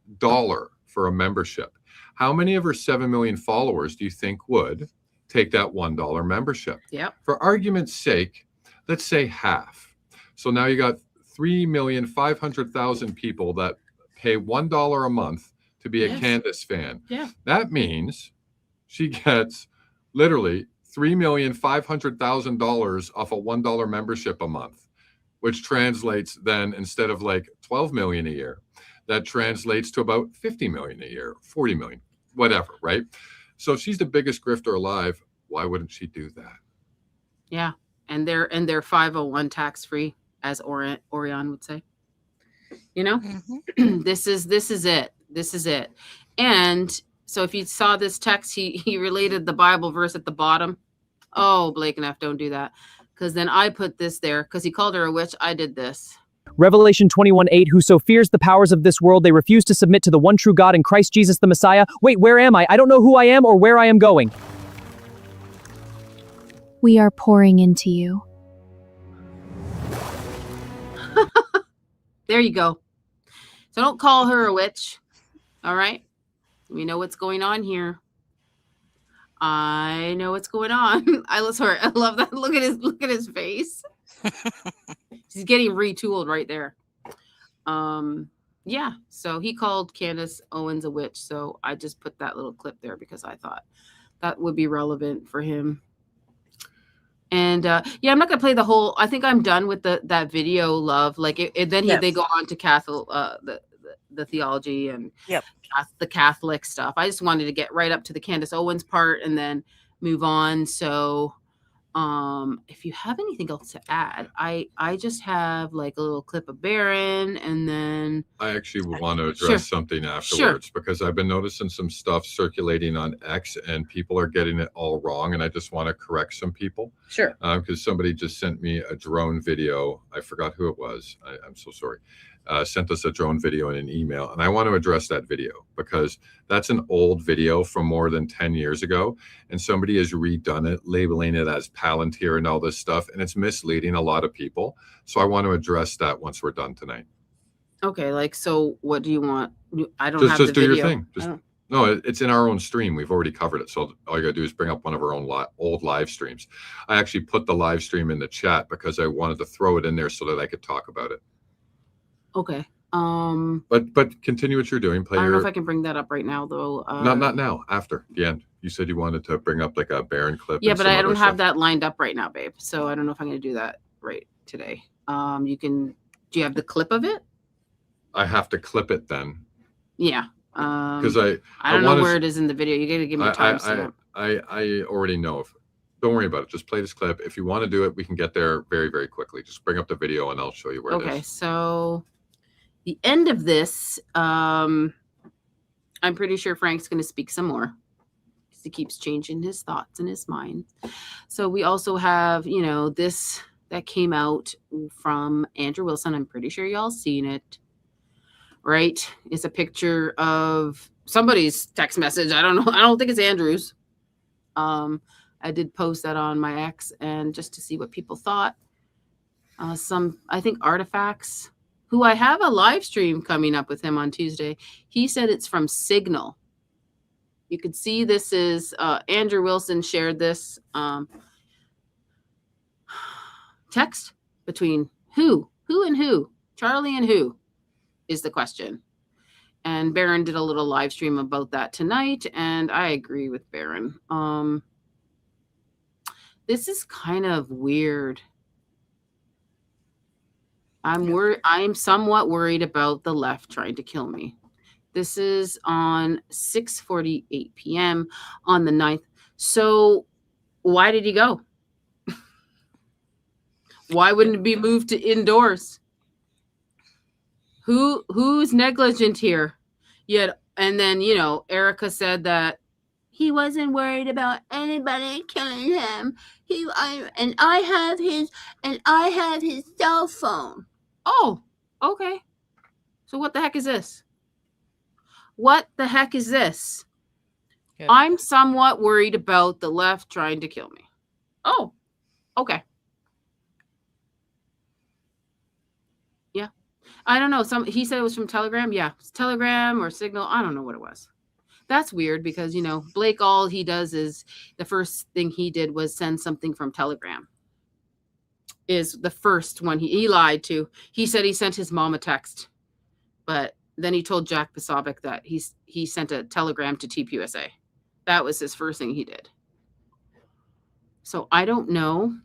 for a membership, how many of her 7 million followers do you think would take that $1 membership? For argument's sake, let's say half. So now you got 3,500,000 people that pay $1 a month to be a Candace fan. That means she gets literally $3,500,000 off a $1 membership a month, which translates then, instead of like 12 million a year, that translates to about 50 million a year, 40 million, whatever, right? So if she's the biggest grifter alive, why wouldn't she do that? Yeah. And they're 501 tax free, as Orion would say. You know, this is it. This is it. And so if you saw this text, he related the Bible verse at the bottom. Oh, Blake Neff, don't do that. because then I put this there because he called her a witch. I did this. Revelation 21:8, whoso fears the powers of this world, they refuse to submit to the one true God in Christ Jesus the Messiah. Wait, where am I? I don't know who I am or where I am going. We are pouring into you. There you go. So don't call her a witch. All right. We know what's going on here. I know what's going on. I love that. Look at his face. He's getting retooled right there. Yeah. So he called Candace Owens a witch. So I just put that little clip there because I thought that would be relevant for him. And yeah, I'm not gonna play the whole. I think I'm done with that video. Love, like they go on to Catholic, the theology and the Catholic stuff. I just wanted to get right up to the Candace Owens part and then move on. So if you have anything else to add, I just have like a little clip of Barron, and then I actually want to address something afterwards because I've been noticing some stuff circulating on X and people are getting it all wrong, and I just want to correct some people. Sure. Because somebody just sent me a drone video. I forgot who it was. I'm so sorry. Sent us a drone video in an email, and I want to address that video because that's an old video from more than 10 years ago, and somebody has redone it, labeling it as Palantir and all this stuff, and it's misleading a lot of people. So I want to address that once we're done tonight. Okay, like, so what do you want? I don't just have the do video. Your thing. No, it's in our own stream. We've already covered it. So all you gotta do is bring up one of our own old live streams. I actually put the live stream in the chat because I wanted to throw it in there so that I could talk about it. Okay. But continue what you're doing. I don't know if I can bring that up right now, though. Not now. After the end, you said you wanted to bring up like a Barron clip. Yeah, but I don't have that lined up right now, babe. So I don't know if I'm going to do that right today. You can. Do you have the clip of it? I have to clip it then. Yeah. Because I don't know where it is in the video. You got to give me time. I already know. Don't worry about it. Just play this clip. If you want to do it, we can get there very, very quickly. Just bring up the video and I'll show you where it is. Okay, so the end of this, I'm pretty sure Frank's going to speak some more because he keeps changing his thoughts and his mind. So we also have, this that came out from Andrew Wilson. I'm pretty sure y'all seen it, right? It's a picture of somebody's text message. I don't know. I don't think it's Andrew's. I did post that on my ex and just to see what people thought. I think Artifacts, who I have a live stream coming up with him on Tuesday. He said it's from Signal. You could see this is Andrew Wilson shared this text between who and who, Charlie and who is the question. And Barron did a little live stream about that tonight, and I agree with Barron. This is kind of weird. I'm somewhat worried about the left trying to kill me. This is on 6:48 p.m. on the 9th. So why did he go? Why wouldn't it be moved to indoors? Who's negligent here? Yet, and then, Erica said that he wasn't worried about anybody killing him. I have his cell phone. Oh, okay. So what the heck is this? What the heck is this? Yeah. I'm somewhat worried about the left trying to kill me. Oh, okay. Yeah. I don't know. He said it was from Telegram. Yeah. It's Telegram or Signal. I don't know what it was. That's weird because, Blake, all he does is the first thing he did was send something from Telegram. Is the first one he lied to. He said he sent his mom a text, but then he told Jack Posobiec that he sent a telegram to TPUSA. That was his first thing he did. So I don't know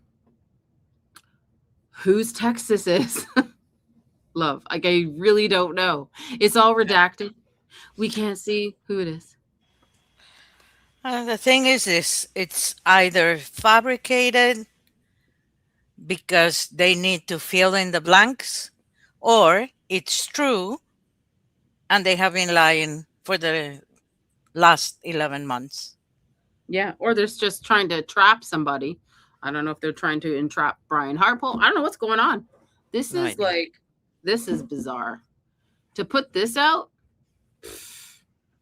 whose text this is. Love. Like, I really don't know. It's all redacted. We can't see who it is. The thing is this, it's either fabricated because they need to fill in the blanks, or it's true and they have been lying for the last 11 months. Yeah, or they're just trying to trap somebody. I don't know if they're trying to entrap Brian Harpole. I don't know what's going on. This is this is bizarre. To put this out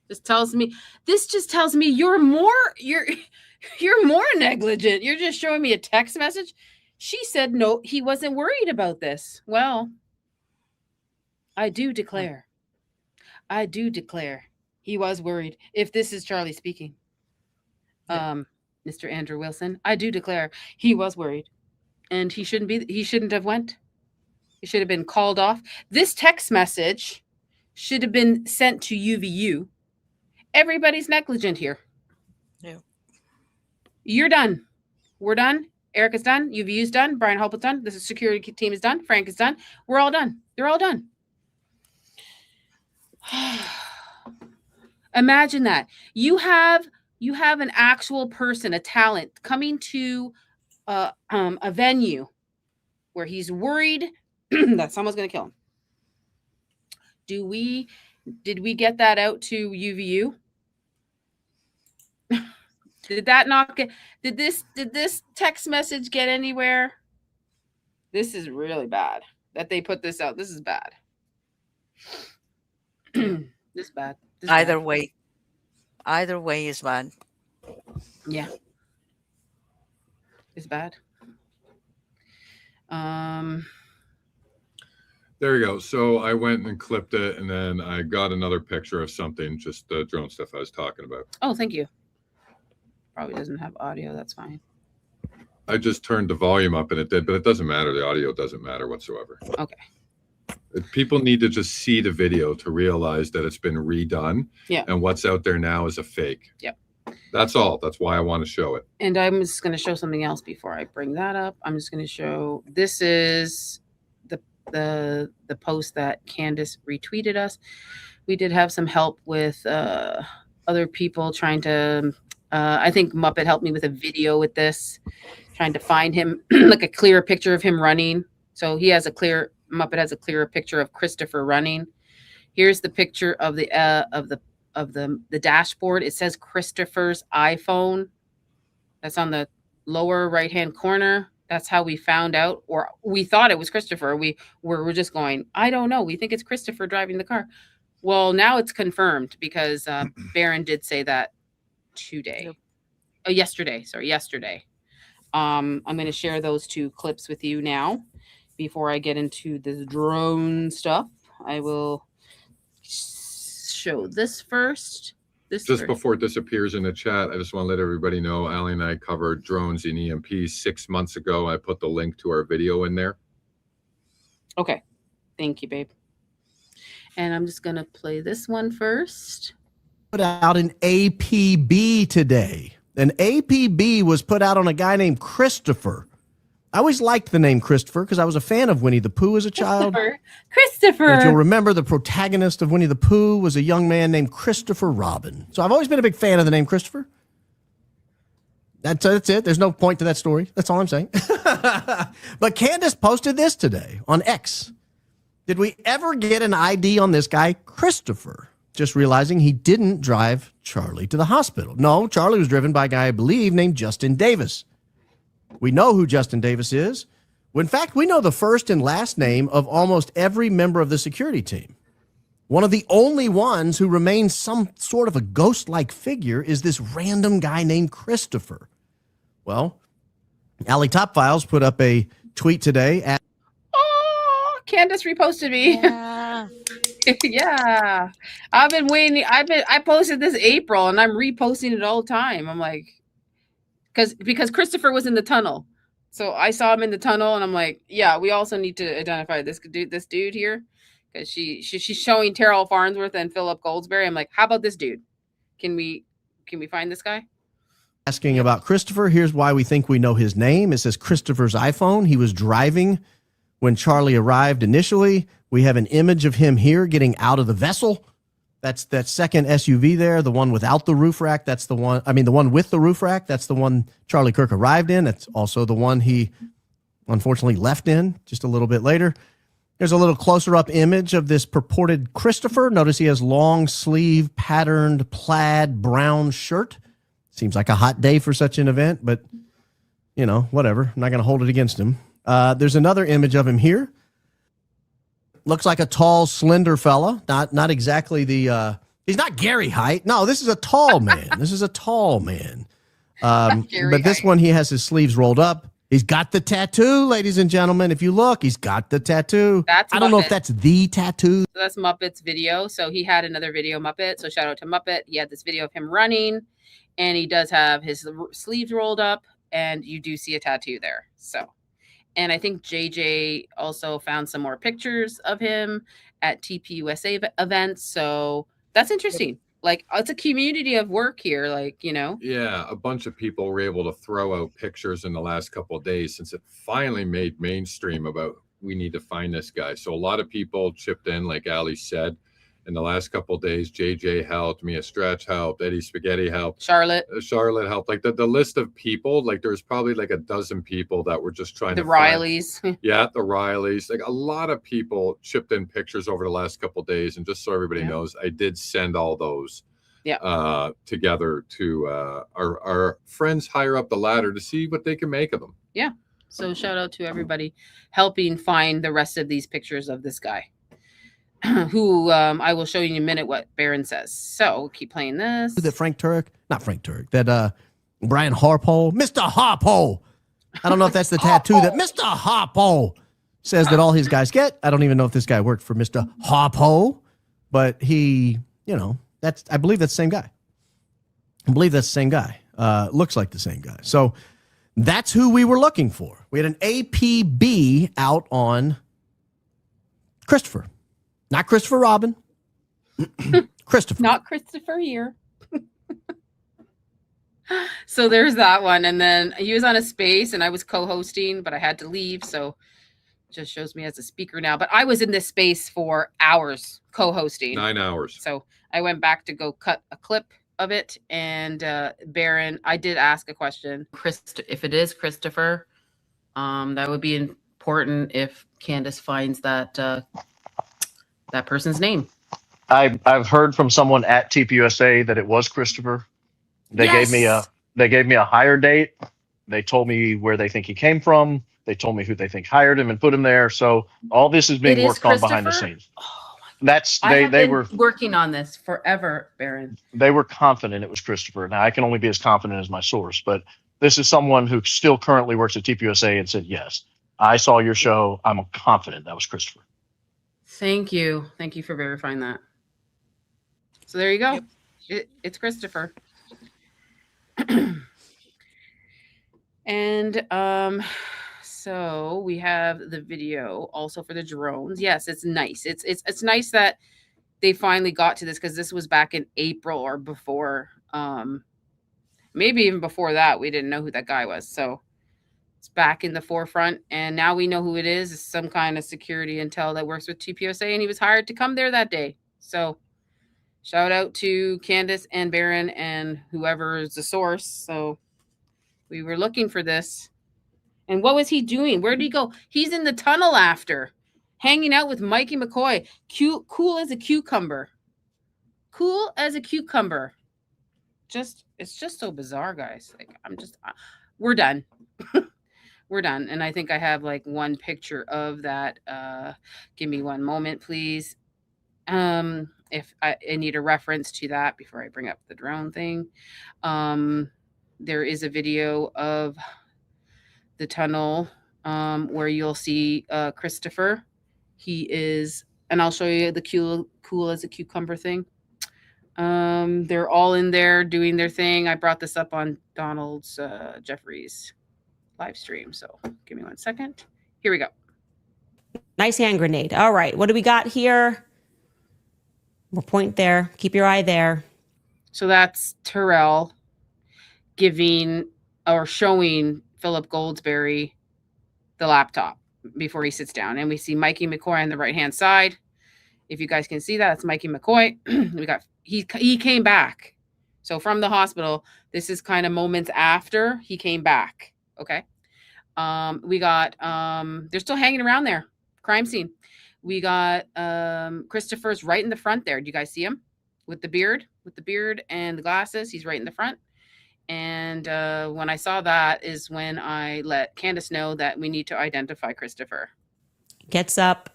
just tells me you're more negligent. You're just showing me a text message. She said no, he wasn't worried about this. Well, I do declare he was worried. If this is Charlie speaking, Mr. Andrew Wilson, I do declare he was worried, and he shouldn't have went. He should have been called off. This text message should have been sent to UVU. Everybody's negligent here. Yeah. You're done. We're done. Erica's done. UVU's done. Brian Harpole's done. The security team is done. Frank is done. We're all done. They're all done. Imagine that. You have an actual person, a talent, coming to a venue where he's worried that someone's going to kill him. Did we get that out to UVU? Did this text message get anywhere? This is really bad that they put this out. This is bad. This is bad. Either way is bad. Yeah. It's bad. There you go. So I went and clipped it, and then I got another picture of something, just the drone stuff I was talking about. Oh, thank you. Probably doesn't have audio. That's fine. I just turned the volume up, and it did, but it doesn't matter. The audio doesn't matter whatsoever. Okay. People need to just see the video to realize that it's been redone. Yeah. And what's out there now is a fake. Yep. That's all. That's why I want to show it. And I'm just going to show something else before I bring that up. I'm just going to show, this is the post that Candace retweeted us. We did have some help with other people trying to, I think Muppet helped me with a video with this, trying to find him, like a clearer picture of him running. So Muppet has a clearer picture of Christopher running. Here's the picture of the dashboard. It says Christopher's iPhone. That's on the lower right-hand corner. That's how we found out, or we thought it was Christopher. We're just going, I don't know. We think it's Christopher driving the car. Well, now it's confirmed because Barron did say that yesterday. I'm going to share those two clips with you now. Before I get into the drone stuff, I will show this first. Before it disappears in the chat, I just want to let everybody know, Allie and I covered drones in EMP 6 months ago. I put the link to our video in there. Okay. Thank you, babe. And I'm just going to play this one first. Put out an APB today. An APB was put out on a guy named Christopher. I always liked the name Christopher because I was a fan of Winnie the Pooh as a child. Christopher. If you'll remember, the protagonist of Winnie the Pooh was a young man named Christopher Robin. So I've always been a big fan of the name Christopher. That's it. There's no point to that story. That's all I'm saying. But Candace posted this today on X. Did we ever get an ID on this guy, Christopher? Just realizing he didn't drive Charlie to the hospital. No, Charlie was driven by a guy, I believe, named Justin Davis. We know who Justin Davis is. In fact, we know the first and last name of almost every member of the security team. One of the only ones who remains some sort of a ghost-like figure is this random guy named Christopher. Well, Allie Top Files put up a tweet today. Candace reposted me. Yeah. Yeah. I've been waiting. I posted this April and I'm reposting it all the time. I'm like, because Christopher was in the tunnel. So I saw him in the tunnel and I'm like, yeah, we also need to identify this dude here. Because she's showing Terrell Farnsworth and Philip Goldsberry. I'm like, how about this dude? Can we find this guy? Asking about Christopher. Here's why we think we know his name. It says Christopher's iPhone. He was driving when Charlie arrived initially. We have an image of him here getting out of the vessel. That's that second SUV there, the one without the roof rack. That's the one, the one with the roof rack. That's the one Charlie Kirk arrived in. That's also the one he unfortunately left in just a little bit later. There's a little closer up image of this purported Christopher. Notice he has long sleeve patterned plaid brown shirt. Seems like a hot day for such an event, but you know, whatever. I'm not going to hold it against him. There's another image of him here. Looks like a tall, slender fella. Not exactly the, he's not Gary height. No, this is a tall man. This is a tall man. But this one, he has his sleeves rolled up. He's got the tattoo, ladies and gentlemen. If you look, he's got the tattoo. That's I don't know if that's the tattoo. So that's Muppet's video. So he had another video, Muppet. So shout out to Muppet. He had this video of him running, and he does have his sleeves rolled up, and you do see a tattoo there. So, and I think JJ also found some more pictures of him at TPUSA events. So that's interesting. Like, it's a community of work here, like, you know. Yeah, a bunch of people were able to throw out pictures in the last couple of days since it finally made mainstream about we need to find this guy. So a lot of people chipped in, like Ali said. In the last couple of days, JJ helped, Mia Stretch helped, Eddie Spaghetti helped, Charlotte helped. Like the list of people, like there's probably like a dozen people that were just trying the to Rileys. Yeah, the Rileys. Like a lot of people chipped in pictures over the last couple of days. And just so everybody knows, I did send all those together to our friends higher up the ladder to see what they can make of them. Yeah. So shout out to everybody helping find the rest of these pictures of this guy. Who I will show you in a minute what Barron says. So we'll keep playing this. That Frank Turek, not Frank Turek, that Brian Harpole, Mr. Harpole. I don't know if that's the tattoo that Mr. Harpole says that all his guys get. I don't even know if this guy worked for Mr. Harpole, but he, you know, I believe that's the same guy. Looks like the same guy. So that's who we were looking for. We had an APB out on Christopher. Not Christopher Robin. Christopher. Not Christopher here. So there's that one. And then he was on a space and I was co-hosting, but I had to leave. So it just shows me as a speaker now. But I was in this space for hours co-hosting. 9 hours. So I went back to go cut a clip of it. And Barron, I did ask a question. If it is Christopher, that would be important if Candace finds that that person's name. I've heard from someone at TPUSA that it was Christopher. They gave me a hire date. They told me where they think he came from. They told me who they think hired him and put him there. So all this is being worked on behind the scenes. Oh, they were working on this forever, Barron. They were confident it was Christopher. Now I can only be as confident as my source, but this is someone who still currently works at TPUSA and said, yes, I saw your show. I'm confident that was Christopher. Thank you. Thank you for verifying that. So there you go. Yep. It's Christopher. And so we have the video also for the drones. Yes, it's nice. It's nice that they finally got to this because this was back in April or before. Maybe even before that, we didn't know who that guy was. So it's back in the forefront, and now we know who it is. It's some kind of security intel that works with TPUSA, and he was hired to come there that day. So shout out to Candace and Barron and whoever is the source. So we were looking for this. And what was he doing? Where did he go? He's in the tunnel after, hanging out with Mikey McCoy. Cool as a cucumber. Cool as a cucumber. It's just so bizarre, guys. Like, we're done. We're done. And I think I have like one picture of that. Give me one moment, please. If I need a reference to that before I bring up the drone thing. There is a video of the tunnel where you'll see Christopher. He is, and I'll show you the cool as a cucumber thing. They're all in there doing their thing. I brought this up on Donald's Jeffrey's live stream. So give me 1 second. Here we go. Nice hand grenade. All right. What do we got here? We'll point there. Keep your eye there. So that's Terrell giving or showing Philip Goldsberry the laptop before he sits down. And we see Mikey McCoy on the right-hand side. If you guys can see that, it's Mikey McCoy. He came back. So from the hospital, this is kind of moments after he came back. Okay. We got, they're still hanging around there. Crime scene. We got Christopher's right in the front there. Do you guys see him with the beard and the glasses? He's right in the front. And when I saw that is when I let Candace know that we need to identify Christopher. Gets up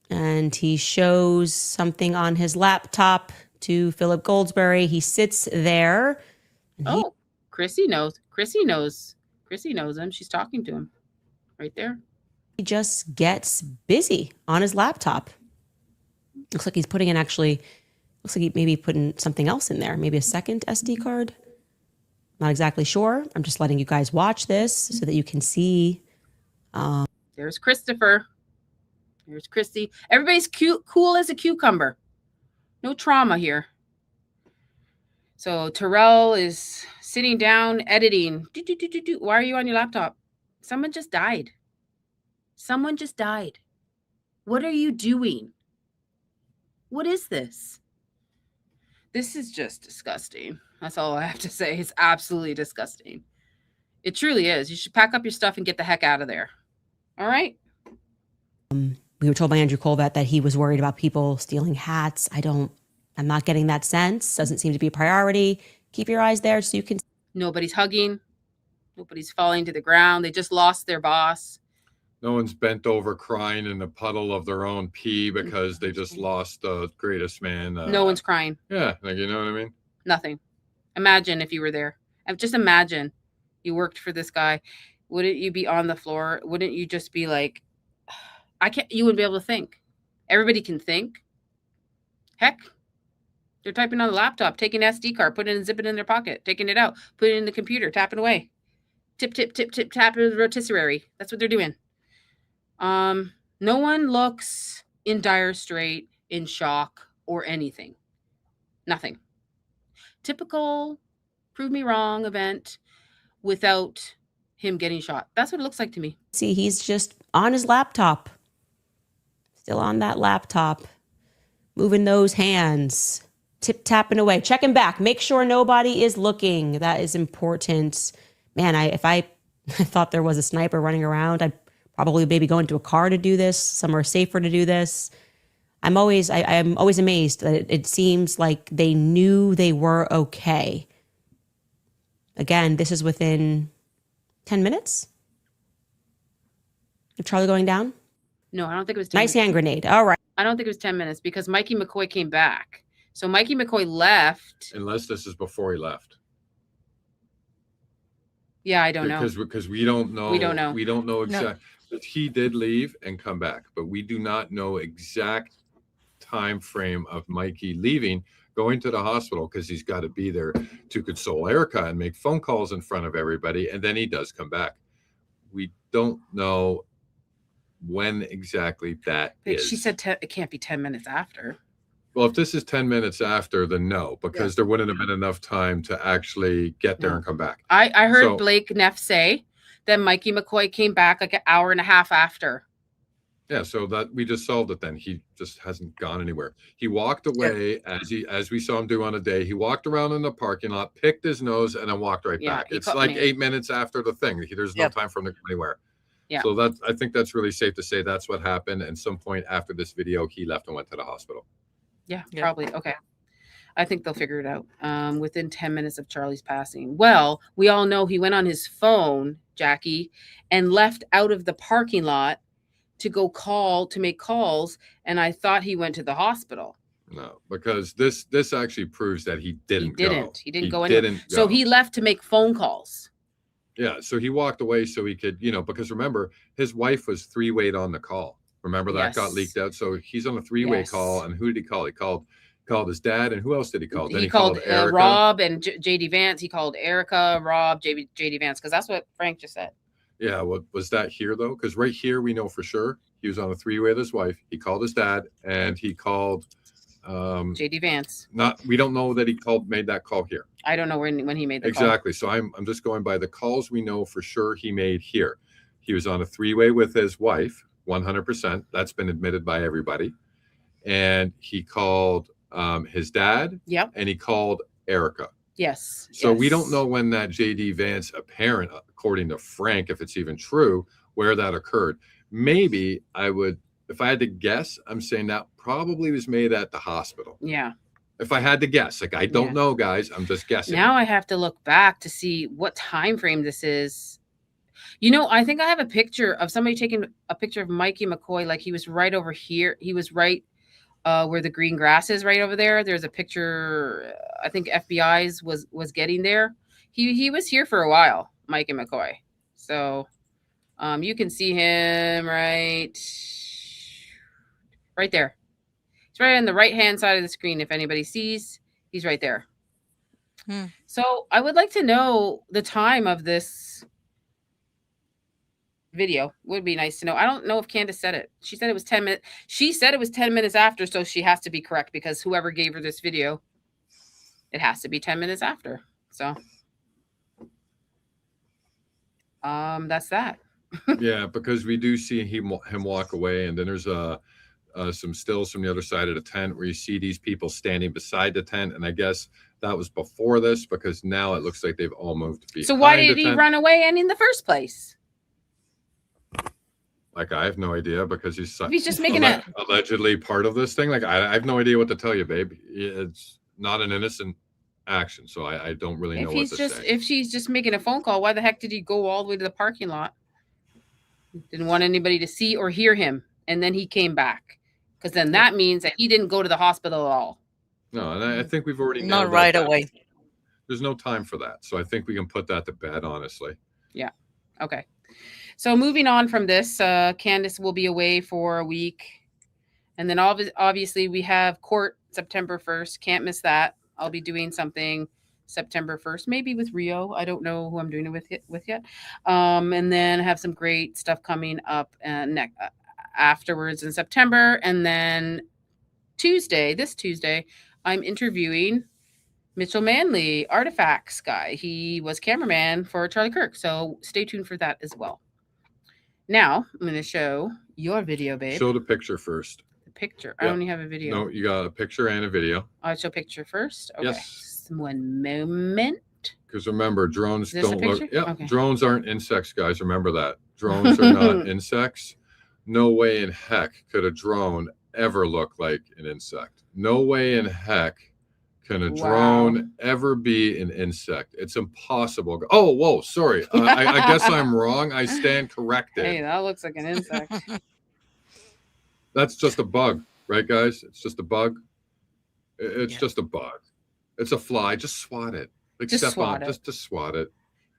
and he shows something on his laptop to Philip Goldsberry. He sits there. Oh, Chrissy knows. Chrissy knows him. She's talking to him right there. He just gets busy on his laptop. Looks like he's putting in looks like he maybe putting something else in there. Maybe a second SD card. Not exactly sure. I'm just letting you guys watch this so that you can see. There's Christopher. There's Christy. Everybody's cute, cool as a cucumber. No trauma here. So Terrell is sitting down, editing. Why are you on your laptop? Someone just died. Someone just died. What are you doing? What is this? This is just disgusting. That's all I have to say. It's absolutely disgusting. It truly is. You should pack up your stuff and get the heck out of there. All right? We were told by Andrew Colvett that he was worried about people stealing hats. I'm not getting that sense. Doesn't seem to be a priority. Keep your eyes there so you can. Nobody's hugging. Nobody's falling to the ground. They just lost their boss. No one's bent over crying in a puddle of their own pee because they just lost the greatest man. No one's crying. Yeah, like, you know what I mean? Nothing. Imagine if you were there. Just imagine you worked for this guy. Wouldn't you be on the floor? Wouldn't you just be like, you wouldn't be able to think. Everybody can think. Heck, they're typing on the laptop, taking an SD card, putting it and zip it in their pocket, taking it out, putting it in the computer, tapping away. Tip, tip, tip, tip, tap with the rotisserie. That's what they're doing. No one looks in dire strait, in shock, or anything. Nothing. Typical prove me wrong event without him getting shot. That's what it looks like to me. See, he's just on his laptop. Still on that laptop. Moving those hands. Tip-tapping away. Checking back. Make sure nobody is looking. That is important. Man, if I thought there was a sniper running around, I'd probably maybe go into a car to do this, somewhere safer to do this. I'm always amazed that it seems like they knew they were okay. Again, this is within 10 minutes of Charlie going down? No, I don't think it was 10 nice minutes. Hand grenade. All right. I don't think it was 10 minutes because Mikey McCoy came back. So Mikey McCoy left. Unless this is before he left. Yeah, I don't know. Because we don't know. We don't know. We don't know exactly. No. He did leave and come back, but we do not know exact time frame of Mikey leaving, going to the hospital because he's got to be there to console Erica and make phone calls in front of everybody, and then he does come back. We don't know when exactly that is. She said it can't be 10 minutes after. Well, if this is 10 minutes after, then no, because there wouldn't have been enough time to actually get there and come back. I heard Blake Neff say that Mikey McCoy came back like an hour and a half after. Yeah, so that we just solved it then. He just hasn't gone anywhere. He walked away as we saw him do on a day. He walked around in the parking lot, picked his nose, and then walked right back. It's like 8 minutes after the thing. There's no time for him to go anywhere. Yeah. So I think that's really safe to say that's what happened. And some point after this video, he left and went to the hospital. Yeah, probably. Okay. I think they'll figure it out within 10 minutes of Charlie's passing. Well, we all know he went on his phone, Jackie, and left out of the parking lot to go make calls. And I thought he went to the hospital. No, because this actually proves that he didn't go. He didn't go anywhere. So he left to make phone calls. Yeah. So he walked away so he could, because remember, his wife was three-wayed on the call. Remember that got leaked out. So he's on a three-way call. And who did he call? He called his dad. And who else did he call? Then he called Rob and JD Vance. He called Erica, Rob, JD Vance, because that's what Frank just said. Yeah. Was that here, though? Because right here, we know for sure he was on a three-way with his wife. He called his dad and he called JD Vance. We don't know that he made that call here. I don't know when he made the call. Exactly. So I'm just going by the calls we know for sure he made here. He was on a three-way with his wife, 100%. That's been admitted by everybody. And he called his dad. Yep. And he called Erica. Yes. So we don't know when that JD Vance apparent, according to Frank, if it's even true, where that occurred. Maybe if I had to guess, I'm saying that probably was made at the hospital. Yeah. If I had to guess, like, I don't know, guys. I'm just guessing. Now I have to look back to see what time frame this is. You know, I think I have a picture of somebody taking a picture of Mikey McCoy. Like he was right over here. He was right where the green grass is, right over there. There's a picture. I think FBI's was getting there. He was here for a while, Mikey McCoy. So you can see him right there. He's right on the right-hand side of the screen. If anybody sees, he's right there. So I would like to know the time of this video. Would be nice to know. I don't know if Candace said it. She said it was 10 minutes. She said it was 10 minutes after, so she has to be correct because whoever gave her this video, it has to be 10 minutes after. So that's that. Yeah, because we do see him walk away, and then there's some stills from the other side of the tent where you see these people standing beside the tent, and I guess that was before this because now it looks like they've all moved behind. So why did he run away and in the first place? Like, I have no idea because he's just making allegedly part of this thing. Like, I have no idea what to tell you, babe. It's not an innocent action, so I don't really know what to say. If she's just making a phone call, why the heck did he go all the way to the parking lot? Didn't want anybody to see or hear him, and then he came back. Because then that means that he didn't go to the hospital at all. No, and I think we've already not right away. There's no time for that, so I think we can put that to bed, honestly. Yeah. Okay. So moving on from this, Candace will be away for a week, and then obviously we have court September 1st. Can't miss that. I'll be doing something September 1st, maybe with Rio. I don't know who I'm doing it with yet. And then have some great stuff coming up afterwards in September. And then this Tuesday, I'm interviewing Mitchell Manley, Artifacts guy. He was cameraman for Charlie Kirk. So stay tuned for that as well. Now I'm going to show your video, babe. Show the picture first. The picture. Yeah. I only have a video. No, you got a picture and a video. I'll show picture first. Okay. Yes. One moment. Because remember, drones don't look. Yeah, okay. Drones aren't insects, guys. Remember that. Drones are not insects. No way in heck could a drone ever look like an insect. No way in heck can a drone ever be an insect. It's impossible. Oh, whoa, sorry. I guess I'm wrong. I stand corrected. Hey, that looks like an insect. That's just a bug, right, guys? It's just a bug. It's just a bug. It's a fly. Just swat it. Like just step swat on. it. Just swat it.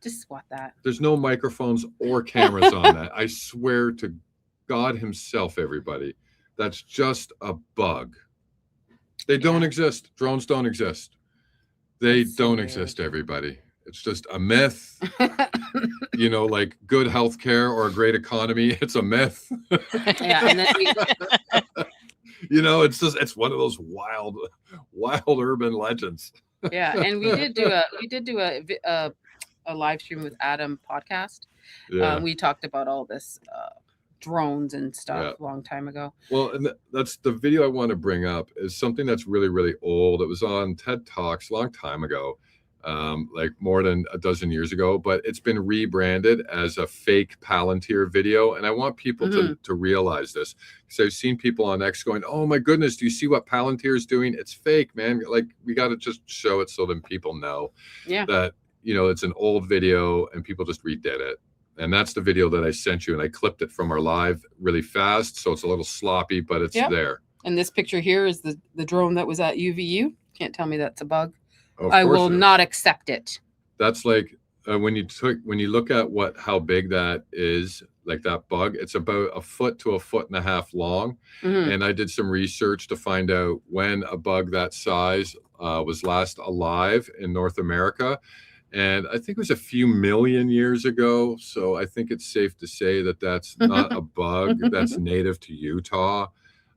Just swat that. There's no microphones or cameras on that. I swear to God himself, everybody. That's just a bug. They don't exist. Drones don't exist. They don't exist, everybody. It's just a myth. You know, like good healthcare or a great economy. It's a myth. Yeah, and then you know, it's one of those wild urban legends. Yeah, and we did do a live stream with Adam podcast. Yeah. We talked about all this drones and stuff a long time ago. Well, and that's the video I want to bring up is something that's really, really old. It was on TED Talks a long time ago, like more than a dozen years ago, but it's been rebranded as a fake Palantir video. And I want people to realize this, because I've seen people on X going, oh my goodness, do you see what Palantir is doing? It's fake, man. Like, we got to just show it so then people know that, you know, it's an old video and people just redid it. And that's the video that I sent you, and I clipped it from our live really fast, so it's a little sloppy, but it's there. And this picture here is the drone that was at UVU. Can't tell me that's a bug. Of I course will not accept it. That's like when you look at how big that is, like that bug, it's about 1 foot to 1.5 foot long. And I did some research to find out when a bug that size was last alive in North America. And I think it was a few million years ago. So I think it's safe to say that that's not a bug that's native to Utah,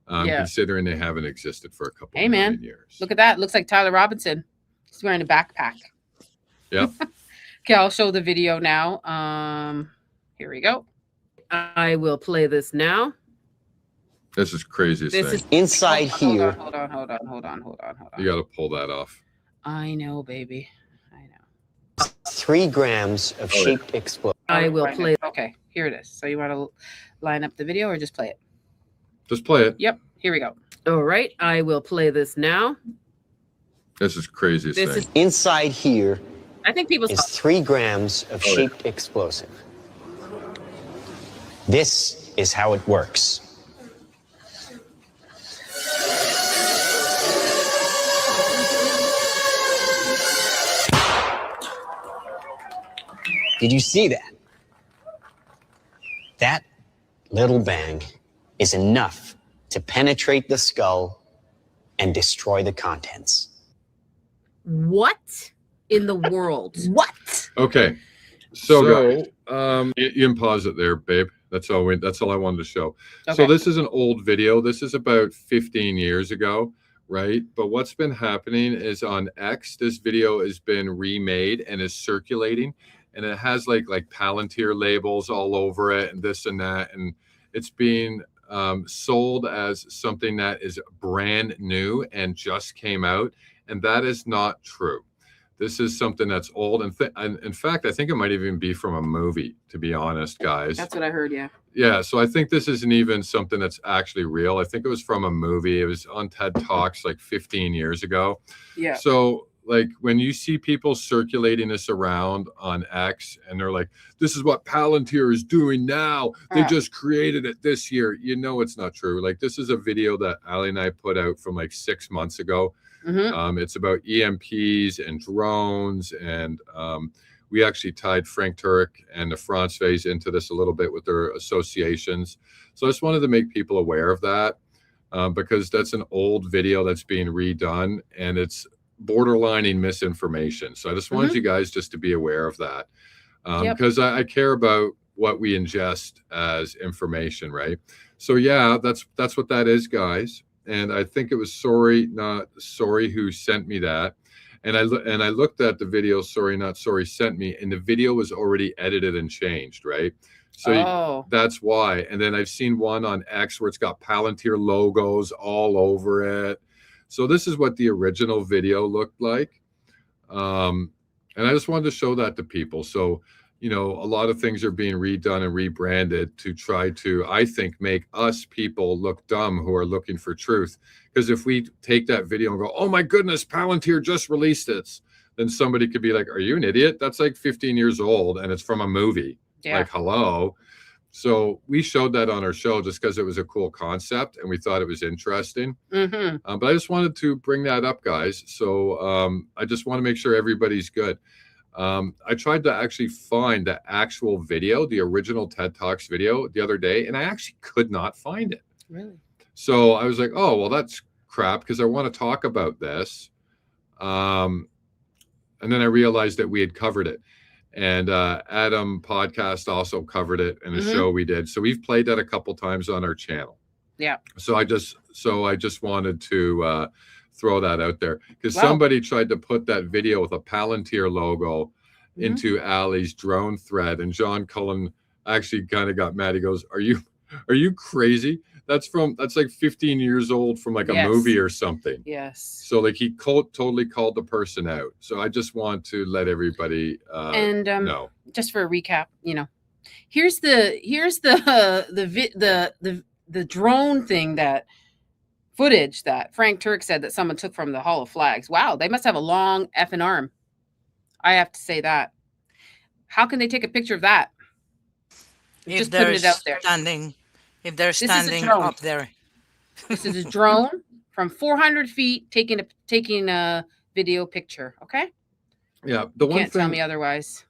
considering they haven't existed for a couple of million years. Look at that. Looks like Tyler Robinson. He's wearing a backpack. Yep. Okay, I'll show the video now. Here we go. I will play this now. This is craziest thing. Is inside here. Hold on. You got to pull that off. I know, baby. 3 grams of shaped explosive. I will play. Okay, here it is. So you want to line up the video or just play it? Just play it. Yep. Here we go. All right. I will play this now. This is craziest This thing. is inside here. I think people is 3 grams of shaped explosive. This is how it works. Did you see that? That little bang is enough to penetrate the skull and destroy the contents. What in the world? What? Okay. So you can pause it there, babe. That's all I wanted to show. Okay. So this is an old video. This is about 15 years ago, right? But what's been happening is on X, this video has been remade and is circulating, and it has like Palantir labels all over it and this and that, and it's being sold as something that is brand new and just came out, and that is not true. This is something that's old, and in fact, I think it might even be from a movie, to be honest, guys. That's what I heard, yeah. Yeah, so I think this isn't even something that's actually real. I think it was from a movie. It was on TED Talks like 15 years ago. Yeah. So like when you see people circulating this around on X and they're like, this is what Palantir is doing now. They just created it this year. You know, it's not true. Like this is a video that Ali and I put out from like 6 months ago. It's about EMPs and drones, and we actually tied Frank Turek and the France phase into this a little bit with their associations. So I just wanted to make people aware of that because that's an old video that's being redone, and it's borderlining misinformation. So I just wanted you guys just to be aware of that because I care about what we ingest as information, right? So yeah, that's what that is, guys. And I think it was Sorry Not Sorry who sent me that. And I looked at the video Sorry Not Sorry sent me, and the video was already edited and changed, right? So that's why. And then I've seen one on X where it's got Palantir logos all over it. So this is what the original video looked like. And I just wanted to show that to people. So, you know, a lot of things are being redone and rebranded to try to, I think, make us people look dumb who are looking for truth. Because if we take that video and go, oh my goodness, Palantir just released it, then somebody could be like, are you an idiot? That's like 15 years old and it's from a movie. Yeah. Like, hello. So we showed that on our show just because it was a cool concept and we thought it was interesting. But I just wanted to bring that up, guys. So I just want to make sure everybody's good. I tried to actually find the actual video, the original TED Talks video the other day, and I actually could not find it. Really? So I was like, oh, well, that's crap because I want to talk about this. And then I realized that we had covered it. And Adam Podcast also covered it in a show we did. So we've played that a couple times on our channel. Yeah. So I just wanted to throw that out there because somebody tried to put that video with a Palantir logo into Ali's drone thread, and John Cullen actually kind of got mad. He goes, are you crazy? That's like 15 years old from like a movie or something. Yes. So like he totally called the person out. So I just want to let everybody know. Just for a recap, you know, here's the drone thing, that footage that Frank Turk said that someone took from the Hall of Flags. Wow, they must have a long effing arm. I have to say that. How can they take a picture of that? If they're standing, if they're standing up there. This is a drone from 400 feet taking a video picture. Okay. Yeah. Can't tell me otherwise.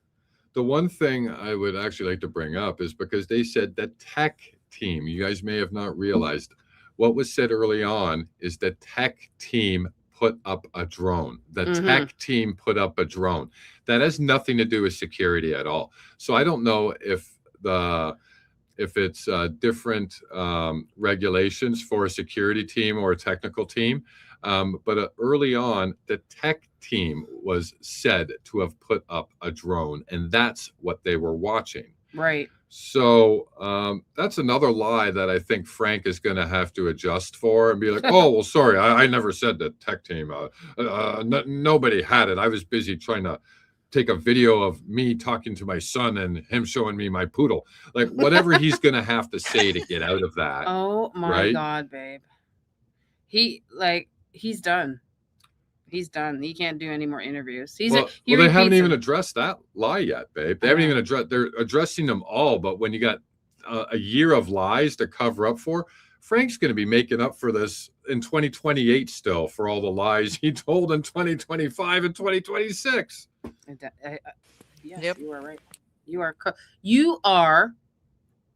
The one thing I would actually like to bring up is because they said the tech team, you guys may have not realized what was said early on is the tech team put up a drone. The tech team put up a drone. That has nothing to do with security at all. So I don't know if it's different regulations for a security team or a technical team. But early on, the tech team was said to have put up a drone, and that's what they were watching. Right. So that's another lie that I think Frank is going to have to adjust for and be like, oh, well, sorry, I never said the tech team. Nobody had it. I was busy trying to take a video of me talking to my son and him showing me my poodle. Like whatever he's going to have to say to get out of that. Oh, my God, babe. He's done. He's done. He can't do any more interviews. They haven't even addressed that lie yet, babe. They haven't even addressed. They're addressing them all, but when you got a year of lies to cover up for, Frank's going to be making up for this in 2028 still for all the lies he told in 2025 and 2026. Yes, you are right. You are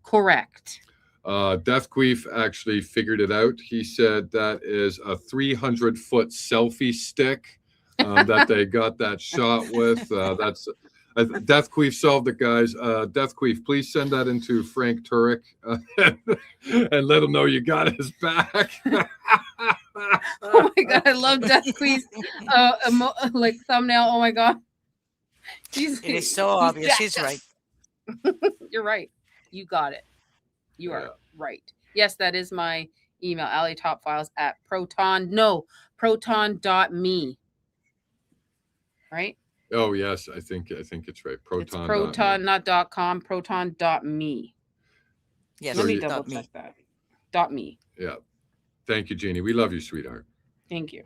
correct. Death Queef actually figured it out. He said that is a 300-foot selfie stick that they got that shot with. That's Death Queef solved it, guys. Death Queef, please send that into Frank Turek and let him know you got his back. Oh my God, I love Death Queef's like thumbnail. Oh my God. It is so obvious. He's right. You're right. You got it. You are right. Yes, that is my email, alleytopfiles@proton.me. Right? Oh yes, I think it's right. Proton. It's proton, not .com, proton.me. Yes, let me double check that. .me. Yeah. Thank you, Jeannie. We love you, sweetheart. Thank you.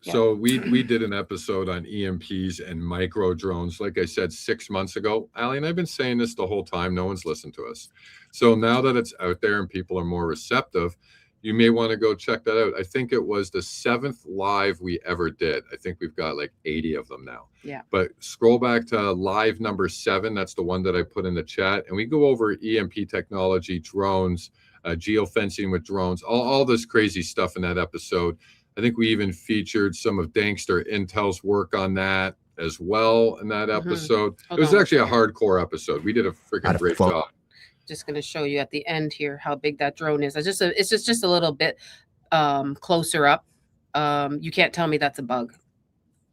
So we did an episode on EMPs and micro drones, like I said, 6 months ago. Allie, and I've been saying this the whole time. No one's listened to us. So now that it's out there and people are more receptive, you may want to go check that out. I think it was the 7th live we ever did. I think we've got like 80 of them now. Yeah. But scroll back to live number 7. That's the one that I put in the chat. And we go over EMP technology, drones, geofencing with drones, all this crazy stuff in that episode. I think we even featured some of Dankster Intel's work on that as well in that episode. It was actually a hardcore episode. We did a freaking great job. Just going to show you at the end here how big that drone is. It's just a little bit closer up. You can't tell me that's a bug.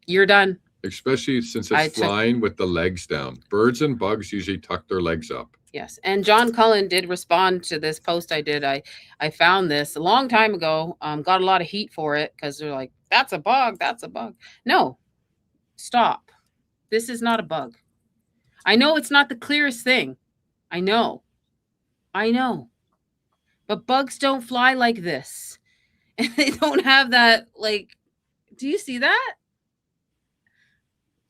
You're done. Especially since it's flying with the legs down. Birds and bugs usually tuck their legs up. Yes. And John Cullen did respond to this post I did. I found this a long time ago. Got a lot of heat for it because they're like, that's a bug. That's a bug. No, stop. This is not a bug. I know it's not the clearest thing. I know. But bugs don't fly like this. And they don't have that, like, do you see that?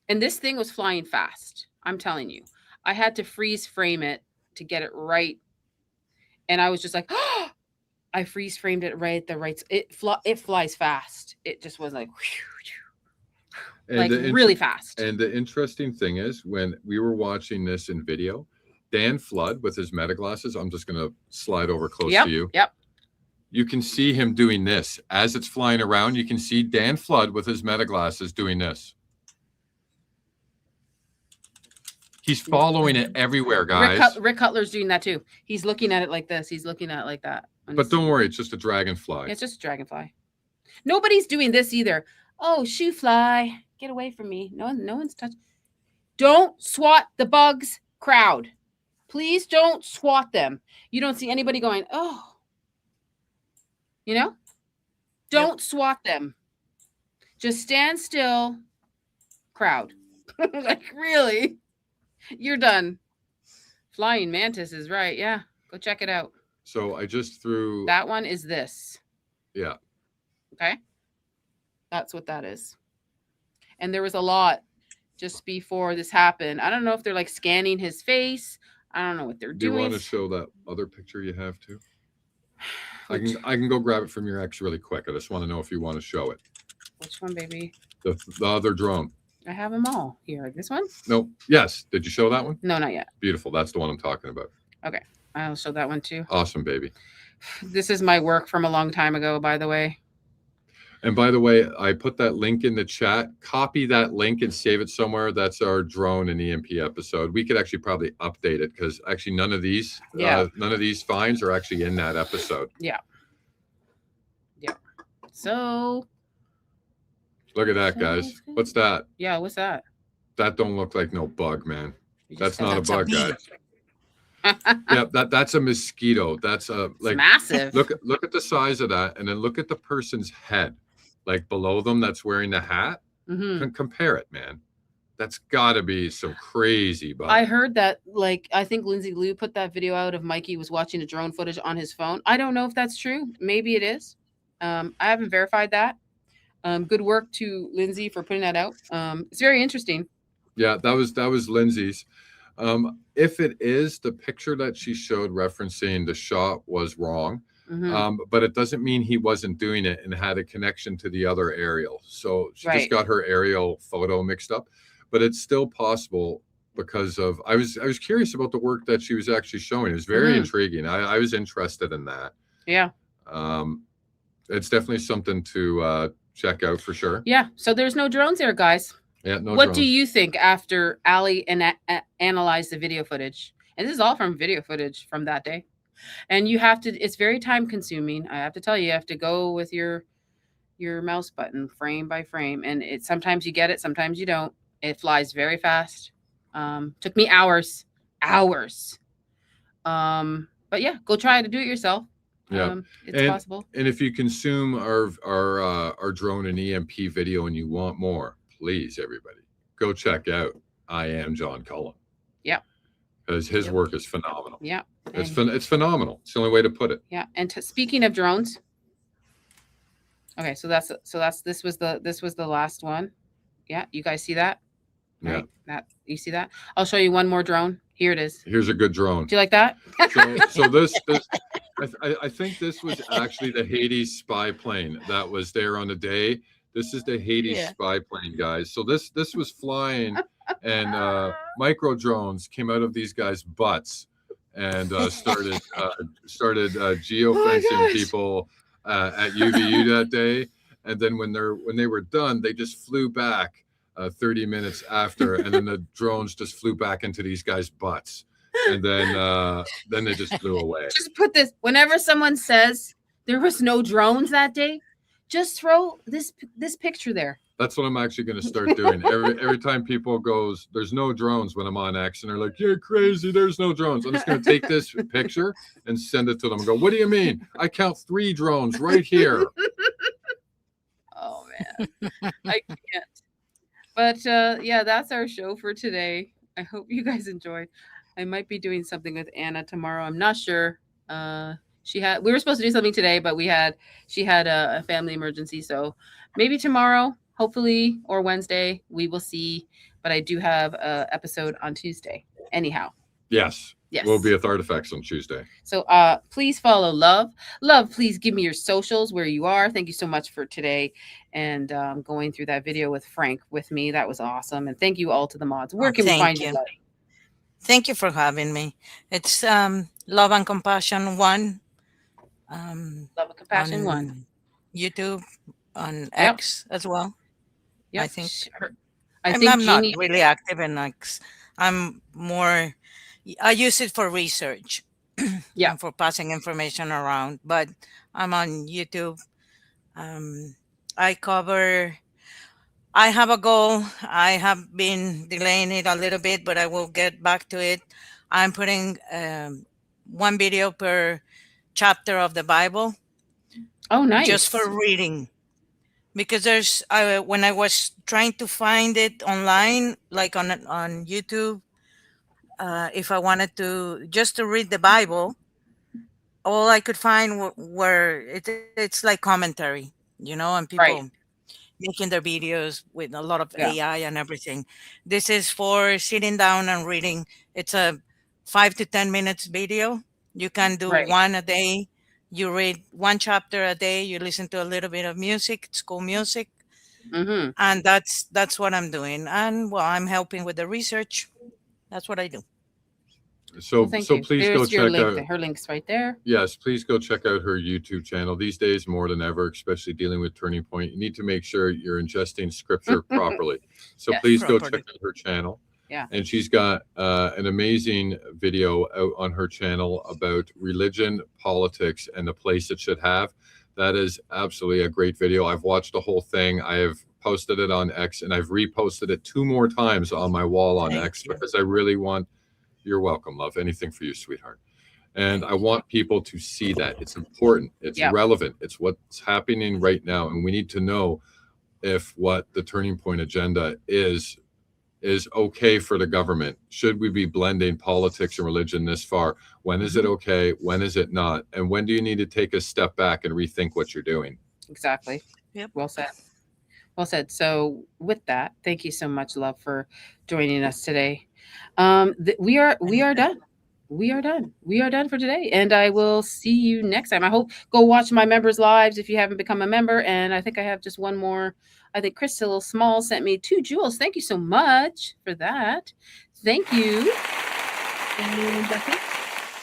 And this thing was flying fast. I'm telling you. I had to freeze frame it to get it right. And I was just like, oh, I freeze framed it right at the right. It flies fast. It just was like, really fast. And the interesting thing is when we were watching this in video, Dan Flood with his meta glasses, I'm just going to slide over close to you. Yep. You can see him doing this as it's flying around. You can see Dan Flood with his meta glasses doing this. He's following it everywhere, guys. Rick Cutler's doing that too. He's looking at it like this. He's looking at it like that. But don't worry, it's just a dragonfly. Yeah, it's just a dragonfly. Nobody's doing this either. Oh, shoo fly, get away from me. No one's touched. Don't swat the bugs, crowd. Please don't swat them. You don't see anybody going, oh. You know? Don't swat them. Just stand still, crowd. Like, really? You're done. Flying mantis is right. Yeah. Go check it out. So I just threw. That one is this. Yeah. Okay. That's what that is. And there was a lot just before this happened. I don't know if they're like scanning his face. I don't know what they're doing. Do you want to show that other picture you have too? I can go grab it from your ex really quick. I just want to know if you want to show it. Which one, baby? The other drone. I have them all here. This one? No. Yes. Did you show that one? No, not yet. Beautiful. That's the one I'm talking about. Okay. I'll show that one too. Awesome, baby. This is my work from a long time ago, by the way. And by the way, I put that link in the chat. Copy that link and save it somewhere. That's our drone and EMP episode. We could actually probably update it because actually none of these finds are actually in that episode. Yeah. Yeah. So. Look at that, guys. What's that? Yeah, what's that? That don't look like no bug, man. That's not a bug, guys. Yeah, that's a mosquito. That's like massive. Look at the size of that, and then look at the person's head, like below them that's wearing the hat. And compare it, man. That's got to be some crazy bug. I heard that, like, I think Lindsay Liu put that video out of Mikey was watching the drone footage on his phone. I don't know if that's true. Maybe it is. I haven't verified that. Good work to Lindsay for putting that out. It's very interesting. Yeah, that was Lindsay's. If it is, the picture that she showed referencing the shot was wrong. But it doesn't mean he wasn't doing it and had a connection to the other aerial. So she just got her aerial photo mixed up. But it's still possible because of I was curious about the work that she was actually showing. It was very intriguing. I was interested in that. Yeah. It's definitely something to check out for sure. Yeah. So there's no drones there, guys. Yeah. No. What drones. do you think after Ali analyzed the video footage? And this is all from video footage from that day. And you have to, it's very time consuming. I have to tell you, you have to go with your mouse button frame by frame. And it sometimes you get it, sometimes you don't. It flies very fast. Took me hours. But yeah, go try to do it yourself. Yeah, it's possible. And if you consume our drone and EMP video and you want more, please, everybody, go check out I Am John Cullen. Yeah. Because his work is phenomenal. Yeah. It's phenomenal. It's the only way to put it. Yeah. And speaking of drones. Okay, so this was the last one. Yeah, you guys see that? Right? Yeah. You see that? I'll show you one more drone. Here it is. Here's a good drone. Do you like that? So this I think this was actually the Hades spy plane that was there on the day. This is the Hades spy plane, guys. So this was flying, and micro drones came out of these guys' butts and started geofencing people at UVU that day. And then when they were done, they just flew back 30 minutes after, and then the drones just flew back into these guys' butts. And then they just flew away. Just put this, whenever someone says there was no drones that day, just throw this picture there. That's what I'm actually going to start doing. Every time people goes, there's no drones when I'm on X, and they're like, you're crazy, there's no drones. I'm just going to take this picture and send it to them and go, what do you mean? I count 3 drones right here. Oh, man. I can't. But yeah, that's our show for today. I hope you guys enjoyed. I might be doing something with Anna tomorrow. I'm not sure. We were supposed to do something today, but she had a family emergency. So maybe tomorrow, hopefully, or Wednesday, we will see. But I do have an episode on Tuesday. Anyhow. Yes. We'll be at Artifacts on Tuesday. So please follow Love. Love, please give me your socials where you are. Thank you so much for today and going through that video with Frank with me. That was awesome. And thank you all to the mods. Where can we find you? Thank you for having me. It's Love and Compassion 1. Love and Compassion 1. YouTube, on X as well. Yeah, I think. Sure. I'm not really active in X. I use it for research. Yeah. And for passing information around. But I'm on YouTube. I have a goal. I have been delaying it a little bit, but I will get back to it. I'm putting 1 video per chapter of the Bible. Oh, nice. Just for reading. Because when I was trying to find it online, like on YouTube, if I wanted to read the Bible, all I could find were it's like commentary, and people making their videos with a lot of AI and everything. This is for sitting down and reading. It's a 5 to 10 minutes video. You can do one a day. You read 1 chapter a day. You listen to a little bit of music, school music. Mm-hmm. And that's what I'm doing. And I'm helping with the research. That's what I do. So please go check out her link's right there. Yes, please go check out her YouTube channel. These days, more than ever, especially dealing with Turning Point, you need to make sure you're ingesting scripture properly. So please go check out her channel. Yeah. And she's got an amazing video out on her channel about religion, politics, and the place it should have. That is absolutely a great video. I've watched the whole thing. I have posted it on X, and I've reposted it 2 more times on my wall on X because I really want. You're welcome, love. Anything for you, sweetheart. And I want people to see that. It's important. It's relevant. It's what's happening right now. And we need to know if what the Turning Point agenda is okay for the government. Should we be blending politics and religion this far? When is it okay? When is it not? And when do you need to take a step back and rethink what you're doing? Exactly. Yep. Well said. Well said. So with that, thank you so much, love, for joining us today. We are done. We are done. We are done for today. And I will see you next time. I hope go watch my members' lives if you haven't become a member. And I think I have just one more. I think Crystal Small sent me 2 jewels. Thank you so much for that. Thank you. And I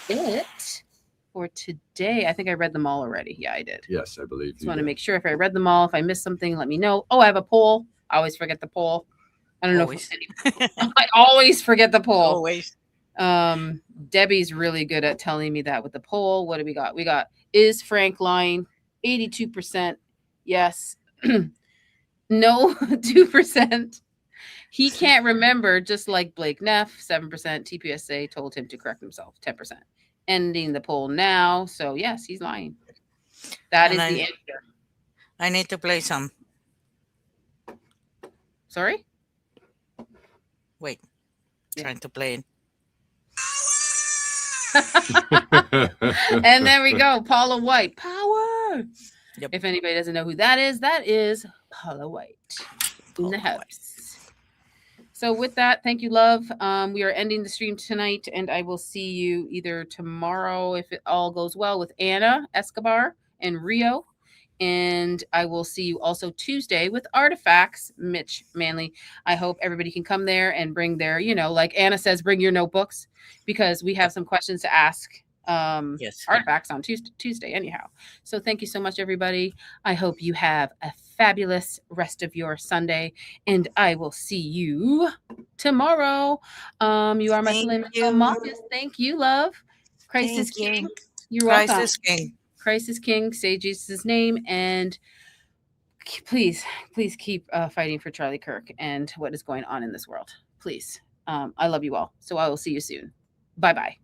think it for today. I think I read them all already. Yeah, I did. Yes, I believe Just want to make sure if I read them all. If I missed something, let me know. Oh, I have a poll. I always forget the poll. I don't know if I always forget the poll. Always. Debbie's really good at telling me that with the poll. What do we got? We got, is Frank lying? 82% yes. No, 2%. He can't remember, just like Blake Neff. 7%. TPSA told him to correct himself. 10%. Ending the poll now. So yes, he's lying. That is the answer. I need to play some. Sorry? Wait. Trying to play it. And there we go. Paula White. Power. Yep. If anybody doesn't know who that is Paula White in the house. So with that, thank you, love. We are ending the stream tonight, and I will see you either tomorrow, if it all goes well, with Anna Escobar and Rio. And I will see you also Tuesday with Artifacts, Mitch Manley. I hope everybody can come there and bring their, like Anna says, bring your notebooks, because we have some questions to ask Artifacts on Tuesday anyhow. So thank you so much, everybody. I hope you have a fabulous rest of your Sunday, and I will see you tomorrow. You are my Marcus. Thank you, love. Christ is King. You're welcome. Christ is King. Christ is King. Say Jesus' name, and please keep fighting for Charlie Kirk and what is going on in this world. Please. I love you all. So I will see you soon. Bye-bye.